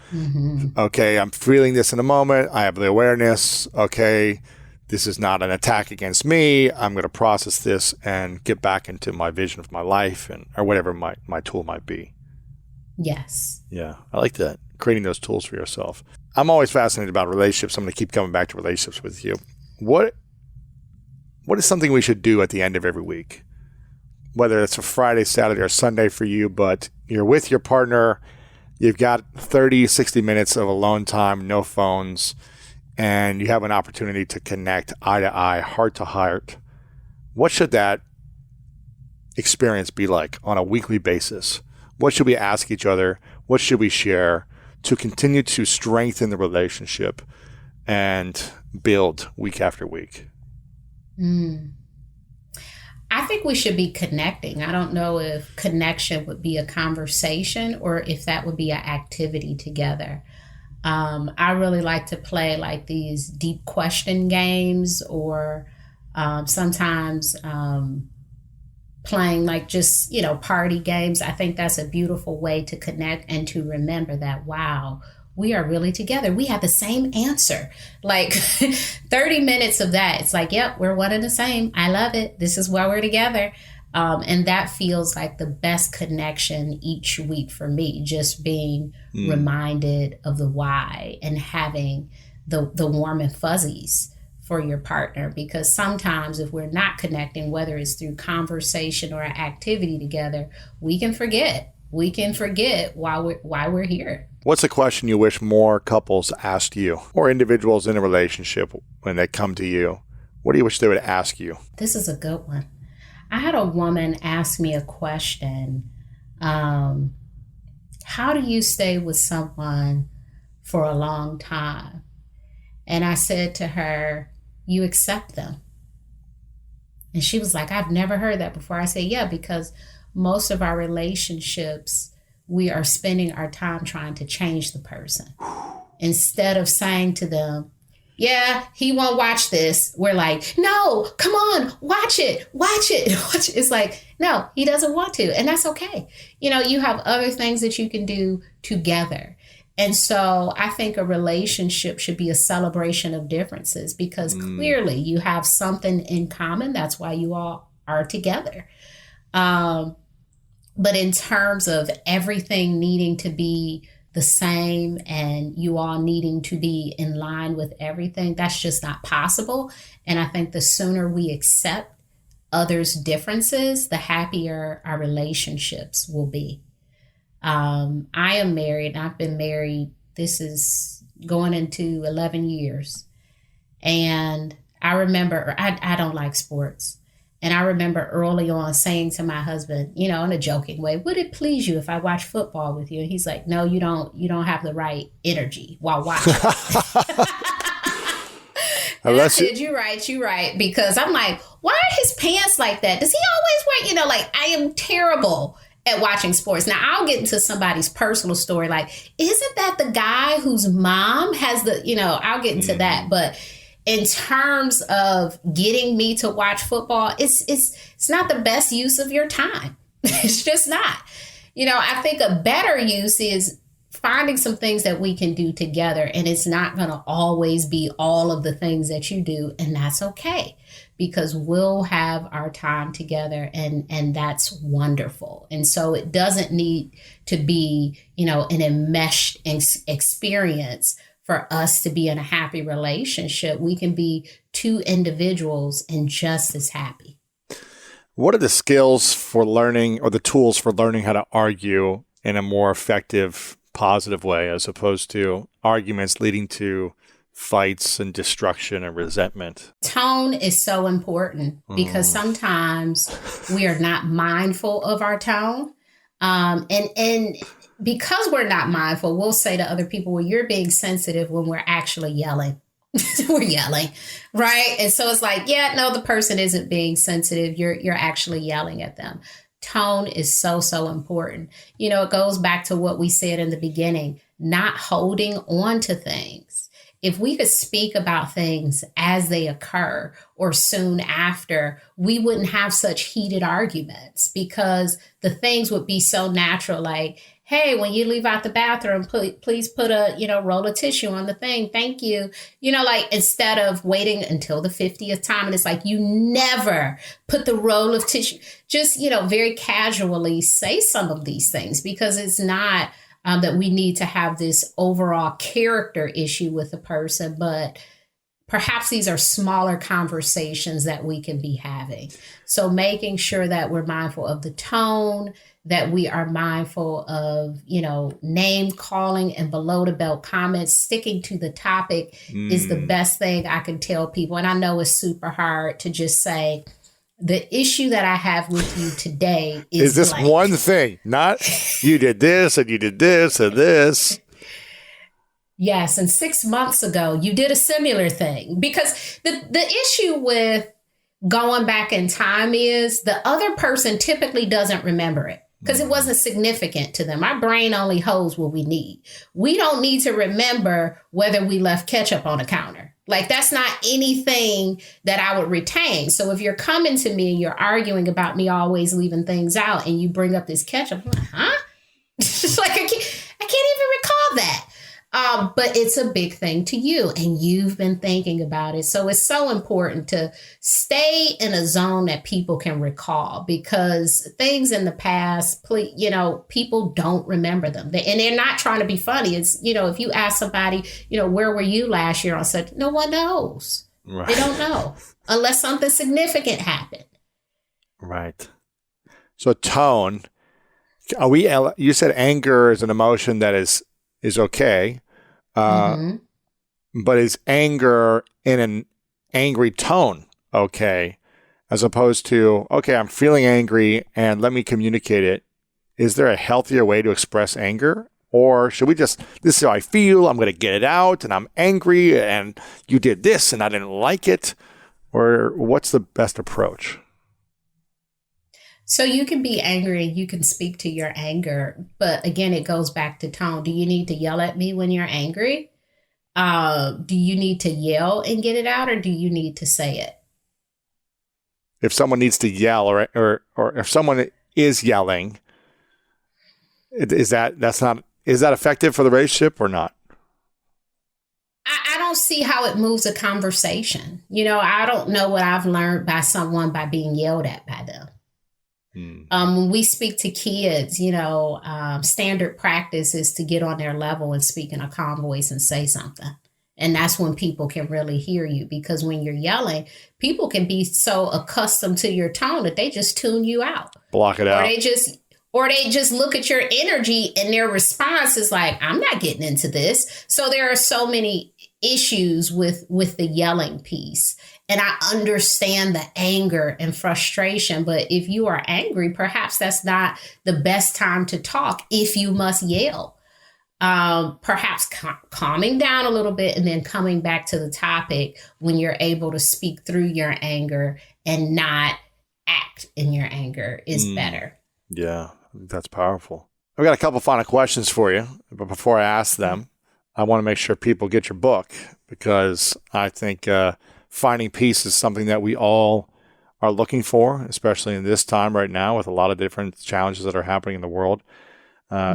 okay, I'm feeling this in a moment. I have the awareness. Okay, this is not an attack against me. I'm going to process this and get back into my vision of my life, or whatever my tool might be. Yes. Yeah, I like that. Creating those tools for yourself. I'm always fascinated about relationships. I'm going to keep coming back to relationships with you. What is something we should do at the end of every week? Whether it's a Friday, Saturday, or Sunday for you, but you're with your partner, you've got 30, 60 minutes of alone time, no phones, and you have an opportunity to connect eye to eye, heart to heart. What should that experience be like on a weekly basis? What should we ask each other? What should we share to continue to strengthen the relationship and build week after week? I think we should be connecting. I don't know if connection would be a conversation or if that would be an activity together. I really like to play like these deep question games, or sometimes playing like just, party games. I think that's a beautiful way to connect and to remember that, wow, we are really together. We have the same answer. Like 30 minutes of that. It's like, yep, we're one and the same. I love it. This is why we're together. And that feels like the best connection each week for me, just being reminded of the why and having the warm and fuzzies for your partner. Because sometimes if we're not connecting, whether it's through conversation or activity together, we can forget. We can forget why we're here. What's a question you wish more couples asked you, or individuals in a relationship when they come to you? What do you wish they would ask you? This is a good one. I had a woman ask me a question. How do you stay with someone for a long time? And I said to her, you accept them. And she was like, I've never heard that before. I said, yeah, because most of our relationships, we are spending our time trying to change the person. Instead of saying to them, yeah, he won't watch this. We're like, no, come on, watch it. It's like, no, he doesn't want to. And that's okay. You have other things that you can do together. And so I think a relationship should be a celebration of differences, because clearly you have something in common. That's why you all are together. But in terms of everything needing to be the same and you all needing to be in line with everything, that's just not possible. And I think the sooner we accept others' differences, the happier our relationships will be. I am married. I've been married. This is going into 11 years. And I remember, I don't like sports. And I remember early on saying to my husband, in a joking way, would it please you if I watch football with you? And he's like, no, you don't have the right energy while watching. And I said, you're right. Because I'm like, why are his pants like that? Does he always wear, I am terrible at watching sports. Now I'll get into somebody's personal story. Like, isn't that the guy whose mom has I'll get into that. But in terms of getting me to watch football, it's not the best use of your time. It's just not. I think a better use is finding some things that we can do together. And it's not going to always be all of the things that you do. And that's okay, because we'll have our time together and that's wonderful. And so it doesn't need to be, an enmeshed experience for us to be in a happy relationship. We can be two individuals and just as happy. What are the skills for learning, or the tools for learning how to argue in a more effective, positive way, as opposed to arguments leading to fights and destruction and resentment? Tone is so important, because sometimes we are not mindful of our tone. And because we're not mindful, we'll say to other people, well, you're being sensitive, when we're actually yelling. We're yelling, right? And so it's like, yeah, no, the person isn't being sensitive. You're actually yelling at them. Tone is so, so important. It goes back to what we said in the beginning, not holding on to things. If we could speak about things as they occur or soon after, we wouldn't have such heated arguments, because the things would be so natural. Like, hey, when you leave out the bathroom, please put a, roll of tissue on the thing. Thank you. Instead of waiting until the 50th time. And it's like, you never put the roll of tissue. Just, very casually say some of these things, because it's not that we need to have this overall character issue with the person, but perhaps these are smaller conversations that we can be having. So making sure that we're mindful of the tone, that we are mindful of, name calling and below the belt comments, sticking to the topic is the best thing I can tell people. And I know it's super hard to just say, the issue that I have with you today is this blank. One thing, not you did this and you did this and this. Yes. And 6 months ago, you did a similar thing. Because the issue with going back in time is the other person typically doesn't remember it, because it wasn't significant to them. Our brain only holds what we need. We don't need to remember whether we left ketchup on the counter. Like, that's not anything that I would retain. So if you're coming to me and you're arguing about me always leaving things out and you bring up this ketchup, I'm like, huh? It's like, I can't even recall that. But it's a big thing to you and you've been thinking about it. So it's so important to stay in a zone that people can recall, because things in the past, people don't remember them. And they're not trying to be funny. It's, if you ask somebody, where were you last year on such, no one knows. Right. They don't know unless something significant happened. Right. So tone, you said anger is an emotion that is okay. But is anger in an angry tone okay? As opposed to, okay, I'm feeling angry and let me communicate it. Is there a healthier way to express anger? Or should we just, this is how I feel, I'm going to get it out and I'm angry and you did this and I didn't like it? Or what's the best approach? So you can be angry and you can speak to your anger. But again, it goes back to tone. Do you need to yell at me when you're angry? Do you need to yell and get it out, or do you need to say it? If someone needs to yell or if someone is yelling, is that effective for the relationship or not? I don't see how it moves a conversation. I don't know what I've learned by someone by being yelled at by them. When we speak to kids, standard practice is to get on their level and speak in a calm voice and say something. And that's when people can really hear you, because when you're yelling, people can be so accustomed to your tone that they just tune you out. Block it out. Or they just look at your energy and their response is like, I'm not getting into this. So there are so many issues with the yelling piece. And I understand the anger and frustration, but if you are angry, perhaps that's not the best time to talk if you must yell. Perhaps calming down a little bit and then coming back to the topic when you're able to speak through your anger and not act in your anger is better. Yeah, that's powerful. I've got a couple final questions for you, but before I ask them, I want to make sure people get your book, because I think finding peace is something that we all are looking for, especially in this time right now with a lot of different challenges that are happening in the world.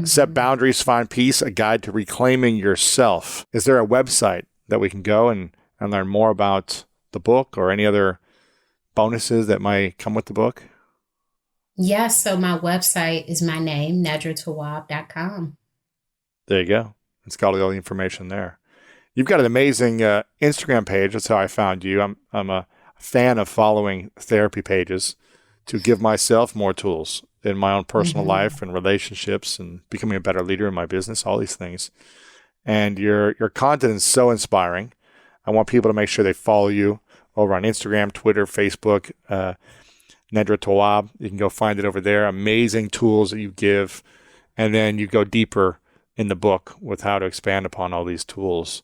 Set Boundaries, Find Peace, a guide to reclaiming yourself. Is there a website that we can go and learn more about the book or any other bonuses that might come with the book? Yes. So my website is my name, NedraTawwab.com. There you go. It's got all the information there. You've got an amazing Instagram page. That's how I found you. I'm a fan of following therapy pages to give myself more tools in my own personal life and relationships and becoming a better leader in my business, all these things. And your content is so inspiring. I want people to make sure they follow you over on Instagram, Twitter, Facebook, Nedra Tawwab. You can go find it over there. Amazing tools that you give. And then you go deeper in the book with how to expand upon all these tools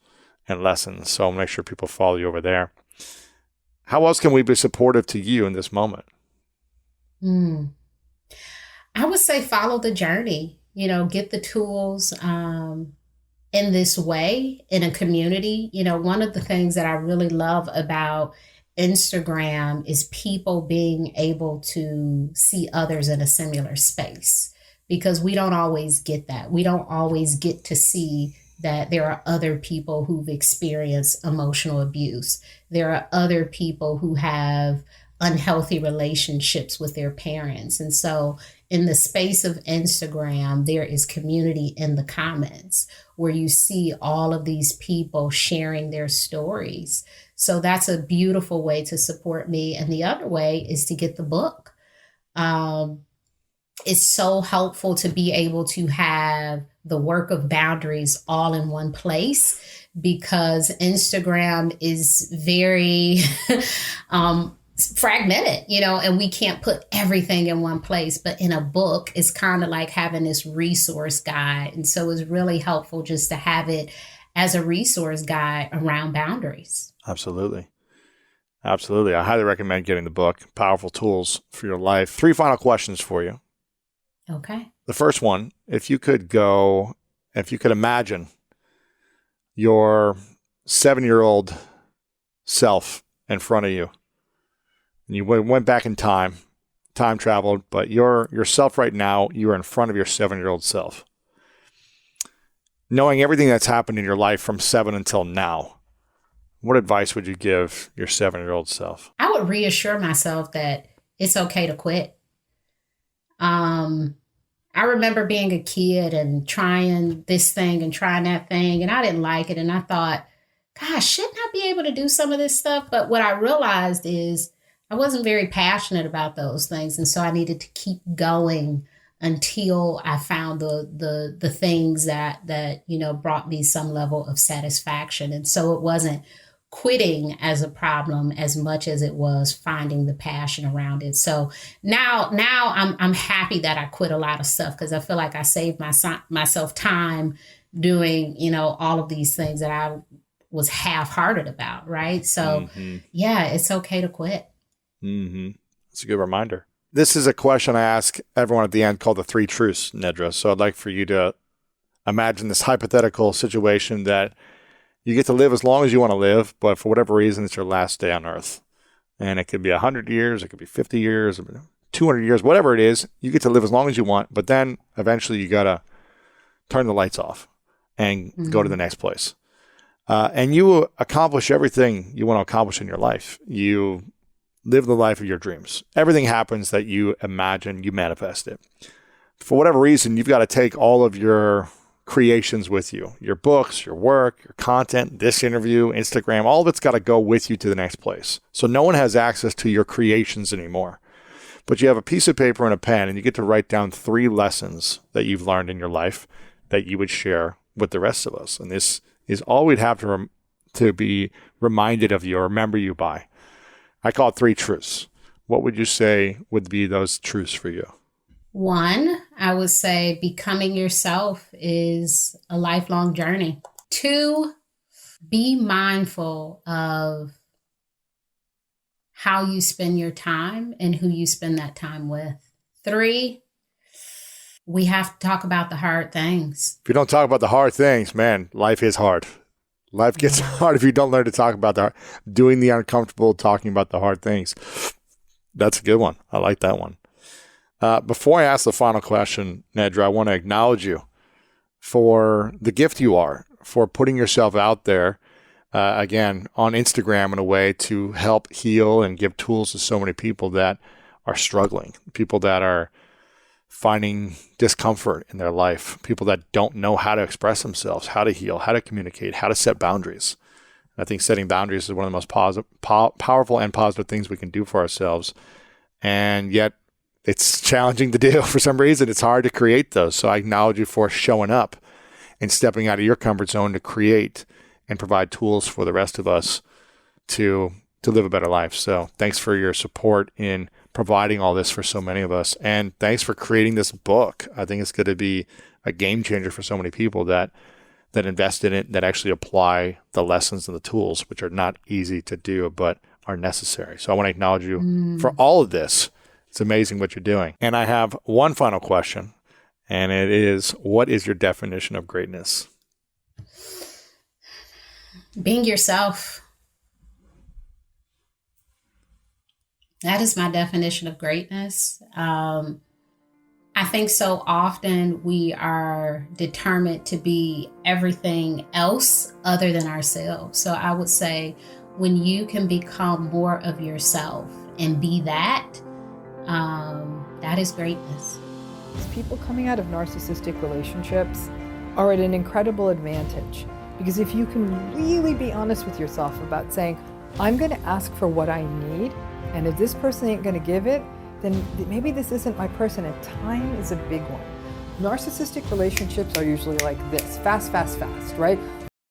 and lessons. So I'll make sure people follow you over there. How else can we be supportive to you in this moment? I would say follow the journey, get the tools in this way in a community. One of the things that I really love about Instagram is people being able to see others in a similar space, because we don't always get that. We don't always get to see that there are other people who've experienced emotional abuse. There are other people who have unhealthy relationships with their parents. And so in the space of Instagram, there is community in the comments where you see all of these people sharing their stories. So that's a beautiful way to support me. And the other way is to get the book. It's so helpful to be able to have the work of boundaries all in one place, because Instagram is very fragmented, and we can't put everything in one place. But in a book, it's kind of like having this resource guide. And so it's really helpful just to have it as a resource guide around boundaries. Absolutely. Absolutely. I highly recommend getting the book, Powerful Tools for Your Life. 3 final questions for you. Okay. The first one, if you could imagine your 7-year-old self in front of you, and you went back in time traveled, but yourself right now, you're in front of your 7-year-old self. Knowing everything that's happened in your life from 7 until now, what advice would you give your 7-year-old self? I would reassure myself that it's okay to quit. I remember being a kid and trying this thing and trying that thing, and I didn't like it. And I thought, gosh, shouldn't I be able to do some of this stuff? But what I realized is I wasn't very passionate about those things. And so I needed to keep going until I found the things that brought me some level of satisfaction. And so it wasn't quitting as a problem as much as it was finding the passion around it. So now I'm happy that I quit a lot of stuff, because I feel like I saved myself time doing, all of these things that I was half-hearted about, right? So yeah, it's okay to quit. It's a good reminder. This is a question I ask everyone at the end called the 3 truths, Nedra. So I'd like for you to imagine this hypothetical situation that you get to live as long as you want to live, but for whatever reason, it's your last day on earth. And it could be 100 years, it could be 50 years, 200 years, whatever it is. You get to live as long as you want, but then eventually you got to turn the lights off and go to the next place. And you accomplish everything you want to accomplish in your life. You live the life of your dreams. Everything happens that you imagine, you manifest it. For whatever reason, you've got to take all of your creations with you, your books, your work, your content, this interview, Instagram, all of it's got to go with you to the next place. So no one has access to your creations anymore. But you have a piece of paper and a pen, and you get to write down 3 lessons that you've learned in your life that you would share with the rest of us. And this is all we'd have to be reminded of you or remember you by. I call it 3 truths. What would you say would be those truths for you? 1, I would say becoming yourself is a lifelong journey. 2, be mindful of how you spend your time and who you spend that time with. 3, we have to talk about the hard things. If you don't talk about the hard things, man, life is hard. Life gets hard if you don't learn to talk about doing the uncomfortable, talking about the hard things. That's a good one. I like that one. Before I ask the final question, Nedra, I want to acknowledge you for the gift you are, for putting yourself out there, again, on Instagram in a way to help heal and give tools to so many people that are struggling, people that are finding discomfort in their life, people that don't know how to express themselves, how to heal, how to communicate, how to set boundaries. I think setting boundaries is one of the most powerful and positive things we can do for ourselves. And yet, it's challenging to do for some reason. It's hard to create those. So I acknowledge you for showing up and stepping out of your comfort zone to create and provide tools for the rest of us to live a better life. So thanks for your support in providing all this for so many of us. And thanks for creating this book. I think it's going to be a game changer for so many people that invest in it, that actually apply the lessons and the tools, which are not easy to do, but are necessary. So I want to acknowledge you for all of this. It's amazing what you're doing. And I have one final question, and it is, what is your definition of greatness? Being yourself. That is my definition of greatness. I think so often we are determined to be everything else other than ourselves. So I would say when you can become more of yourself and be that, that is greatness. People coming out of narcissistic relationships are at an incredible advantage, because if you can really be honest with yourself about saying, I'm going to ask for what I need, and if this person ain't going to give it, then maybe this isn't my person, and time is a big one. Narcissistic relationships are usually like this, fast, fast, fast, right?